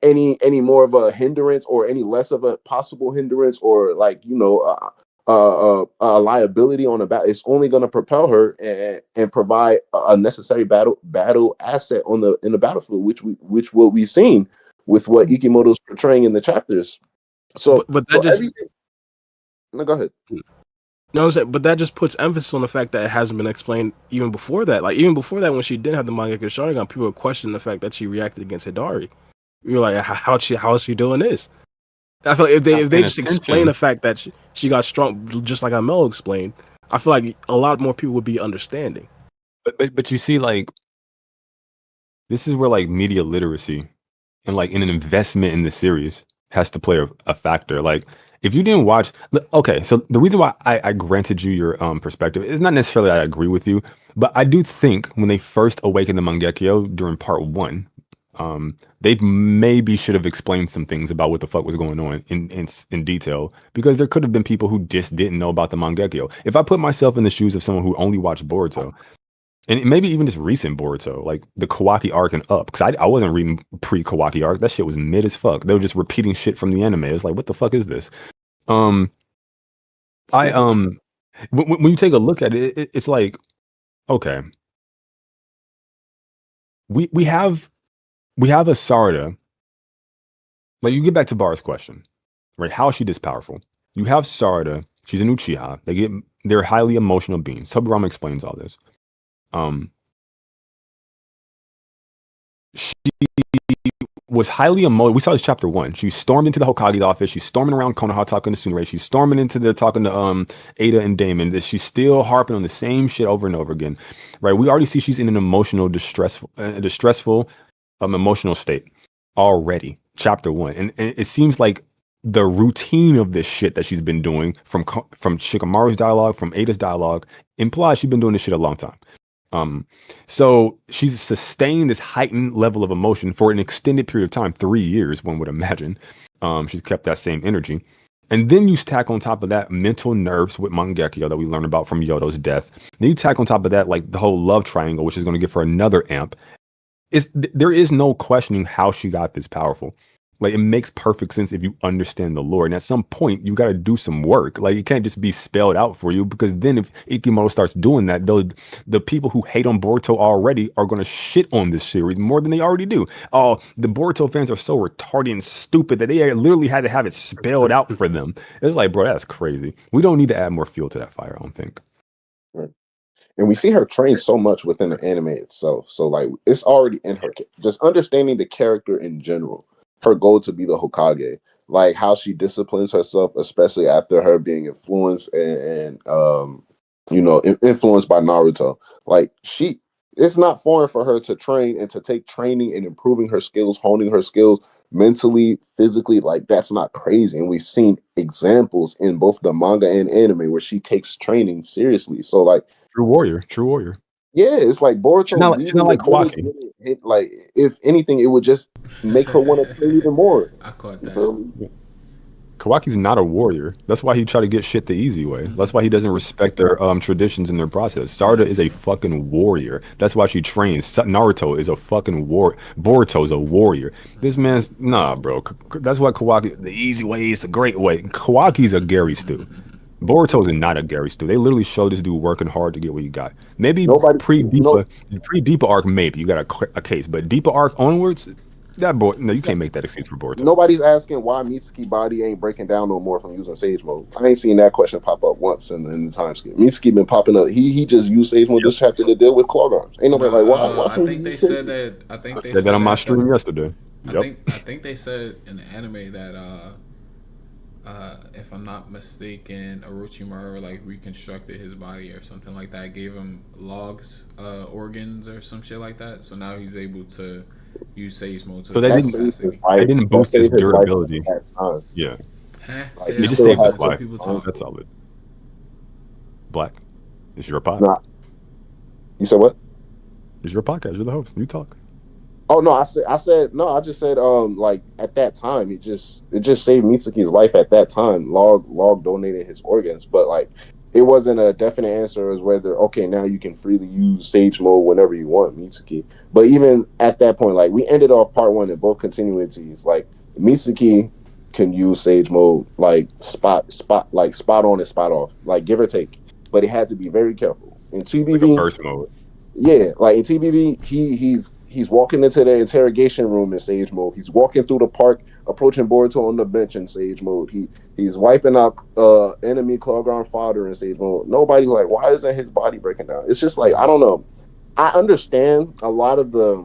any more of a hindrance or any less of a possible hindrance or like, you know, a liability on a battle. It's only going to propel her and provide a necessary battle asset in the battlefield, which what we've seen with what Ikimoto's portraying in the chapters. So, but that everything. No, go ahead. No, I'm saying, but that just puts emphasis on the fact that it hasn't been explained even before that. Like even before that, when she didn't have the Mangekyo Sharingan, people were questioning the fact that she reacted against Hidari. We were like, how is she doing this? I feel like if they just explain the fact that she got strong, just like Amel explained, I feel like a lot more people would be understanding. But you see, like, this is where like media literacy and like an investment in the series has to play a factor. Like, if you didn't watch, okay, so the reason why I granted you your perspective is not necessarily I agree with you, but I do think when they first awakened the Mangekyo during part 1, they maybe should have explained some things about what the fuck was going on in detail, because there could have been people who just didn't know about the Mangekyo. If I put myself in the shoes of someone who only watched Boruto, and maybe even just recent Boruto, like the Kawaki arc and up, because I wasn't reading pre-Kawaki arc. That shit was mid as fuck. They were just repeating shit from the anime. It's like, what the fuck is this? When you take a look at it, it's like, okay, we have a Sarada. Like, you get back to Bar's question, right? How is she this powerful? You have Sarada. She's an Uchiha. They're highly emotional beings. Tobirama explains all this. She was highly emotional. We saw this chapter 1. She stormed into the Hokage's office. She's storming around Konoha talking to Tsunade. She's storming into there talking to Ada and Damon. She's still harping on the same shit over and over again, right? We already see she's in an emotional, distressful emotional state already. Chapter 1, and it seems like the routine of this shit that she's been doing from Shikamaru's dialogue, from Ada's dialogue, implies she's been doing this shit a long time. So she's sustained this heightened level of emotion for an extended period of time, 3 years, one would imagine. She's kept that same energy. And then you tack on top of that mental nerves with Mangekyo that we learned about from Yodo's death. Then you tack on top of that, like, the whole love triangle, which is going to give her another amp. There is no questioning how she got this powerful. Like, it makes perfect sense if you understand the lore. And at some point, you got to do some work. Like, it can't just be spelled out for you, because then if Ikimoto starts doing that, the people who hate on Boruto already are going to shit on this series more than they already do. Oh, the Boruto fans are so retarded and stupid that they literally had to have it spelled out for them. It's like, bro, that's crazy. We don't need to add more fuel to that fire, I don't think. Right. And we see her train so much within the anime itself. So, like, it's already in her. Just understanding the character in general. Her goal to be the Hokage, like how she disciplines herself, especially after her being influenced and influenced by Naruto. Like, it's not foreign for her to train and to take training and improving her skills, honing her skills mentally, physically. Like, that's not crazy. And we've seen examples in both the manga and anime where she takes training seriously. So, like, true warrior. Yeah, it's like Boruto. She's not like Kawaki. Like, if anything, it would just make her want to play even more. I caught that. You feel me? Kawaki's not a warrior. That's why he tried to get shit the easy way. That's why he doesn't respect their traditions and their process. Sarada is a fucking warrior. That's why she trains. Naruto is a fucking Boruto's a warrior. This man's nah, bro. That's why Kawaki. The easy way is the great way. Kawaki's a Gary Stu. Boruto's not a Gary Stu. They literally showed this dude working hard to get what he got. Maybe Nobody, pre-Deepa arc, maybe you got a case, but Deepa arc onwards, that boy, no, you can't make that excuse for Boruto. nobody's asking why Mitsuki body ain't breaking down no more from using Sage Mode. I ain't seen that question pop up once in the time skip. Mitsuki been popping up. He just used Sage Mode this chapter to deal with claw arms. Ain't nobody like why I think they said that. I think I they said that on my that, stream yesterday. I think they said in the anime that if I'm not mistaken, Orochimaru like reconstructed his body or something like that, gave him logs, organs or some shit like that. So now he's able to use Sage Mode. So they didn't boost his durability. Yeah, they just saved his life. That's solid. Black, it's your pod. Nah. You said what? It's your podcast. You're the host. You talk. Oh no, I said no. I just said like at that time it just saved Mitsuki's life at that time. Log donated his organs, but like it wasn't a definite answer as whether okay now you can freely use Sage Mode whenever you want, Mitsuki. But even at that point, like we ended off part 1 in both continuities. Like Mitsuki can use Sage Mode like spot on and spot off, like give or take. But it had to be very careful. In TBV, like burst mode. Yeah, like in TBV, he's walking into the interrogation room in Sage Mode. He's walking through the park, approaching Boruto on the bench in Sage Mode. He's wiping out enemy Clawground fodder in Sage Mode. Nobody's like, why isn't his body breaking down? It's just like I don't know. I understand a lot of the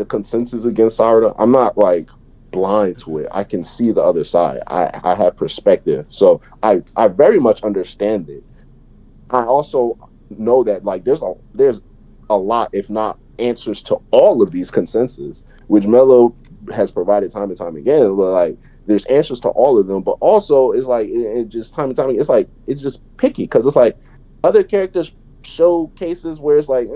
consensus against Sarada. I'm not like blind to it. I can see the other side. I have perspective, so I very much understand it. I also know that like there's a lot, if not answers to all of these consensus, which Mello has provided time and time again. But like there's answers to all of them, but also it's like it just time and time again, it's like it's just picky because it's like other characters show cases where it's like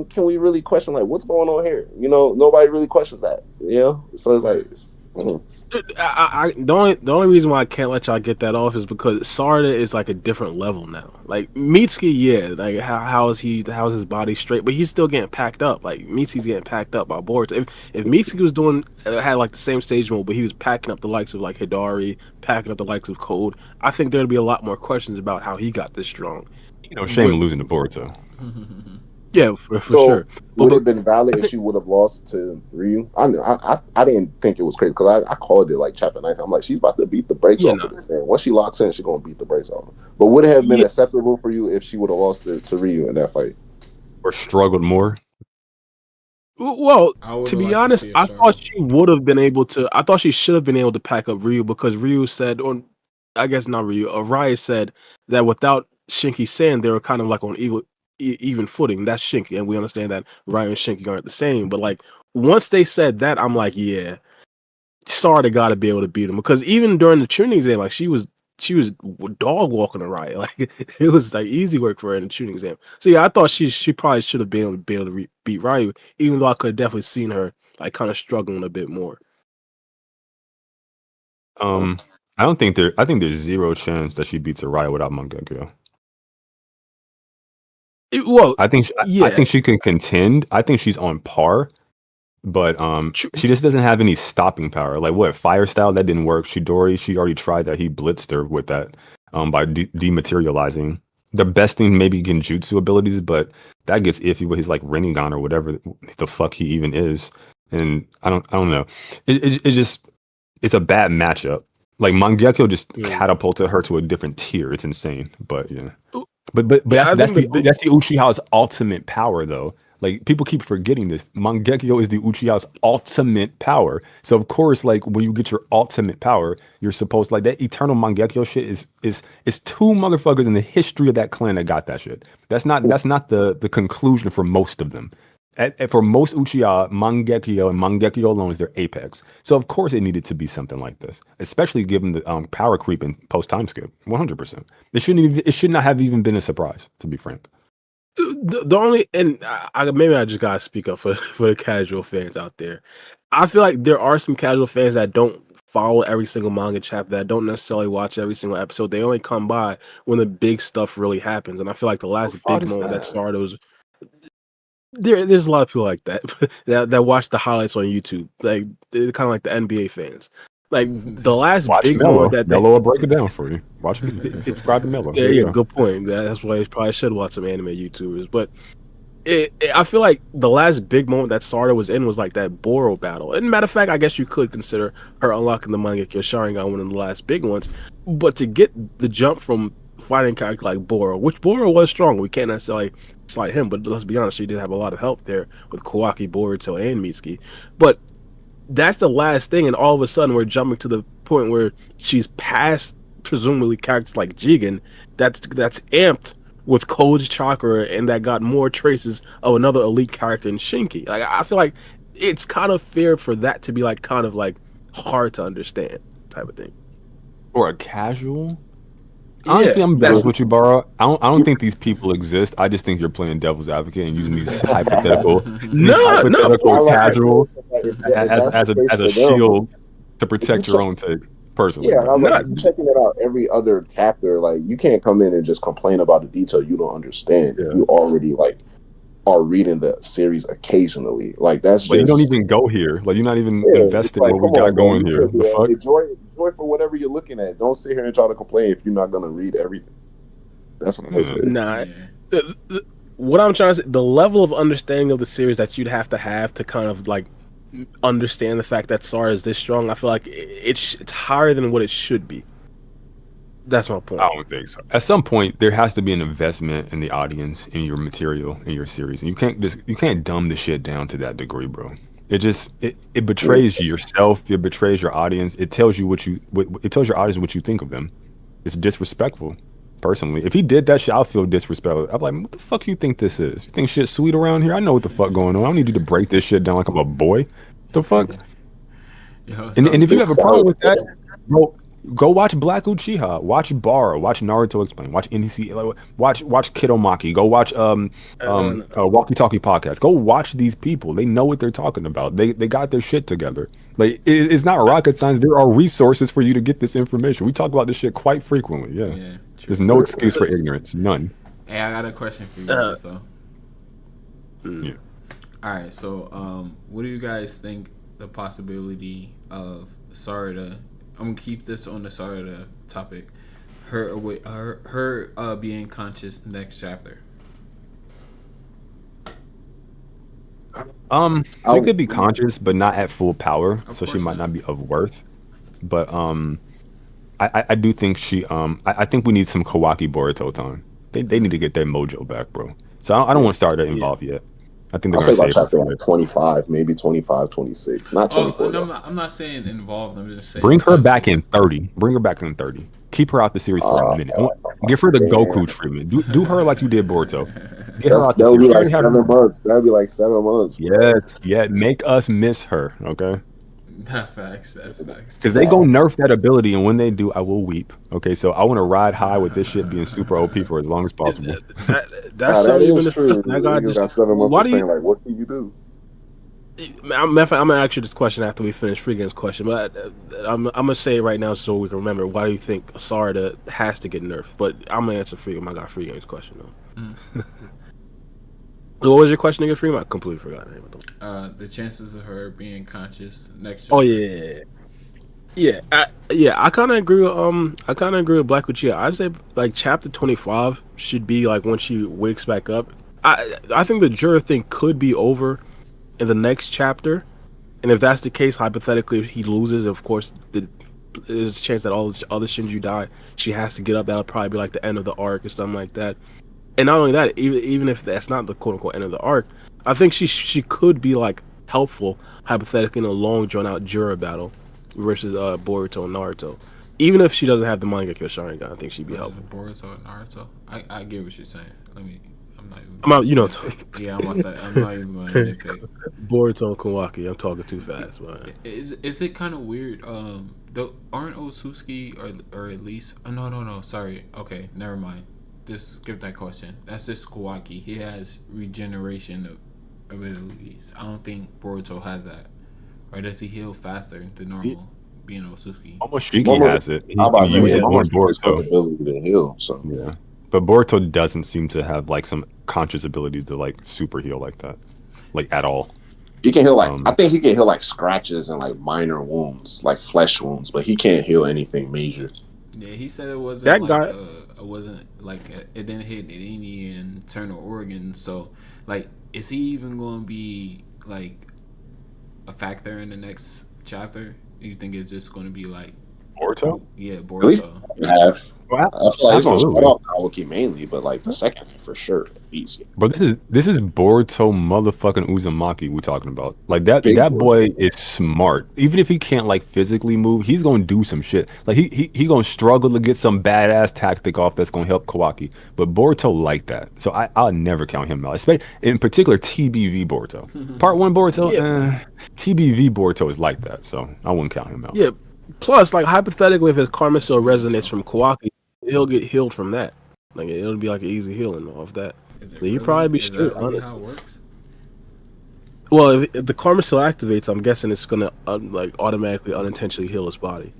can we really question like what's going on here? You know, nobody really questions that, you know, so it's like the only reason why I can't let y'all get that off is because Sarada is like a different level now. Like Mitsuki, yeah, like how is his body straight, but he's still getting packed up. Like Mitsuki's getting packed up by Boruto. If Mitsuki was doing had like the same stage mode, but he was packing up the likes of like Hidari, packing up the likes of Code, I think there'd be a lot more questions about how he got this strong. You know, shame losing to Boruto. Yeah, for sure. Would it have been valid if she would have lost to Ryu? I didn't think it was crazy because I called it like chapter 9. I'm like, she's about to beat the brakes off of this man. Once she locks in, she's gonna beat the brakes off. But would it have been acceptable for you if she would have lost to Ryu in that fight? Or struggled more? Well, to be honest, I thought she would have been able to. I thought she should have been able to pack up Ryu because Ryu said, or I guess not Ryu, Araya said that without Shinki saying they were kind of like on even footing. That's Shinki, and we understand that Ryan and Shinki aren't the same. But like once they said that, I'm like, yeah, Sarada got to be able to beat him because even during the tuning exam, like she was dog walking Araya. Like it was like easy work for her in the tuning exam. So yeah, I thought she probably should have been able to beat Ryu, even though I could have definitely seen her like kind of struggling a bit more. I think there's zero chance that she beats Araya without Mangekyo. I think she can contend. I think she's on par, but she just doesn't have any stopping power. Like what fire style that didn't work. Shidori, she already tried that. He blitzed her with that by dematerializing. The best thing maybe genjutsu abilities, but that gets iffy with his like Rinnegan or whatever the fuck he even is. And I don't know. It's a bad matchup. Like Mangekyo just catapulted her to a different tier. It's insane, but yeah. But that's the Uchiha's ultimate power, though. Like people keep forgetting this. Mangekyo is the Uchiha's ultimate power. So of course, like when you get your ultimate power, you're supposed like that eternal Mangekyo shit is two motherfuckers in the history of that clan that got that shit. That's not the conclusion for most of them. For most Uchiha, Mangekyo and Mangekyo alone is their apex. So of course it needed to be something like this, especially given the power creep in post time skip. 100%. It should not have even been a surprise, to be frank. The only maybe I just gotta speak up for the casual fans out there. I feel like there are some casual fans that don't follow every single manga chapter, that don't necessarily watch every single episode. They only come by when the big stuff really happens. And I feel like the last big moment that started was. There's a lot of people like that that watch the highlights on YouTube. Like they're kind of like the NBA fans. Like the last Watch big Mello. moment that Mello will break it down for you. Watch subscribe to Mello. yeah, There you yeah, go. good point. That's why I probably should watch some anime YouTubers. But I feel like the last big moment that Sarada was in was like that Boro battle. And matter of fact, I guess you could consider her unlocking the Mangekyo Sharingan one of the last big ones. But to get the jump from fighting a character like Boro, which Boro was strong, we can't necessarily slight him, but let's be honest, she did have a lot of help there with Kawaki, Boruto, and Mitsuki. But that's the last thing, and all of a sudden we're jumping to the point where she's past presumably characters like Jigen. That's amped with Koji chakra, and that got more traces of another elite character in Shinki. Like I feel like it's kind of fair for that to be like kind of like hard to understand type of thing. Or a casual. Honestly, I'm honest with you, Bara. I don't think these people exist. I just think you're playing devil's advocate and using these hypothetical casual as a shield to protect your own takes. Personally, yeah, I'm like, checking it out every other chapter. Like, you can't come in and just complain about a detail you don't understand if you already like are reading the series occasionally. Like, that's just, you don't even go here. Like, you're not even invested in what we got going here. The fuck? Enjoy for whatever you're looking at. Don't sit here and try to complain if you're not gonna read everything. That's what I'm saying. Nah. What I'm trying to say, the level of understanding of the series that you'd have to kind of like understand the fact that Sarada is this strong, I feel like it's higher than what it should be. That's my point. I don't think so. At some point, there has to be an investment in the audience, in your material, in your series, and you can't dumb the shit down to that degree, bro. It betrays yourself. It betrays your audience. It tells you it tells your audience what you think of them. It's disrespectful. Personally, if he did that shit, I'll feel disrespectful. I'm like, what the fuck you think this is? You think shit's sweet around here? I know what the fuck going on. I don't need you to break this shit down like I'm a boy. The fuck? Yo, and if you have a problem with that, bro, go watch Black Uchiha, watch Bara, watch Naruto Explain, watch NEC, watch Kidomaki, go watch Walkie Talkie Podcast. Go watch these people. They know what they're talking about. They got their shit together. Like, it's not rocket science. There are resources for you to get this information. We talk about this shit quite frequently. Yeah. There's no excuse for ignorance. None. Hey, I got a question for you guys. Yeah. All right. So, what do you guys think the possibility of Sarada? I'm gonna keep this on the Sarada topic. Her being conscious next chapter. She could be conscious, but not at full power, so she might not be of worth. But I do think she I think we need some Kawaki Boruto time. They need to get their mojo back, bro. So I don't want Sarada involved yet. I think they're I'll say gonna about chapter like 25, maybe 25, 26, not 24. I'm not saying involved. I'm just saying bring her back in 30. Bring her back in 30. Keep her out the series for a minute. Give her the Goku treatment. Do her like you did Boruto. Get her out the series. That'll be like 7 months. That'll be like 7 months. Yeah. Make us miss her, okay? That's facts. Because they go nerf that ability, and when they do, I will weep. Okay, so I want to ride high with this shit being super OP for as long as possible. That's that is true. I got just got 7 months of saying, like, what can you do? I'm gonna ask you this question after we finish Free Game's question, but I'm gonna say it right now so we can remember. Why do you think Sarada has to get nerfed? But I'm gonna answer Free Game. I got Free Game's question though. What was your question again, Free Game? I completely forgot. The chances of her being conscious next. Chapter. Oh yeah. I kind of agree with Black Uchiha. I say like chapter 25 should be like when she wakes back up. I think the Jura thing could be over in the next chapter, and if that's the case, hypothetically, if he loses, of course, there's a chance that all the other Shinju die. She has to get up. That'll probably be like the end of the arc or something like that. And not only that, even if that's not the quote unquote end of the arc, I think she could be like helpful hypothetically in a long drawn out Jura battle versus Boruto and Naruto. Even if she doesn't have the Mangekyo Sharingan, I think she'd be helpful. Boruto and Naruto. I get what you're saying. I'm not even going to nitpick. Boruto and Kawaki. I'm talking too fast. But. Is it kind of weird? Aren't Osusuki or at least? Oh, no. Sorry. Okay, never mind. Just skip that question. That's just Kawaki. He has regeneration abilities. I don't think Boruto has that. Or does he heal faster than normal? Being Osusuki. Almost Shiki has it. He can use it on Boruto. Ability to heal. So yeah. But Boruto doesn't seem to have like some conscious ability to like super heal like that, like at all. He can heal like I think he can heal like scratches and like minor wounds, like flesh wounds, but he can't heal anything major. Yeah, he said it wasn't That like guy, it wasn't like it didn't hit any internal organs. So like, is he even going to be like a factor in the next chapter? You think it's just going to be like Boruto? Yeah, At least Boruto. half. Well, I feel like it's gonna start absolutely. off Kawaki mainly, but like the second half for sure, easy. But this is Boruto motherfucking Uzumaki we're talking about. Like that Big boy is smart. Even if he can't like physically move, he's gonna do some shit. Like he gonna struggle to get some badass tactic off that's gonna help Kawaki. But Boruto like that, so I'll never count him out. Especially in particular TBV Boruto. Part 1 Boruto, TBV Boruto is like that, so I wouldn't count him out. yeah. Plus, like hypothetically, if his karma still resonates from Kawaki, he'll get healed from that. Like it'll be like an easy healing off that. Is it He'd really? probably be Is straight. that really how it works? Well, if the karma still activates, I'm guessing it's gonna like automatically, unintentionally heal his body.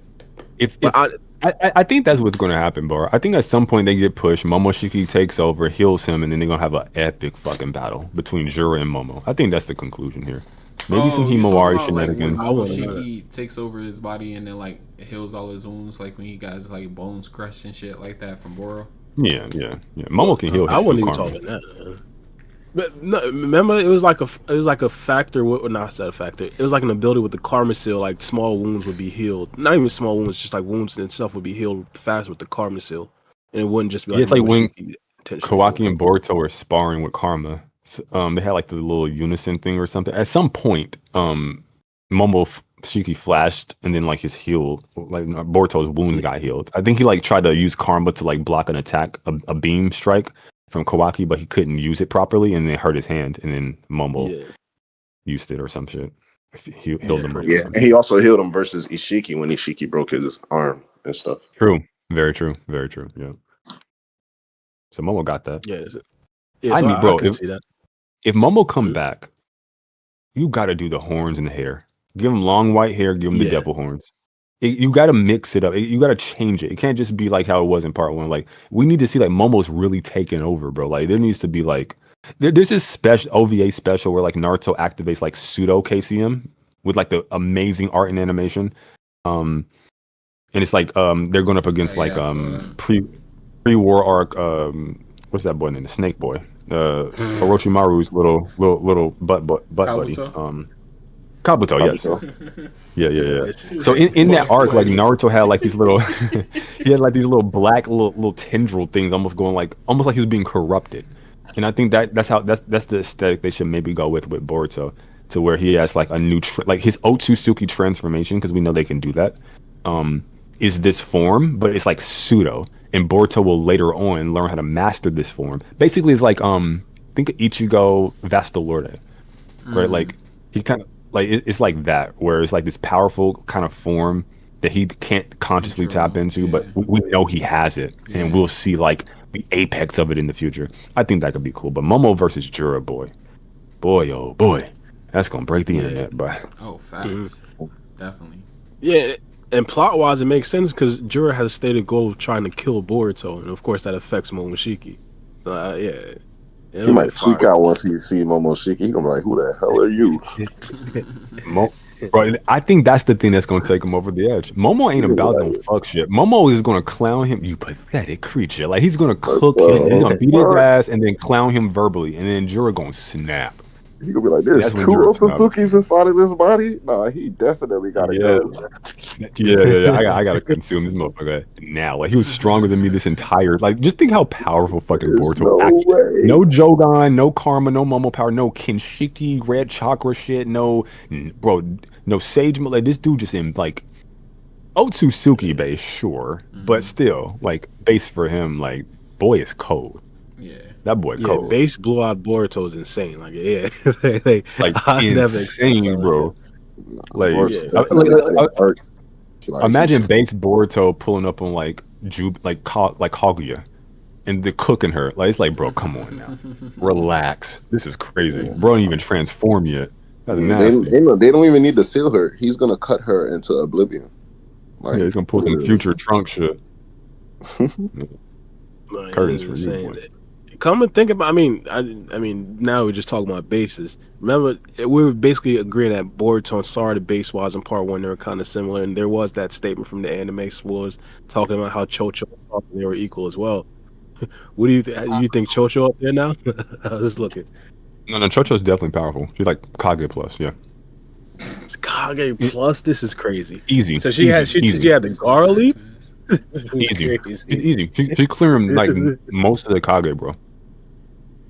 But I think that's what's going to happen, bro. I think at some point they get pushed. Momoshiki takes over, heals him, and then they're going to have an epic fucking battle between Jura and Momo. I think that's the conclusion here. Maybe some Himawari shenanigans. Like, when Momoshiki takes over his body and then like heals all his wounds, like when he got his like bones crushed and shit like that from Boro. Yeah. Momo can heal him. I wouldn't even talk about that. Man. But no, remember, it was like a factor. Well, not a factor. It was like an ability with the karma seal. Like small wounds would be healed. Not even small wounds, just like wounds and stuff would be healed fast with the karma seal, and it wouldn't just be like. It's like when Kawaki and Boruto were sparring with Karma. They had like the little unison thing or something. At some point, Momoshiki flashed, and then like his heal, like Boruto's wounds got healed. I think he like tried to use Karma to like block an attack, a beam strike from Kawaki, but he couldn't use it properly, and it hurt his hand. And then Momo used it or some shit. He healed him. Yeah, and he also healed him versus Ishiki when Ishiki broke his arm and stuff. True, very true. Yeah. So Momo got that. Yeah. I need, bro. I see that. If Momo come back, you got to do the horns and the hair. Give him long white hair. Give him the devil horns. You got to mix it up. You got to change it. It can't just be like how it was in part 1. Like we need to see like Momo's really taking over, bro. Like there needs to be like there's this special OVA special where like Naruto activates like pseudo KCM with like the amazing art and animation. And it's like they're going up against pre-war arc. What's that boy name? The Snake Boy. Orochimaru's little butt buddy. Kabuto, yes. Yeah. So in that arc, like Naruto had like these little, he had like these little black little tendril things, almost like he was being corrupted. And I think that's the aesthetic they should maybe go with Boruto, to where he has like a new like his Otsutsuki transformation, because we know they can do that. Is this form, but it's like pseudo, and Boruto will later on learn how to master this form. Basically, it's like think of Ichigo Vastalorde, right? Like he kind of. Like it's like that, where it's like this powerful kind of form that he can't consciously tap into, but we know he has it, and we'll see like the apex of it in the future. I think that could be cool. But Momo versus Jura, boy, oh boy, that's gonna break the internet, bro. Oh, facts, definitely. Yeah, and plot wise, it makes sense because Jura has a stated goal of trying to kill Boruto, and of course that affects Momoshiki. He might freak out once he see Momoshiki. He gonna be like, "Who the hell are you?" Bro, I think that's the thing that's gonna take him over the edge. Momo ain't about no fuck shit. Momo is gonna clown him, you pathetic creature. Like he's gonna cook him, he's gonna beat his ass, and then clown him verbally, and then Jura gonna snap. He gonna be like, "There's two Otsutsuki's inside of this body." Nah, he definitely gotta go. Yeah. I gotta consume this motherfucker now. Like he was stronger than me this entire. Like just think how powerful fucking Boruto. No Jogan, no Karma, no Momo power, no Kinshiki, red chakra shit. No Sage. Like this dude just in like Otsutsuki base, sure, but still like base for him. Like boy is cold. Yeah. That boy cold. Base blew out Boruto is insane. Like insane, bro. Like imagine base Boruto pulling up on like Kaguya, and they're cooking her. Like it's like, bro, come on now, relax. This is crazy. Bro, don't even transform yet. That's nasty. They don't even need to seal her. He's gonna cut her into oblivion. Like, he's gonna pull some future trunk shit. Curtains for you, boy. come and think about. I mean, now we're just talking about bases. Remember, we were basically agreeing that Boruto and Sarada base wise in part one they were kind of similar, and there was that statement from the anime spoilers talking about how Chocho and Sarada, they were equal as well. What do you think? You think Chocho up there now? I was just looking. No, Chocho's definitely powerful. She's like Kage plus, yeah. Kage plus, this is crazy. Easy. So she had the Gara leap. Easy. It's easy. She clearing like most of the Kage, bro.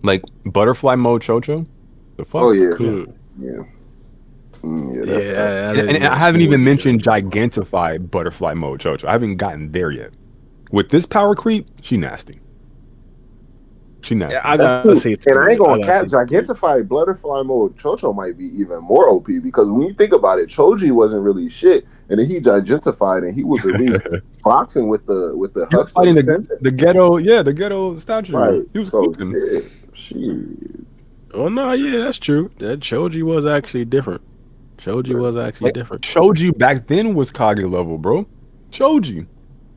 Like butterfly mode Chocho. The fuck? Oh yeah. And I haven't even mentioned Gigantify butterfly mode Chocho. I haven't gotten there yet. With this power creep, she nasty. She nasty. Yeah, I see it. And I ain't gonna cap Gigantify butterfly mode. Chocho might be even more OP because when you think about it, Choji wasn't really shit, and then he Gigentified and he was at least boxing with the Hux fighting the ghetto statue. Right. He was so shit. Oh no, yeah, that's true. That Choji was actually different. Choji back then was Kage level, bro. Choji.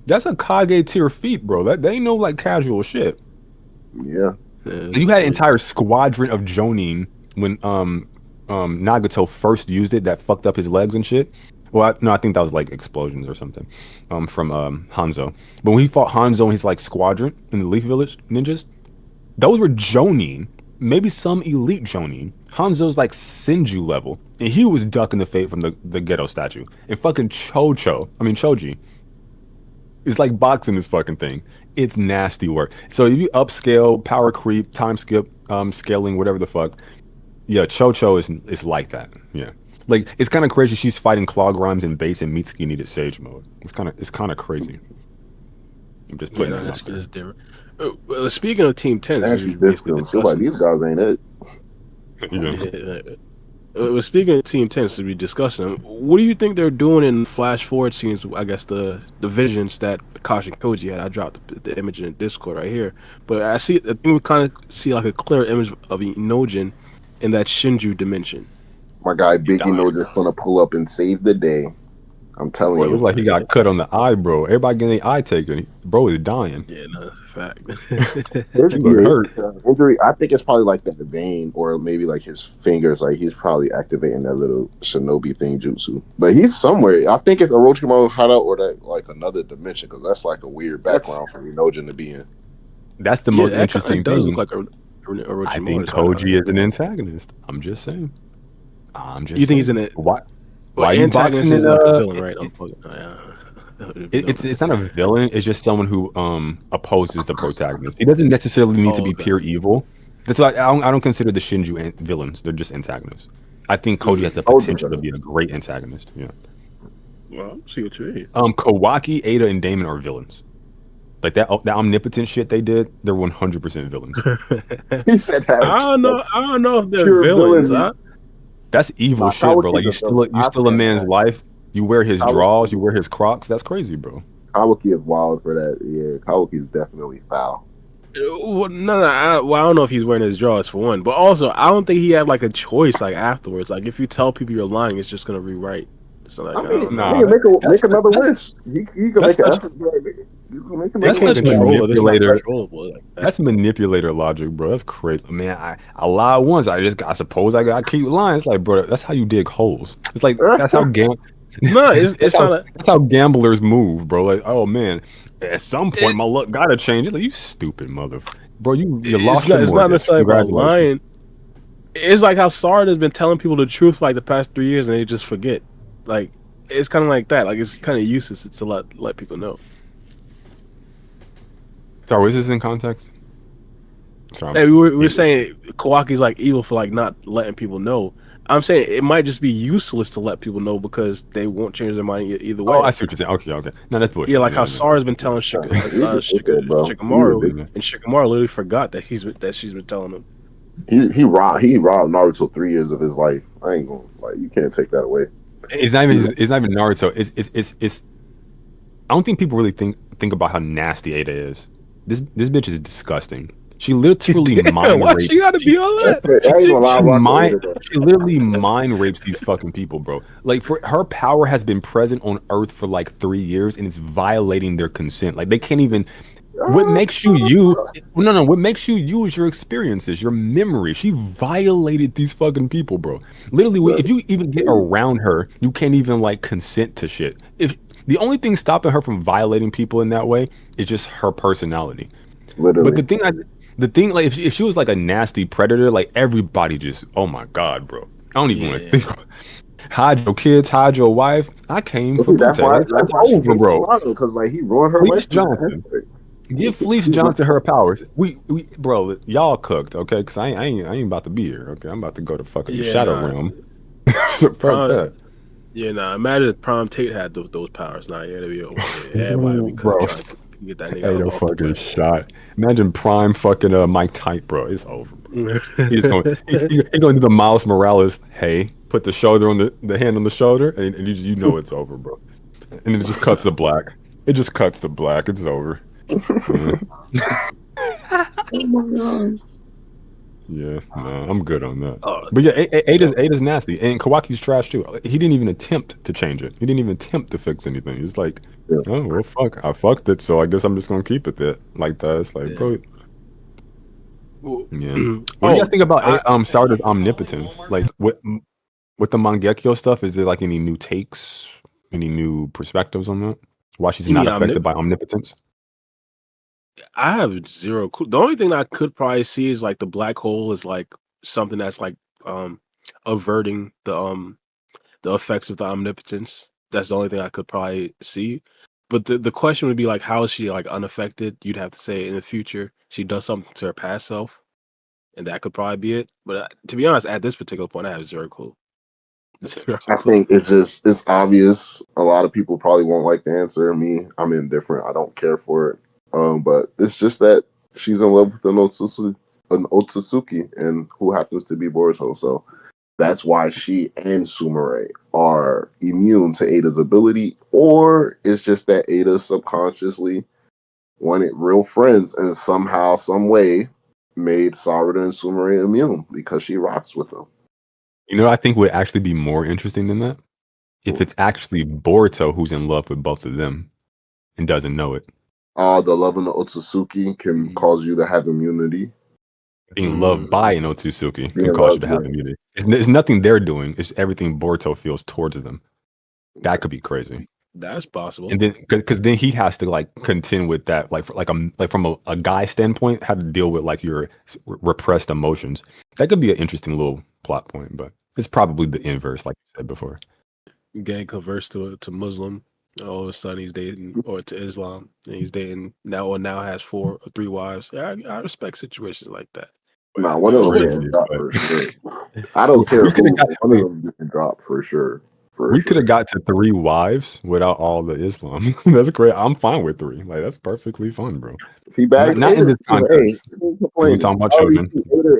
That's a Kage tier feat, bro. That they ain't no like casual shit. Yeah. You had an entire squadron of Jonin when Nagato first used it that fucked up his legs and shit. Well, I think that was like explosions or something from Hanzo. But when he fought Hanzo and his like squadron in the Leaf Village ninjas, those were Jonin, maybe some elite Jonin. Hanzo's like Shinju level, and he was ducking the fate from the ghetto statue. And fucking Choji is like boxing this fucking thing. It's nasty work. So if you upscale, power creep, time skip, scaling, whatever the fuck, yeah, Chocho is like that. Yeah, like it's kind of crazy. She's fighting Claw Grimes in base, and Mitsuki needed Sage mode. It's kind of crazy. I'm just putting that out there. That's different. Speaking of Team 10, actually, like these guys ain't it. Speaking of Team 10, to be discussing, what do you think they're doing in flash forward scenes? I guess the visions that Kashin Koji had. I dropped the image in the Discord right here, but I think we kind of see like a clear image of Inojin in that Shinju dimension. My guy Big Inojin's gonna pull up and save the day. I'm telling you. It looks like he got cut on the eye, bro. Everybody getting their eye taken. Bro is dying. Yeah, no, fact. Injury. I think it's probably like that vein, or maybe like his fingers. Like he's probably activating that little shinobi thing jutsu. But he's somewhere. I think it's Orochimaru hideout or that like another dimension, because that's like a weird background for Inojin to be in. That's the most interesting thing. Look like Orochimaru. I think Koji is an antagonist. I'm just saying. You think he's in it? Why you boxing is like a villain, right? It's not a villain. It's just someone who opposes the protagonist. He doesn't necessarily need to be pure evil. That's why I don't consider the Shinju villains. They're just antagonists. I think Koji has the potential to be a great antagonist. Yeah. Well, see what you mean. Kawaki, Ada, and Damon are villains. Like that omnipotent shit they did. They're 100% villains. He said that. I don't know if they're villains. That's evil shit, bro. Like you steal a man's life. You wear his drawers. You wear his Crocs. That's crazy, bro. Kawaki is wild for that. Yeah, Kawaki is definitely foul. Well, I don't know if he's wearing his drawers for one, but also I don't think he had like a choice. Like afterwards, like if you tell people you're lying, it's just gonna rewrite. So like, he can make another wish. He can make that's such manipulator. That's manipulator logic, bro. That's crazy, man. I lied once. I suppose I keep lying. It's like, bro, that's how you dig holes. It's like that's how that's how gamblers move, bro. Like, oh man, at some point my luck gotta change. Like, you stupid motherfucker, bro. You lost. It's not necessarily about lying. It's like how Sarada's been telling people the truth for like the past 3 years and they just forget. Like it's kind of like that. Like it's kind of useless to let people know. Sorry, was this in context? Sorry. Hey, we were saying Kawaki's like evil for like not letting people know. I'm saying it might just be useless to let people know because they won't change their mind either way. Oh, I see what you're saying. Okay. No, that's bullshit. Yeah, like how Sarah's been telling Shikamaru, and Shikamaru literally forgot that she's been telling him. He robbed Naruto 3 years of his life. I ain't gonna you can't take that away. It's not even Naruto. It's I don't think people really think about how nasty Ada is. This bitch is disgusting. She literally mind rapes. She gotta be all that. She literally mind rapes these fucking people, bro. Like for her power has been present on Earth for like 3 years, and it's violating their consent. Like they can't even What makes you you? No. What makes you you is your experiences, your memory. She violated these fucking people, bro. Literally, if you even get around her, you can't even like consent to shit. If the only thing stopping her from violating people in that way is just her personality. But Literally. the thing, like, if she was like a nasty predator, like everybody just, oh my god, bro. I don't even want to think. Hide your kids, hide your wife. I came for That's Butte. why. Like, That's that's why she over, hates bro. Amado, because like he ruined her Fleece life. Johnson. Give Fleece Johnson her powers. We bro, y'all cooked, okay? Because I ain't about to be here, okay? I'm about to go to fucking the Yeah, Shadow nah. Realm. So fuck Prom, that, yeah, nah. Imagine if Prom Tate had those powers. Nah, yeah, that'd be over. Yeah, everybody would be bro. trying to get that Ain't nigga no off the fucking planet. shot. Imagine Prime fucking Mike Type, bro. It's over, bro. He's going he going to do the Miles Morales. Hey, put the shoulder on the hand on the shoulder, and you know it's over, bro. And it just cuts to black. It just cuts to black. It's over. Yeah. Oh my god. Yeah, no, I'm good on that. Oh, But yeah, Ada's nasty, and Kawaki's trash too. He didn't even attempt to change it. He didn't even attempt to fix anything. He's like, Yeah. oh well, fuck, I fucked it, so I guess I'm just gonna keep it there like that. It's like, yeah. bro, Well, yeah. What do you guys think about I, Sarada's omnipotence? Like, with the Mangekyo stuff, is there like any new takes, any new perspectives on that? Why she's you not mean affected by omnipotence? I have zero clue. The only thing I could probably see is like the black hole is like something that's like averting the effects of the omnipotence. That's the only thing I could probably see. But the question would be like, how is she like unaffected? You'd have to say in the future she does something to her past self, and that could probably be it. But to be honest, at this particular point, I have zero clue. Zero I clue. think it's obvious. A lot of people probably won't like the answer. Me, I'm indifferent. I don't care for it. But it's just that she's in love with an Otsutsuki, and who happens to be Boruto. So that's why she and Sumire are immune to Ada's ability, or it's just that Ada subconsciously wanted real friends and somehow, some way, made Sarada and Sumire immune because she rocks with them. You know, I think would actually be more interesting than that if it's actually Boruto who's in love with both of them and doesn't know it. The love of the Otsutsuki can cause you to have immunity. Being loved by an Otsutsuki can Being cause you loved, to have yeah. immunity. It's nothing they're doing. It's everything Boruto feels towards them. That could be crazy. That's possible. And then, because then he has to like contend with that, like from a guy standpoint, how to deal with like your repressed emotions. That could be an interesting little plot point, but it's probably the inverse, like you said before. Getting converts to Muslim, and all of a sudden he's dating, or to Islam, and he's dating now, or now has 4 or 3 wives. Yeah, I respect situations like that. Nah, one of them Crazy, getting dropped but- for sure. I don't care We coulda who. got- One of them getting dropped for sure. We could have got to 3 wives without all the Islam. That's great. I'm fine with 3. Like that's perfectly fun, bro. If he bags Not in this hey, context. We're talking about children.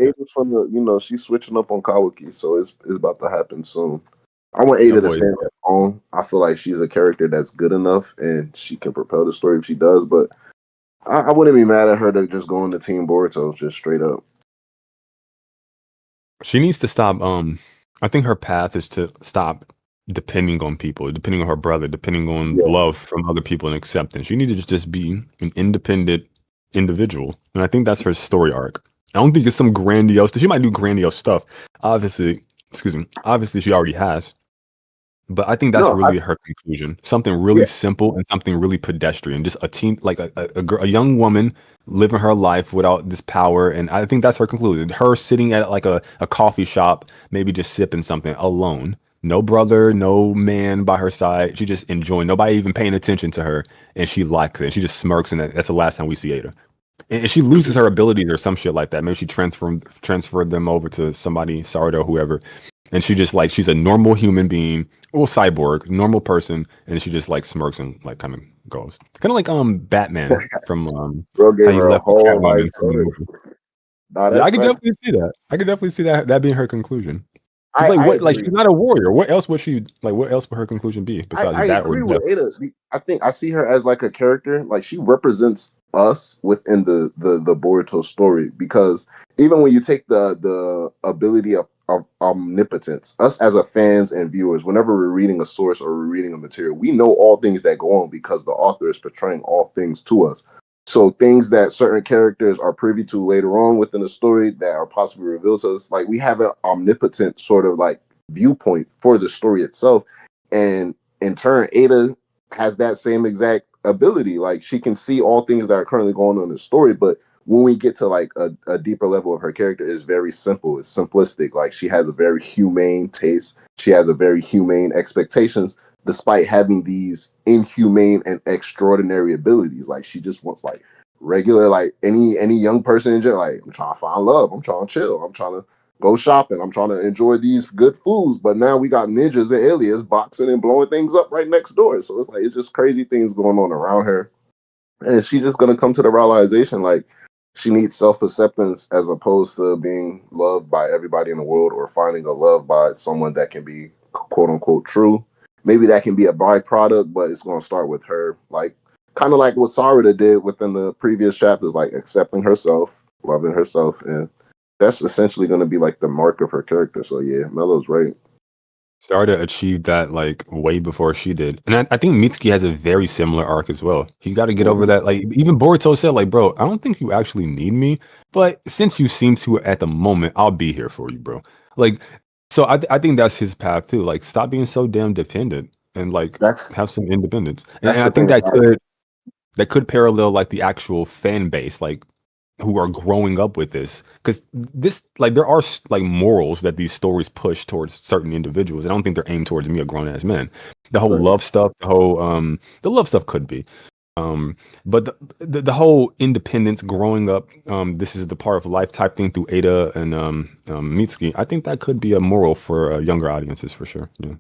Ada's from the, she's switching up on Kawaki, so it's about to happen soon. I want Ada Oh, to boy. stand alone. I feel like she's a character that's good enough, and she can propel the story if she does. But I wouldn't be mad at her to just go into Team Boruto, just straight up. She needs to stop. I think her path is to stop depending on people, depending on her brother, depending on Yeah. love from other people and acceptance. She needs to just be an independent individual, and I think that's her story arc. I don't think it's some grandiose. She might do grandiose stuff. Obviously, Obviously, she already has. But I think that's really her conclusion. Something really simple and something really pedestrian. Just a teen, like a young woman living her life without this power. And I think that's her conclusion. Her sitting at like a coffee shop, maybe just sipping something alone. No brother, no man by her side. She just enjoying. Nobody even paying attention to her. And she likes it. She just smirks. And that's the last time we see Ada. And she loses her abilities or some shit like that. Maybe she transferred them over to somebody, Sarada or whoever. And she just like, she's a normal human being, well, cyborg, normal person, and she just like smirks and like kind of goes. Kind of like Batman from Bro gave how he her a left whole Catwoman life in the movie. Nah, Yeah, I could fact. definitely see that. I could definitely see that being her conclusion. It's like what, like she's not a warrior. What else would she like? What else would her conclusion be besides I that or agree death? with Ada. I think I see her as like a character. Like she represents us within the Boruto story, because even when you take the ability of omnipotence, us as a fans and viewers, whenever we're reading a source or we're reading a material, we know all things that go on because the author is portraying all things to us. So things that certain characters are privy to later on within the story that are possibly revealed to us, like we have an omnipotent sort of like viewpoint for the story itself. And in turn, Ada has that same exact ability. Like she can see all things that are currently going on in the story, but when we get to like a deeper level of her character, is very simple. It's simplistic. Like she has a very humane taste. She has a very humane expectations, despite having these inhumane and extraordinary abilities. Like she just wants like regular, like any young person in general. Like I'm trying to find love. I'm trying to chill. I'm trying to go shopping. I'm trying to enjoy these good foods. But now we got ninjas and aliens boxing and blowing things up right next door. So it's like it's just crazy things going on around her. And she's just gonna come to the realization like she needs self-acceptance as opposed to being loved by everybody in the world or finding a love by someone that can be quote unquote true. Maybe that can be a byproduct, but it's gonna start with her. Like kind of like what Sarada did within the previous chapters, like accepting herself, loving herself, and that's essentially gonna be like the mark of her character. So yeah, Melo's right. Sarada achieved that like way before she did, and I think Mitsuki has a very similar arc as well. He got to get over that. Like even Boruto said, like, bro, I don't think you actually need me, but since you seem to at the moment, I'll be here for you, bro. Like, so I think that's his path too. Like, stop being so damn dependent and like That's have some independence. And that's I the think thing that about it. could parallel like the actual fan base, like who are growing up with this, because this like there are like morals that these stories push towards certain individuals. I don't think they're aimed towards me, a grown ass man. The whole Right. love stuff, the love stuff could be, but the whole independence, growing up, this is the part of life type thing through Ada and Mitsuki. I think that could be a moral for younger audiences for sure. Yeah.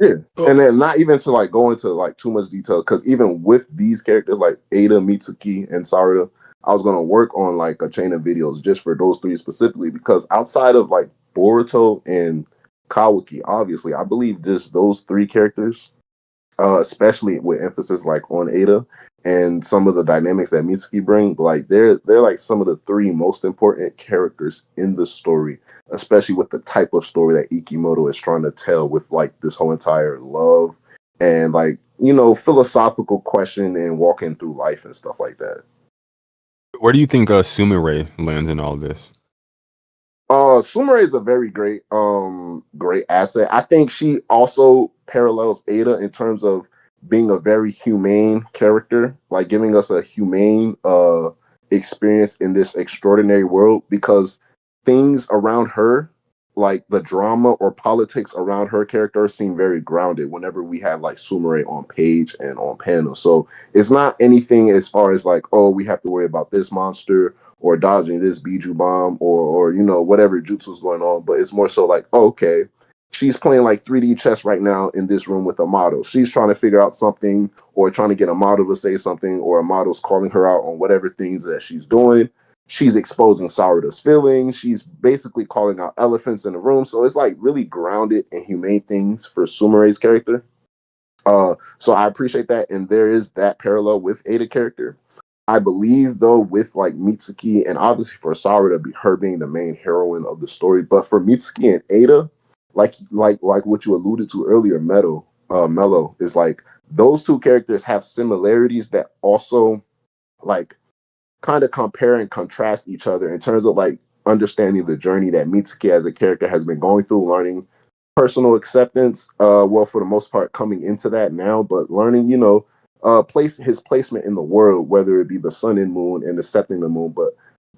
Yeah, Oh, and then not even to like go into like too much detail because even with these characters like Ada, Mitsuki, and Sarada, I was gonna work on like a chain of videos just for those three specifically because outside of like Boruto and Kawaki, obviously, I believe just those three characters, especially with emphasis like on Ada and some of the dynamics that Mitsuki bring, like they're like some of the three most important characters in the story, especially with the type of story that Ikimoto is trying to tell with like this whole entire love and like philosophical question and walking through life and stuff like that. Where do you think Sumire lands in all this? Sumire is a very great asset. I think she also parallels Ada in terms of being a very humane character, like giving us a humane experience in this extraordinary world because things around her, like the drama or politics around her character, seem very grounded whenever we have like Sumire on page and on panel. So it's not anything as far as like, oh, we have to worry about this monster or dodging this Biju bomb or whatever jutsu is going on, but it's more so like, oh, okay, she's playing like 3D chess right now in this room with Amado. She's trying to figure out something or trying to get Amado to say something, or Amado's calling her out on whatever things that she's doing. She's exposing Sarada's feelings. She's basically calling out elephants in the room. So it's like really grounded and humane things for Sumire's character. So I appreciate that. And there is that parallel with Ada character. I believe though with like Mitsuki and obviously for Sarada her being the main heroine of the story, but for Mitsuki and Ada, like what you alluded to earlier, Mello is like those two characters have similarities that also like kind of compare and contrast each other in terms of like understanding the journey that Mitsuki as a character has been going through, learning personal acceptance. Well, for the most part, coming into that now, but learning, place his placement in the world, whether it be the sun and moon and accepting the moon. But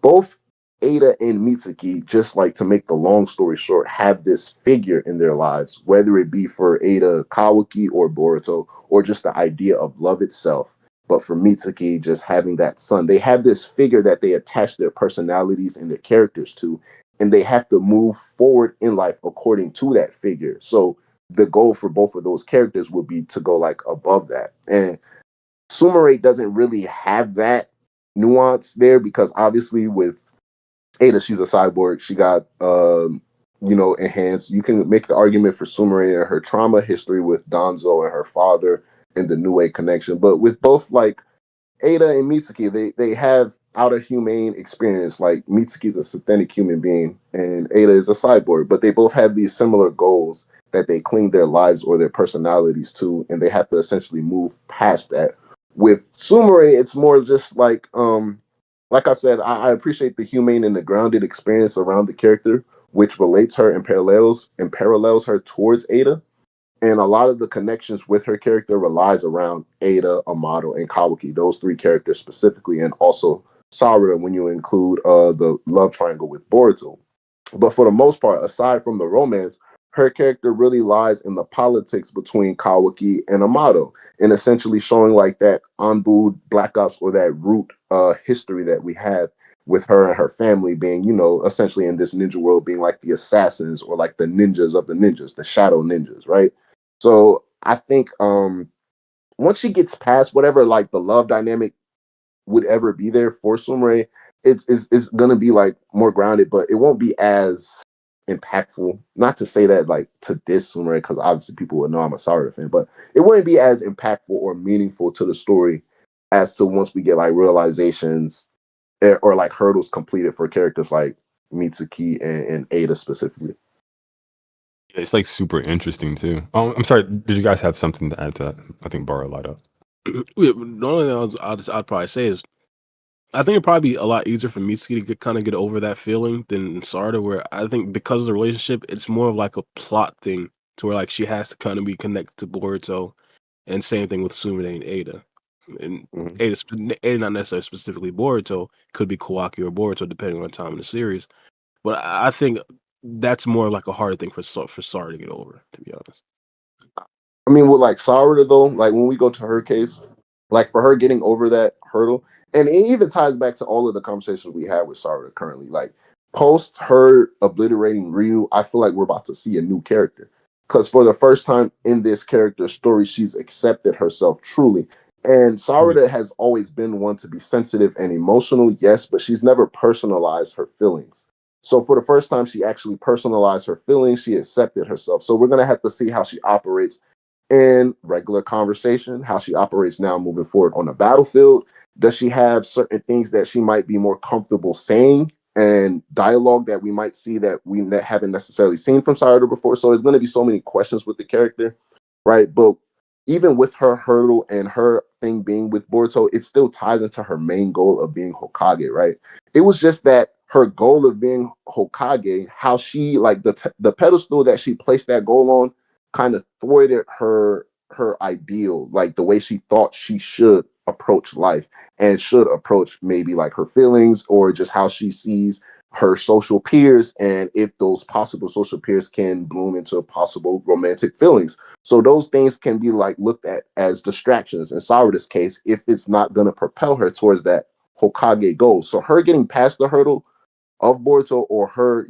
both Ada and Mitsuki, just like to make the long story short, have this figure in their lives, whether it be for Ada, Kawaki, or Boruto, or just the idea of love itself. But for Mitsuki, just having that son, they have this figure that they attach their personalities and their characters to, and they have to move forward in life according to that figure. So the goal for both of those characters would be to go like above that. And Sumire doesn't really have that nuance there because obviously with Ada, she's a cyborg. She got enhanced. You can make the argument for Sumire and her trauma history with Danzo and her father and the New Age connection. But with both like Ada and Mitsuki, they have outer humane experience. Like Mitsuki is a synthetic human being and Ada is a cyborg, but they both have these similar goals that they cling their lives or their personalities to, and they have to essentially move past that With Sumire, it's more just like I said, I appreciate the humane and the grounded experience around the character, which relates her and parallels her towards Ada. And a lot of the connections with her character relies around Ada, Amado, and Kawaki, those three characters specifically, and also Sarada when you include the love triangle with Boruto. But for the most part, aside from the romance, her character really lies in the politics between Kawaki and Amado, and essentially showing like that Anbu Black Ops or that root history that we have with her and her family being, essentially in this ninja world being like the assassins or like the ninjas of the ninjas, the shadow ninjas, right? So I think once she gets past whatever like the love dynamic would ever be there for Sumire, it's gonna be like more grounded, but it won't be as impactful. Not to say that like to diss Sumire, because obviously people would know I'm a Sarada fan, but it wouldn't be as impactful or meaningful to the story as to once we get like realizations or like hurdles completed for characters like Mitsuki and Ada specifically. It's like super interesting too. I'm sorry. Did you guys have something to add to that? I think Bara light up. Yeah, the only thing I'd probably say is I think it'd probably be a lot easier for Mitsuki to kind of get over that feeling than Sarada, where I think because of the relationship, it's more of like a plot thing to where like she has to kind of be connected to Boruto, and same thing with Sumire and Ada. And Ada not necessarily specifically Boruto, could be Kawaki or Boruto depending on the time in the series. But I think that's more like a harder thing for Sarada to get over, to be honest. I mean, with like Sarada though, like when we go to her case, like for her getting over that hurdle, and it even ties back to all of the conversations we have with Sarada currently. Like post her obliterating Ryu, I feel like we're about to see a new character. Because for the first time in this character's story, she's accepted herself truly. And Sarada has always been one to be sensitive and emotional, yes, but she's never personalized her feelings. So for the first time, she actually personalized her feelings. She accepted herself. So we're gonna have to see how she operates in regular conversation, how she operates now moving forward on the battlefield. Does she have certain things that she might be more comfortable saying and dialogue that we might see that we haven't necessarily seen from Sarada before? So there's going to be so many questions with the character, right? But even with her hurdle and her thing being with Boruto, it still ties into her main goal of being Hokage, right? It was just that her goal of being Hokage, how she like the pedestal that she placed that goal on kind of thwarted her ideal, like the way she thought she should approach life and should approach maybe like her feelings or just how she sees her social peers, and if those possible social peers can bloom into possible romantic feelings. So those things can be like looked at as distractions in Sarada's case if it's not going to propel her towards that Hokage goal. So her getting past the hurdle of Boruto, or her,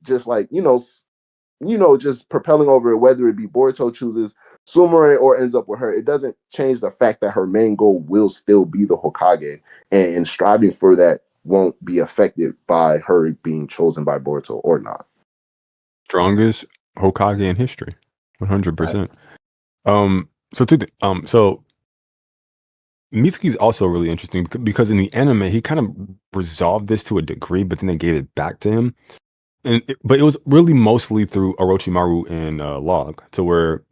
just like, just propelling over it, whether it be Boruto chooses Sumire or ends up with her, it doesn't change the fact that her main goal will still be the Hokage, and striving for that won't be affected by her being chosen by Boruto or not. Strongest Hokage in history, 100%. So Mitsuki's also really interesting because in the anime he kind of resolved this to a degree, but then they gave it back to him. But it was really mostly through Orochimaru and Log, to where,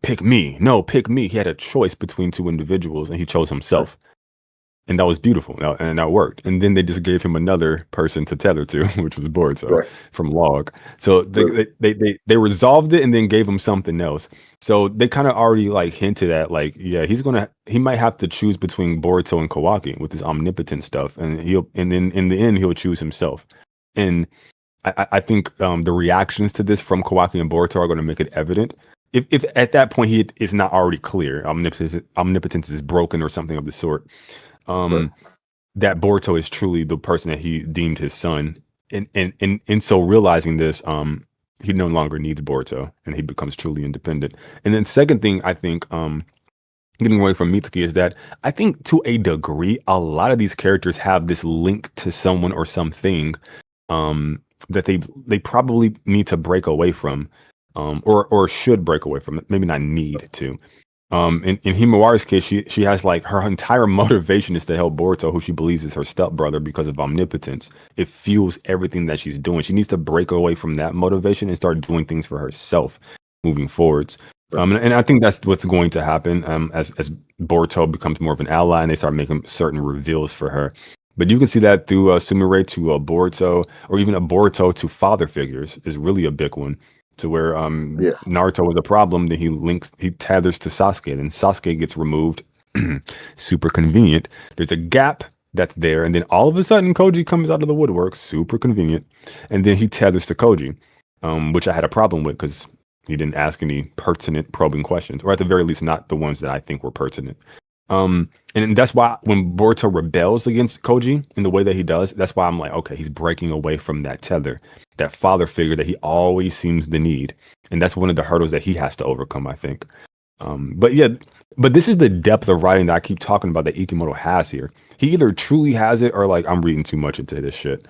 pick me. No, pick me. He had a choice between two individuals and he chose himself. And that was beautiful. And that worked. And then they just gave him another person to tether to, which was Boruto from Log. So they resolved it and then gave him something else. So they kind of already like hinted at like, yeah, he might have to choose between Boruto and Kawaki with his omnipotent stuff. And then in the end, he'll choose himself. And I think the reactions to this from Kawaki and Boruto are going to make it evident. If at that point he is not already clear, omnipotence is broken or something of the sort, that Boruto is truly the person that he deemed his son, and so realizing this, he no longer needs Boruto and he becomes truly independent. And then second thing, I think, getting away from Mitsuki, is that I think to a degree, a lot of these characters have this link to someone or something that they probably need to break away from, or should break away from it. Maybe not need to. In Himawari's case, she has like her entire motivation is to help Boruto, who she believes is her stepbrother, because of omnipotence. It fuels everything that she's doing. She needs to break away from that motivation and start doing things for herself moving forwards. And I think that's what's going to happen as Boruto becomes more of an ally and they start making certain reveals for her. But you can see that through Sumire to Boruto, or even a Boruto to father figures is really a big one. To where Naruto was a problem, then he tethers to Sasuke, and Sasuke gets removed. Super convenient. There's a gap that's there, and then all of a sudden Koji comes out of the woodwork, super convenient, and then he tethers to Koji, which I had a problem with because he didn't ask any pertinent probing questions, or at the very least not the ones that I think were pertinent. And that's why when Boruto rebels against Koji in the way that he does, that's why I'm like, okay, he's breaking away from that tether, that father figure that he always seems to need, and that's one of the hurdles that he has to overcome, I think. But this is the depth of writing that I keep talking about that Ikimoto has here. He either truly has it or like I'm reading too much into this shit.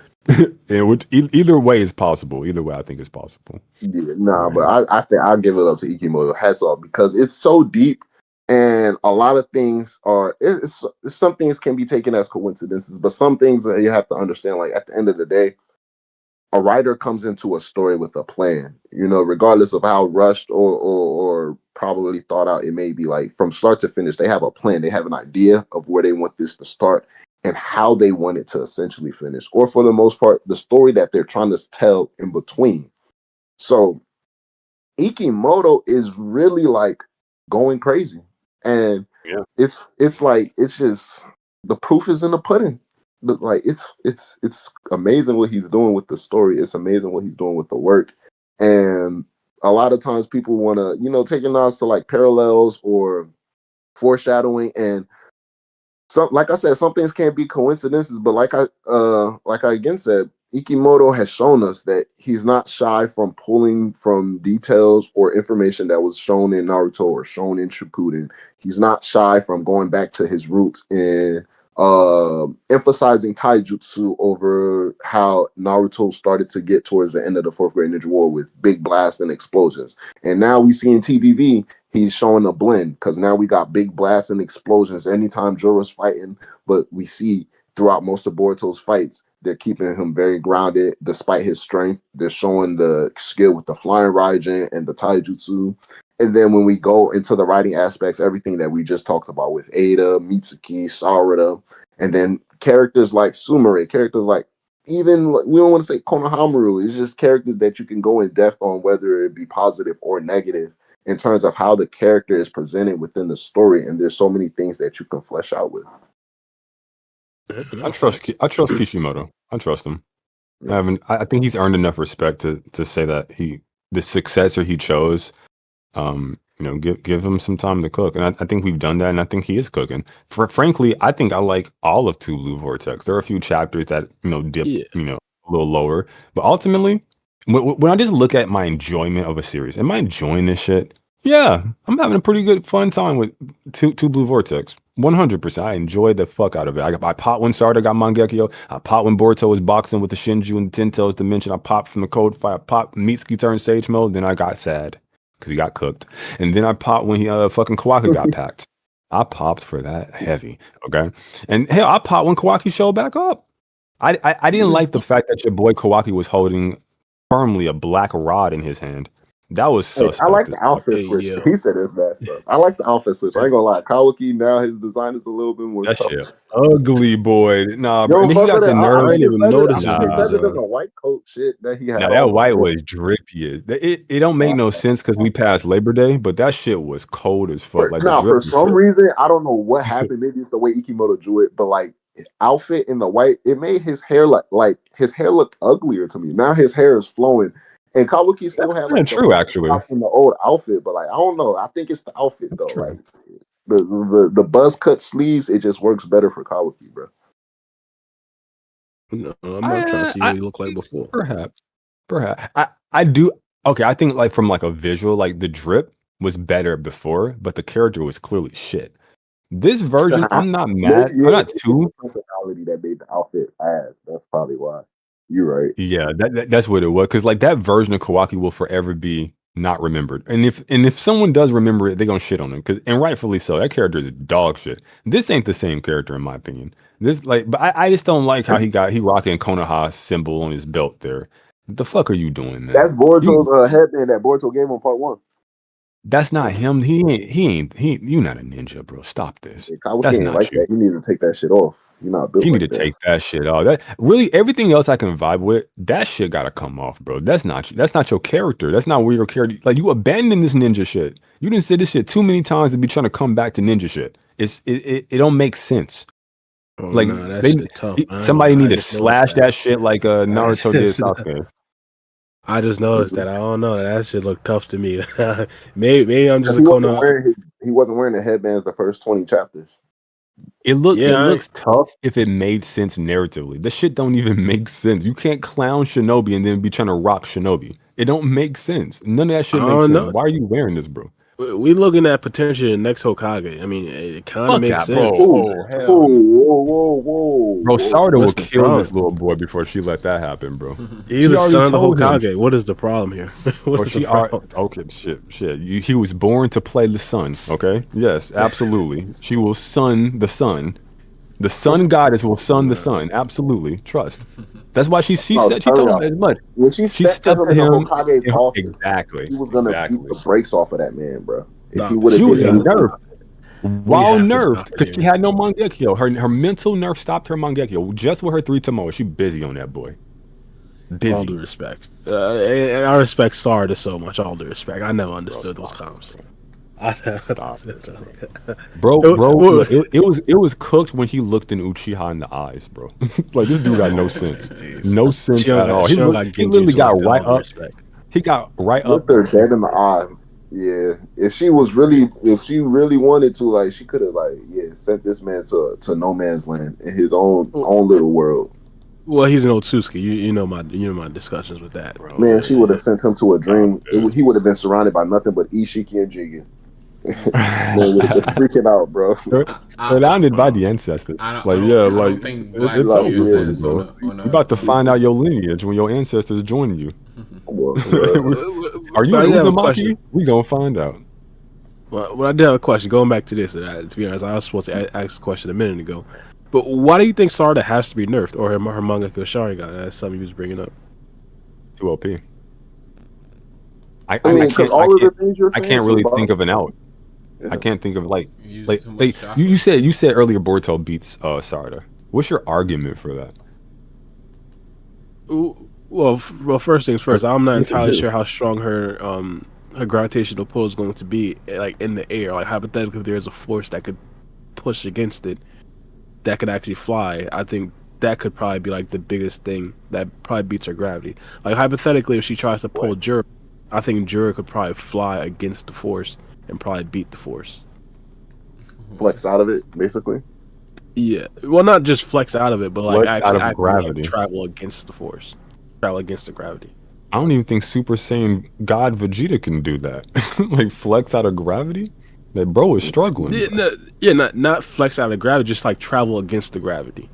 Which either way is possible. Either way, I think is possible. Yeah, but I think I'll give it up to Ikimoto. Hats off, because it's so deep, and a lot of things are. Some things can be taken as coincidences, but some things you have to understand. Like at the end of the day, a writer comes into a story with a plan, regardless of how rushed or probably thought out it may be. Like from start to finish, they have a plan. They have an idea of where they want this to start and how they want it to essentially finish, or for the most part, the story that they're trying to tell in between. So Ikimoto is really like going crazy, and it's just the proof is in the pudding. Like it's amazing what he's doing with the story. It's amazing what he's doing with the work. And a lot of times people want to, take a nods to like parallels or foreshadowing. And like I said, some things can't be coincidences, but like I again said, Ikimoto has shown us that he's not shy from pulling from details or information that was shown in Naruto or shown in Shippuden. He's not shy from going back to his roots and emphasizing taijutsu over how Naruto started to get towards the end of the fourth grade ninja war with big blasts and explosions. And now we see in TBV, he's showing a blend because now we got big blasts and explosions anytime Jura's fighting, but we see throughout most of Boruto's fights, they're keeping him very grounded despite his strength. They're showing the skill with the flying Raijin and the taijutsu. And then when we go into the writing aspects, everything that we just talked about with Ada, Mitsuki, Sarada, and then characters like Sumire, characters like even, we don't want to say Konohamaru, it's just characters that you can go in depth on, whether it be positive or negative, in terms of how the character is presented within the story. And there's so many things that you can flesh out with. I trust Kishimoto. I trust him. I think he's earned enough respect to say that the successor he chose, give him some time to cook, and I think we've done that, and I think he is cooking. Frankly, I think I like all of Two Blue Vortex. There are a few chapters that dip, a little lower, but ultimately, when I just look at my enjoyment of a series, am I enjoying this shit? Yeah, I'm having a pretty good fun time with Two Blue Vortex. 100%. I enjoyed the fuck out of it. I popped when Sarada got Mangekyo. I popped when Boruto was boxing with the Shinju and the Ten Tails Dimension. I popped from the code fight. I popped Mitsuki turned Sage Mode. Then I got sad because he got cooked. And then I popped when he fucking Kawaki got packed. I popped for that heavy. Okay. And hell, I popped when Kawaki showed back up. I didn't like the fact that your boy Kawaki was holding firmly a black rod in his hand. That was suspect. I like the outfit switch. Yeah. He said it's bad stuff. I like the outfit switch. I ain't gonna lie. Kawaki, now his design is a little bit more tough. Shit ugly, boy. Nah, bro. He got the nerve. I didn't even notice it. Better than the white coat shit that he had. Now, that white was drippy. It don't make no sense because we passed Labor Day, but that shit was cold as fuck. For some reason, I don't know what happened. Maybe it's the way Ikimoto drew it, but like outfit in the white, it made his hair like his hair looked uglier to me. Now his hair is flowing. And Kawaki still had like true actually in the old outfit, but like I don't know. I think it's the outfit though. True. Like the buzz cut sleeves, it just works better for Kawaki, bro. No, I'm not trying to see what he looked like before. Perhaps. I do. Okay, I think like from like a visual, like the drip was better before, but the character was clearly shit. This version, I'm not mad. I'm not too personality that made the outfit ass. That's probably why. You're right. Yeah, that's what it was. Because like that version of Kawaki will forever be not remembered. And if someone does remember it, they're gonna shit on him. And rightfully so. That character is dog shit. This ain't the same character in my opinion. But I just don't like how he rocking Konoha's symbol on his belt there. What the fuck are you doing, man? That's Boruto's headband that Boruto gave on part 1. That's not him. He ain't. You not a ninja, bro. Stop this. Yeah, Kawaki That's ain't not like you. that. You need to take that shit off. You're not built You need like to that. take that shit off. That really everything else I can vibe with. That shit gotta come off, bro. That's not you. That's not your character. That's not where your character. Like you abandoned this ninja shit. You didn't say this shit too many times to be trying to come back to ninja shit. It don't make sense. Oh Like no, that they shit tough. somebody I need to just noticed slash that shit like Naruto did Sasuke. I just noticed that. I don't know. That shit looked tough to me. maybe I'm just Because a Kono. he wasn't wearing the headbands the first 20 chapters. It Yeah, looks tough if it made sense narratively. This shit don't even make sense. You can't clown Shinobi and then be trying to rock Shinobi. It don't make sense. None of that shit I makes don't sense. know. Why are you wearing this, bro? We looking at potentially the next Hokage. I mean, it kind of Fuck makes that, sense. bro. Oh, hell no. whoa. Bro, Sarada will What's the kill this problem? little boy before she let that happen, bro. He's She the already son of the told him. Hokage. What is the problem here? Or What's the she are problem? okay. Shit. He was born to play the sun. Okay. Yes, absolutely. She will sun the sun. The sun goddess will sun the sun. Absolutely. Trust. That's why she said she told him as much. When she stepped to him in the Hokage's office, Exactly. he was gonna beat the brakes off of that man, bro. If he Nah, would have She was did anything. nerfed. While have to nerfed, stop it because she here. had no Mangekyo. Her mental nerf stopped her Mangekyo. Just with her 3 Tomoe. She busy on that boy. All Busy. due respect. And I respect Sarada so much. All due respect. I never understood those comps. Stop it. Bro, look, it was cooked when he looked in Uchiha in the eyes, bro. Like this dude got no sense. No sense at all. He literally got right up. He got right up. Looked her dead in the eye. Yeah. If she really wanted to, like, she could have, like, sent this man to no man's land in his own little world. Well, he's an Otsutsuki. You know my discussions with that, bro. Man, she would have sent him to a dream. He would have been surrounded by nothing but Ishiki and Jigen. Man would have been freaking out, bro. Surrounded by the ancestors. I don't think it's over, bro. You about to find out your lineage when your ancestors join you. Are you an Uzumaki? We gonna find out. Well, I did have a question. Going back to this, and to be honest, I was supposed to ask a question a minute ago. But why do you think Sarada has to be nerfed, or her Mangekyo Sharingan? That's something you was bringing up. Too OP. I can't really think of an out. Yeah. I can't think of you said earlier Boruto beats Sarada. What's your argument for that? Well, first things first. I'm not entirely sure how strong her gravitational pull is going to be, like in the air. Like hypothetically, if there's a force that could push against it, that could actually fly. I think that could probably be like the biggest thing that probably beats her gravity. Like hypothetically, if she tries to pull Jura, I think Jura could probably fly against the force and probably beat the force. Flex out of it, basically. Yeah, well, not just flex out of it, but like actually gravity, travel against the force, travel against the gravity. I don't even think Super Saiyan God Vegeta can do that. Like flex out of gravity. That bro is struggling. Not flex out of gravity, just like travel against the gravity.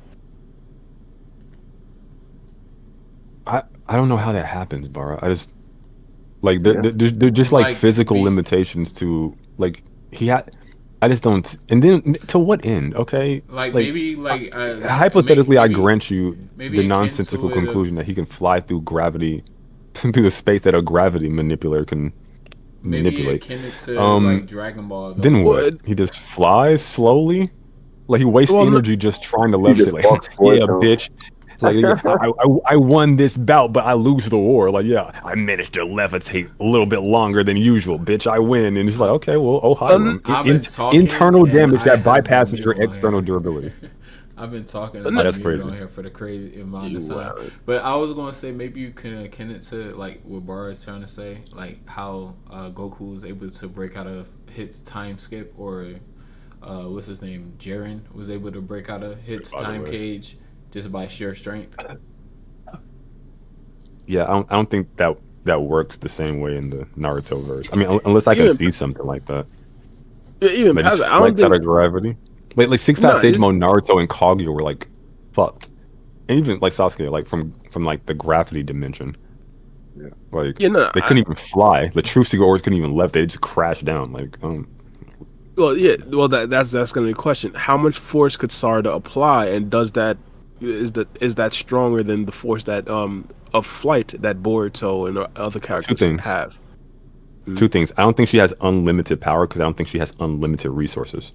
I don't know how that happens, Bara. I just like they're just like physical limitations to like he had. I just don't. And then to what end? Okay, hypothetically, I grant you the nonsensical conclusion that he can fly through gravity, through the space that a gravity manipulator can manipulate. Akin it to like Dragon Ball. Though. Then what? He just flies slowly, like he wastes energy just trying to levitate. Like, yeah, bitch. Like I won this bout, but I lose the war. Like, yeah, I managed to levitate a little bit longer than usual, bitch. I win, and it's like, okay, well, internal damage that bypasses your external durability. I've been talking that's crazy on here for the crazy amount of time. But I was gonna say maybe you can akin it to like what Bara is trying to say, like how Goku was able to break out of Hit's time skip, or what's his name, Jiren was able to break out of Hit's time cage. Just by sheer strength. Yeah, I don't think that works the same way in the Naruto verse. I mean, unless I can see something like that. Even like just flex out of gravity. Like 6 Path Sage Mode, Naruto and Kaguya were like fucked, and even like Sasuke, like from like the gravity dimension. Yeah, like they couldn't even fly. The Truth Seeker Orbs couldn't even left. They just crashed down. Like, well, yeah. Well, that's going to be a question. How much force could Sarada apply, and does that? Is that stronger than the force that of flight that Boruto and other characters have? Two things. I don't think she has unlimited power because I don't think she has unlimited resources.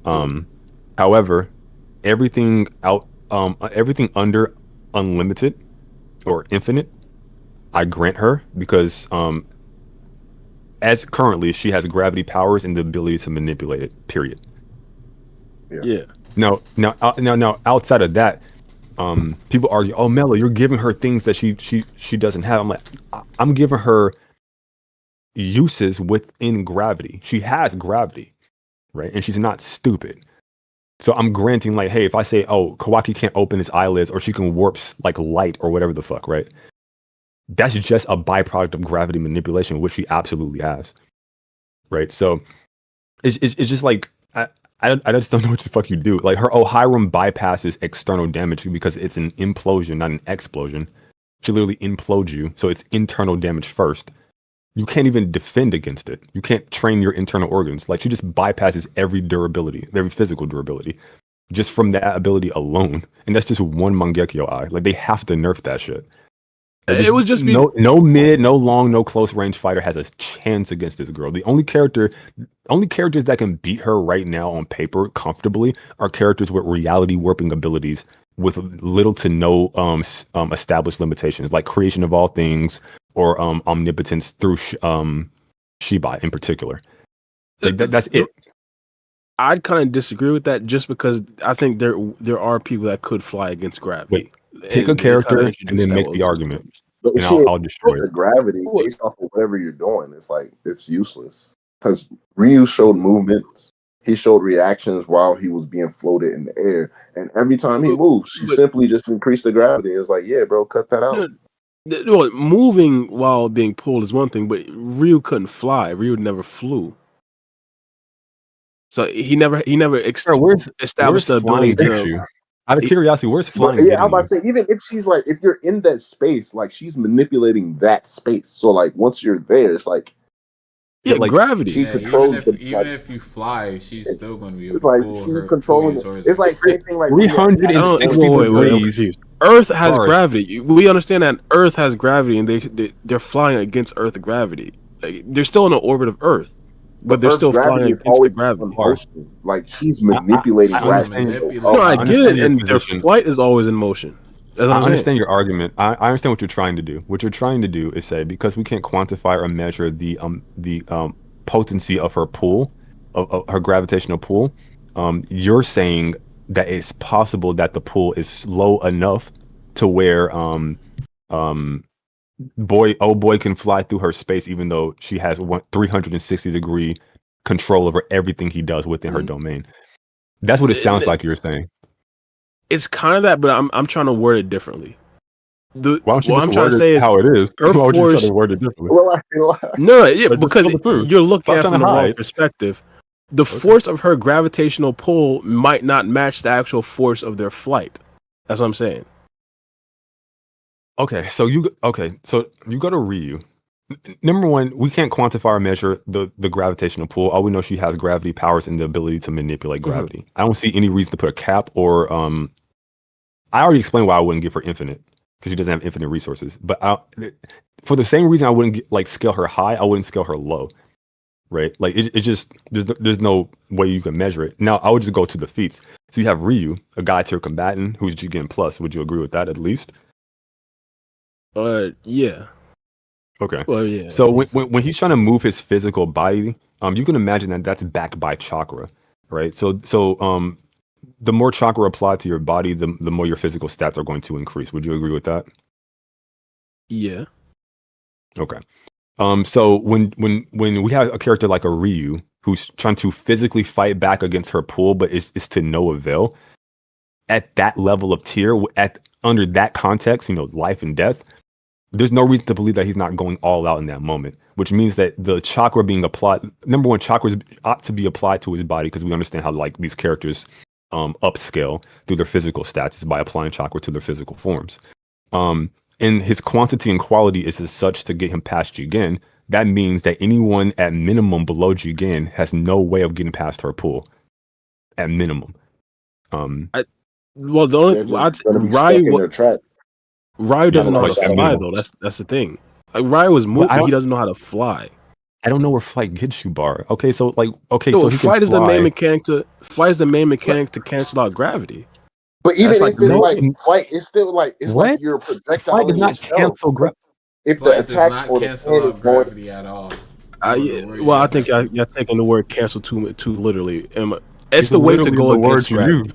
However, everything under unlimited or infinite, I grant her because as currently she has gravity powers and the ability to manipulate it. Period. Yeah. Now, outside of that, people argue, "Oh, Mello, you're giving her things that she doesn't have." I'm like, I'm giving her uses within gravity. She has gravity, right? And she's not stupid. So I'm granting, like, hey, if I say, "Oh, Kawaki can't open his eyelids, or she can warp like light or whatever the fuck," right? That's just a byproduct of gravity manipulation, which she absolutely has, right? So it's just like I just don't know what the fuck you do. Like her Ohiram bypasses external damage because it's an implosion, not an explosion. She literally implodes you, so it's internal damage first. You can't even defend against it. You can't train your internal organs. Like she just bypasses every durability, every physical durability, just from that ability alone. And that's just one Mangekyo eye. Like they have to nerf that shit. Like, It would just be no mid, no long, no close range fighter has a chance against this girl. The only characters that can beat her right now on paper comfortably are characters with reality warping abilities with little to no established limitations, like creation of all things or omnipotence through Shibai in particular. Like that's it. I'd kind of disagree with that just because I think there are people that could fly against gravity. Pick a character and then make the argument, and I'll destroy the it. gravity based off of whatever you're doing. It's like it's useless because Ryu showed movements. He showed reactions while he was being floated in the air, and every time he moves, she simply just increased the gravity. It's like, yeah, bro, cut that out. Well, moving while being pulled is one thing, but Ryu couldn't fly. Ryu never flew. So he never established the ability to. Out of curiosity, where's flying? Yeah, I'm about to say, even if she's like, if you're in that space, like she's manipulating that space. So like once you're there, it's like like gravity. She controls even if you fly, she's still going to be able to like pull she's her. controlling it. It's like same thing like 360 degrees. Earth has gravity. We understand that Earth has gravity, and they're flying against Earth gravity. Like, they're still in the orbit of Earth. But they're still flying against the gravity. Like she's manipulating gravity. No, I get it, and their flight is always in motion. I understand your argument. I understand what you're trying to do. What you're trying to do is say because we can't quantify or measure the potency of her pull, of her gravitational pull, you're saying that it's possible that the pull is slow enough to where boy can fly through her space even though she has 360 degree control over everything he does within her domain. That's what it sounds like you're saying. It's kind of that, but I'm trying to word it differently. Why don't you just word it how it is? Why would you try to word it differently? Because you're looking at it from the wrong perspective. The force of her gravitational pull might not match the actual force of their flight. That's what I'm saying. Okay, so you go to Ryu. Number one, we can't quantify or measure the gravitational pull. All we know, she has gravity powers and the ability to manipulate gravity. Mm-hmm. I don't see any reason to put a cap or I already explained why I wouldn't give her infinite because she doesn't have infinite resources. But for the same reason I wouldn't scale her high, I wouldn't scale her low. Right? Like it's just there's no way you can measure it. Now I would just go to the feats. So you have Ryu, a guy tier combatant who's Jigen plus. Would you agree with that at least? Yeah. Okay. Well, yeah. So when he's trying to move his physical body, you can imagine that that's backed by chakra, right? So the more chakra applied to your body, the more your physical stats are going to increase. Would you agree with that? Yeah. Okay. So when we have a character like a Ryu who's trying to physically fight back against her pull, but is to no avail, at that level of tier, under that context, life and death, there's no reason to believe that he's not going all out in that moment, which means that the chakra being applied, number one, chakras ought to be applied to his body because we understand how like these characters upscale through their physical stats is by applying chakra to their physical forms. And his quantity and quality is as such to get him past Jigen. That means that anyone at minimum below Jigen has no way of getting past her pull. At minimum. The only Ryu doesn't know how to fly though. That's the thing. Like Ryu was moving, he doesn't know how to fly. I don't know where flight gets you, Bar. Okay, so like, okay, No, so he flight can is the fly. main mechanic to cancel out gravity. But even That's if like it's no, like flight, it's still like it's like what? you're a Flight projectile does in not yourself. cancel gravity. If the Flight does attacks not or the cancel plan is out going, gravity at all. I don't know where Well, I you think get that you're taking the word cancel too literally. It's It's the way to literally go the word against you gravity. use.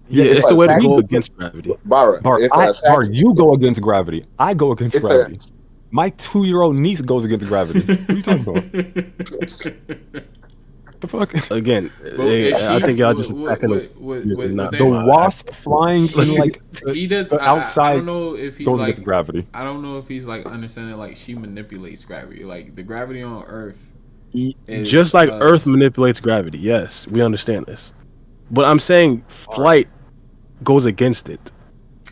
Yeah, if it's an the way to attack, go against gravity. Bar, Bar, if an attack, Bar, you go against gravity. I go against if a gravity. My 2-year-old niece goes against gravity. What are you talking about? The fuck? Again, But if I she, think y'all just attacking The wasp flying in like he does. the I outside don't know if he's goes like. against gravity. I don't know if he's like understanding like she manipulates gravity. Like the gravity on Earth is just like Earth manipulates gravity. Yes, we understand this. But I'm saying flight goes against it.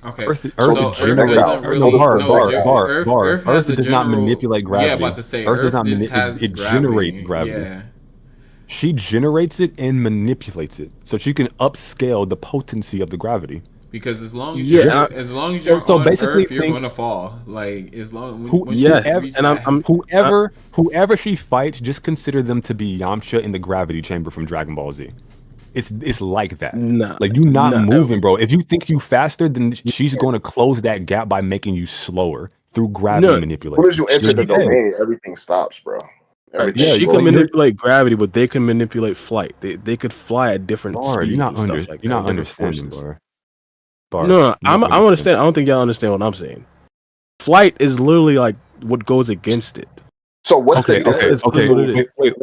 Okay, Earth so Earth general- doesn't really. Earth Earth has a does not general, manipulate gravity. Yeah, about to say Earth Earth does not just has it gravity. generates gravity. Yeah. She generates it and manipulates it, so she can upscale the potency of the gravity. Because as long as Yeah, you're so on basically Earth, you're think- gonna fall. Like as long Whoever she fights, just consider them to be Yamcha in the gravity chamber from Dragon Ball Z. It's like that. Nah, like you not nah. moving, bro. If you think you faster, then she's going to close that gap by making you slower through gravity manipulation. as soon as you enter the domain, everything stops, bro. Yeah, she can manipulate gravity, but they can manipulate flight. They could fly at different speeds. You're not, you're not understanding, Bar. No, I understand. I don't think y'all understand what I'm saying. Flight is literally like what goes against it. So what's okay? Wait.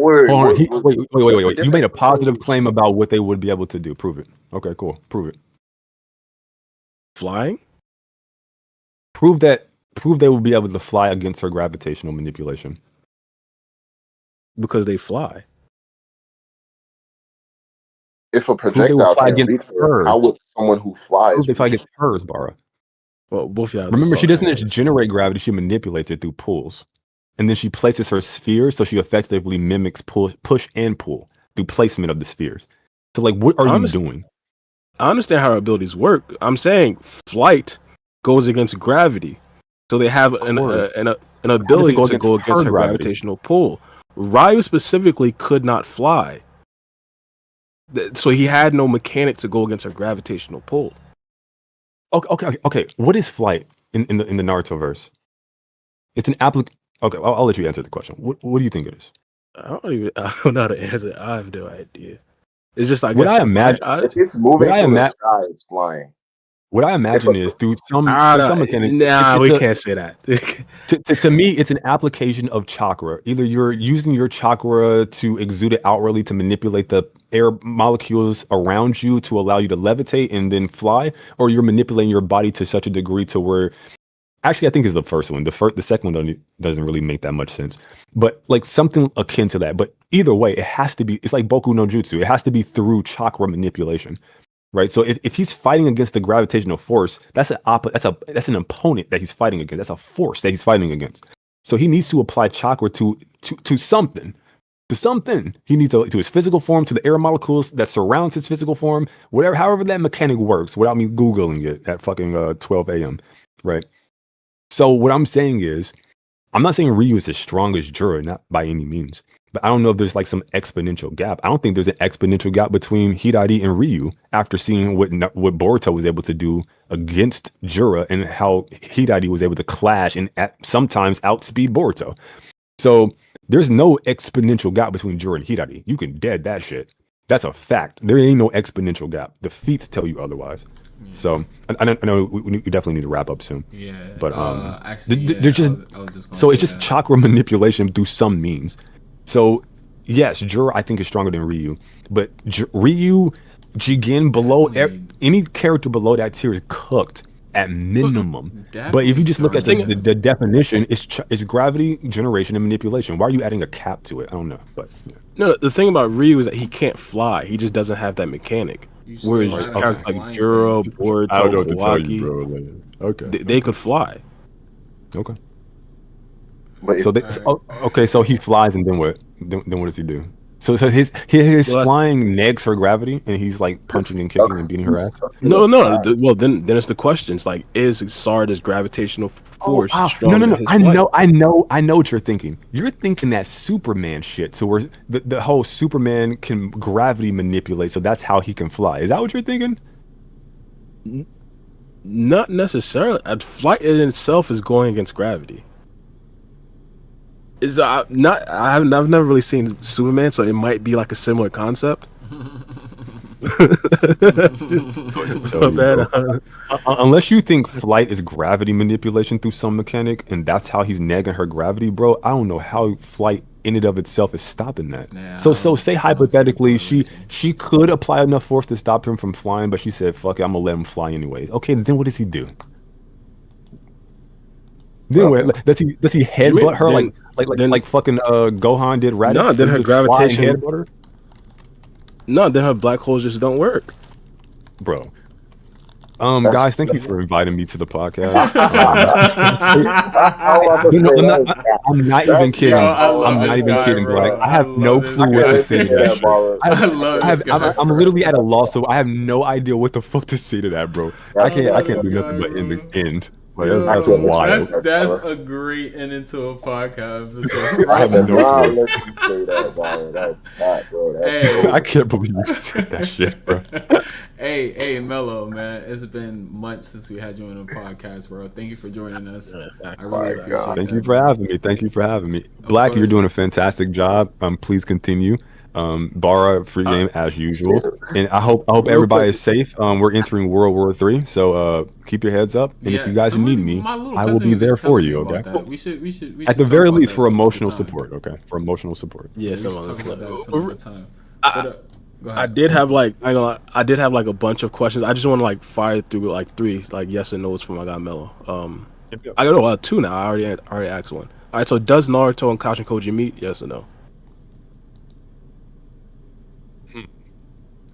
You made a positive claim about what they would be able to do. Prove it. Okay, cool. Prove it. Flying? Prove they will be able to fly against her gravitational manipulation. Because they fly. If a projectile fly can reach her, how would someone who flies? Prove they fly against hers, Bara. Well, both y'all. Remember, she doesn't just generate gravity; she manipulates it through pulls. And then she places her spheres, so she effectively mimics push and pull through placement of the spheres. So, like, what are you doing? I understand how her abilities work. I'm saying flight goes against gravity, so they have an ability to go against her gravitational pull. Ryu specifically could not fly, so he had no mechanic to go against her gravitational pull. Okay. What is flight in the Naruto verse? It's an application. Okay, I'll let you answer the question. What do you think it is? I don't know how to answer it. I have no idea. It's just like if it's moving through the sky, it's flying. What I imagine is through some mechanic. We can't say that. To me, it's an application of chakra. Either you're using your chakra to exude it outwardly to manipulate the air molecules around you to allow you to levitate and then fly, or you're manipulating your body to such a degree to where. Actually, I think it's the first one. The second one doesn't really make that much sense. But like something akin to that. But either way, it has to be. It's like Boku no Jutsu. It has to be through chakra manipulation, right? So if he's fighting against the gravitational force, that's an opponent that he's fighting against. That's a force that he's fighting against. So he needs to apply chakra to something. To something. He needs to his physical form, to the air molecules that surrounds his physical form, however that mechanic works, without me Googling it at fucking 12 a.m. Right? So what I'm saying is, I'm not saying Ryu is as strong as Jura, not by any means. But I don't know if there's like some exponential gap. I don't think there's an exponential gap between Hidari and Ryu after seeing what Boruto was able to do against Jura and how Hidari was able to clash and sometimes outspeed Boruto. So there's no exponential gap between Jura and Hidari. You can dead that shit. That's a fact. There ain't no exponential gap. The feats tell you otherwise. Yeah. So I know we definitely need to wrap up soon. Yeah, but actually, it's just chakra manipulation through some means. So yes, Jura I think is stronger than Ryu, but Ryu, Jigen below any character below that tier is cooked at minimum. But if you just look at the definition, it's gravity, generation, and manipulation. Why are you adding a cap to it? I don't know, but yeah. No, the thing about Ryu is that he can't fly. He just doesn't have that mechanic. Whereas characters like Jura, Boruto, Kawaki, they could fly. Okay. So so he flies, and then what? Then what does he do? So his Well, flying negs her gravity, and he's like punching and kicking and beating her ass. no. Well, then it's the question. It's like, is Sarada's gravitational force No, stronger than his flight? I know what you're thinking. You're thinking that Superman shit. So where the whole Superman can gravity manipulate, so that's how he can fly. Is that what you're thinking? Not necessarily. Flight in itself is going against gravity. Is not. I've never really seen Superman, so it might be like a similar concept. So, unless you think flight is gravity manipulation through some mechanic, and that's how he's nagging her gravity, bro. I don't know how flight in and of itself is stopping that. Nah, so say hypothetically she could apply enough force to stop him from flying, but she said, "Fuck it, I'm gonna let him fly anyways." Okay, then what does he do? Then what? Does he headbutt her like fucking Gohan did Raditz? No, then her gravitation headbutt her? No, then her black holes just don't work. Bro. Guys, thank you for inviting me to the podcast. I'm not even kidding. I'm not even kidding, Black. I have no clue what to say to that shit. I'm literally at a loss, so I have no idea what the fuck to say to that, bro. I can't do nothing but in the end. Like, that's wild. That's a great end into a podcast. I have no clue. Hey, I can't believe you said that shit, bro. Hey, Mello, man. It's been months since we had you on the podcast, bro. Thank you for joining us. I really appreciate it. Thank you for having me. Black, you're doing a fantastic job. Please continue. Bara, free game as usual, and I hope everybody is safe. We're entering World War III, so keep your heads up. And if you guys need me, I will be there for you. Okay. We should at the very least for emotional support. Okay, for emotional support. Yeah, some other time. Go ahead. I did have like a bunch of questions. I just want to like fire through like 3 like yes or no's from my guy Mello. I got 2 now. I already asked one. All right, so does Naruto and Kashin Koji meet? Yes or no?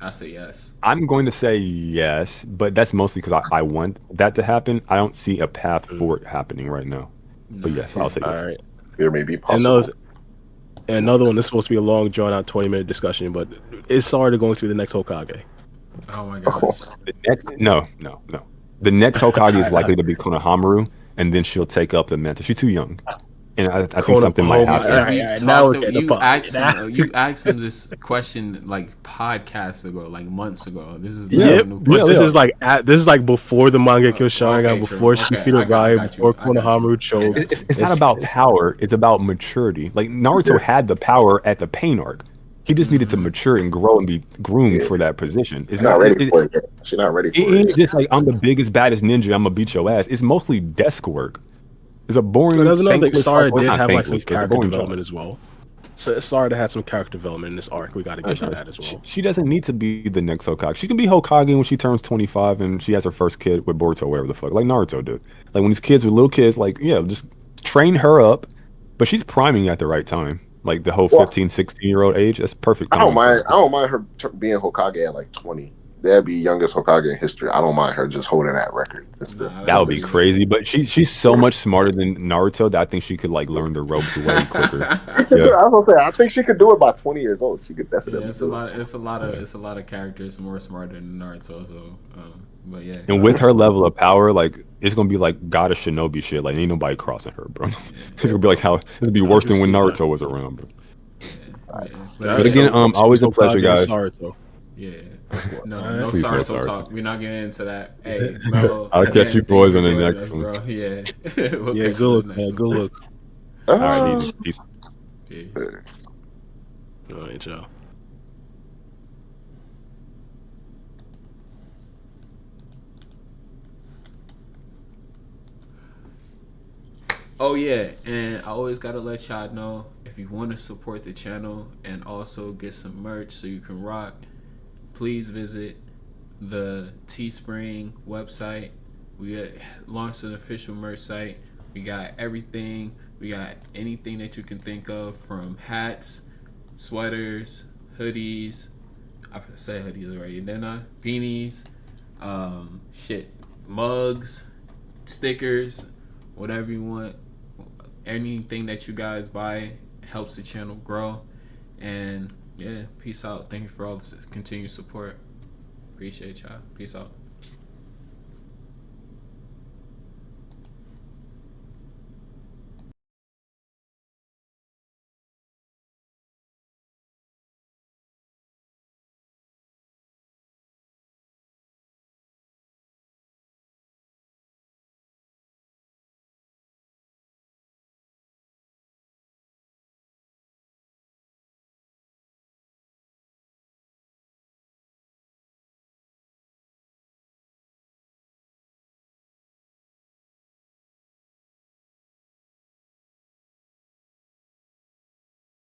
I say yes. I'm going to say yes, but that's mostly because I want that to happen. I don't see a path for it happening right now. But yes, I'll say yes. All right. There may be possible. Another one. This is supposed to be a long, drawn-out 20-minute discussion, but is Sarada going to be the next Hokage? Oh my gosh. No. The next Hokage is likely to be Konohamaru, and then she'll take up the mantle. She's too young. And I think something might happen. You asked him this question like podcasts ago, like months ago. This is this is like before the Mangekyo Sharingan, before Shifida Rai, before Konohamaru choked. It's not about power. It's about maturity. Like Naruto had the power at the pain arc. He just needed to mature and grow and be groomed for that position. She's not ready for it. She's not ready for it. It's just like I'm the biggest, baddest ninja. I'm gonna beat your ass. It's mostly desk work. It's a boring. But doesn't think Sarada did have like some character development as well. So Sarada had some character development in this arc. We got to get to that as well. She doesn't need to be the next Hokage. She can be Hokage when she turns 25 and she has her first kid with Boruto, whatever the fuck, like Naruto did. Like when these kids were little kids, like just train her up. But she's priming at the right time. Like the whole 15, 16-year-old age. That's perfect time. I don't mind her being Hokage at like 20. That'd be youngest Hokage in history. I don't mind her just holding that record. That would be crazy, but she's so much smarter than Naruto that I think she could like learn the ropes way quicker. I think she could do it by 20 years old. She could definitely. Yeah, it's a lot of characters more smarter than Naruto. So, but yeah. And with her level of power, like it's gonna be like God of Shinobi shit. Like ain't nobody crossing her, bro. It's gonna be like how it'd be worse than when Naruto was around, bro. But again, always a pleasure, guys. Yeah. No Naruto talk. We're not getting into that. Hey, Mello, I'll catch you boys on the next one. Bro. Yeah. Good look, man. Good look. All right, peace. All right, y'all. Oh yeah, and I always gotta let y'all know if you want to support the channel and also get some merch so you can rock. Please visit the Teespring website. We launched an official merch site. We got everything. We got anything that you can think of, from hats, sweaters, hoodies. I said hoodies already, didn't I? Beanies, mugs, stickers, whatever you want. Anything that you guys buy helps the channel grow. And Yeah, peace out. Thank you for all the continued support. Appreciate y'all. Peace out.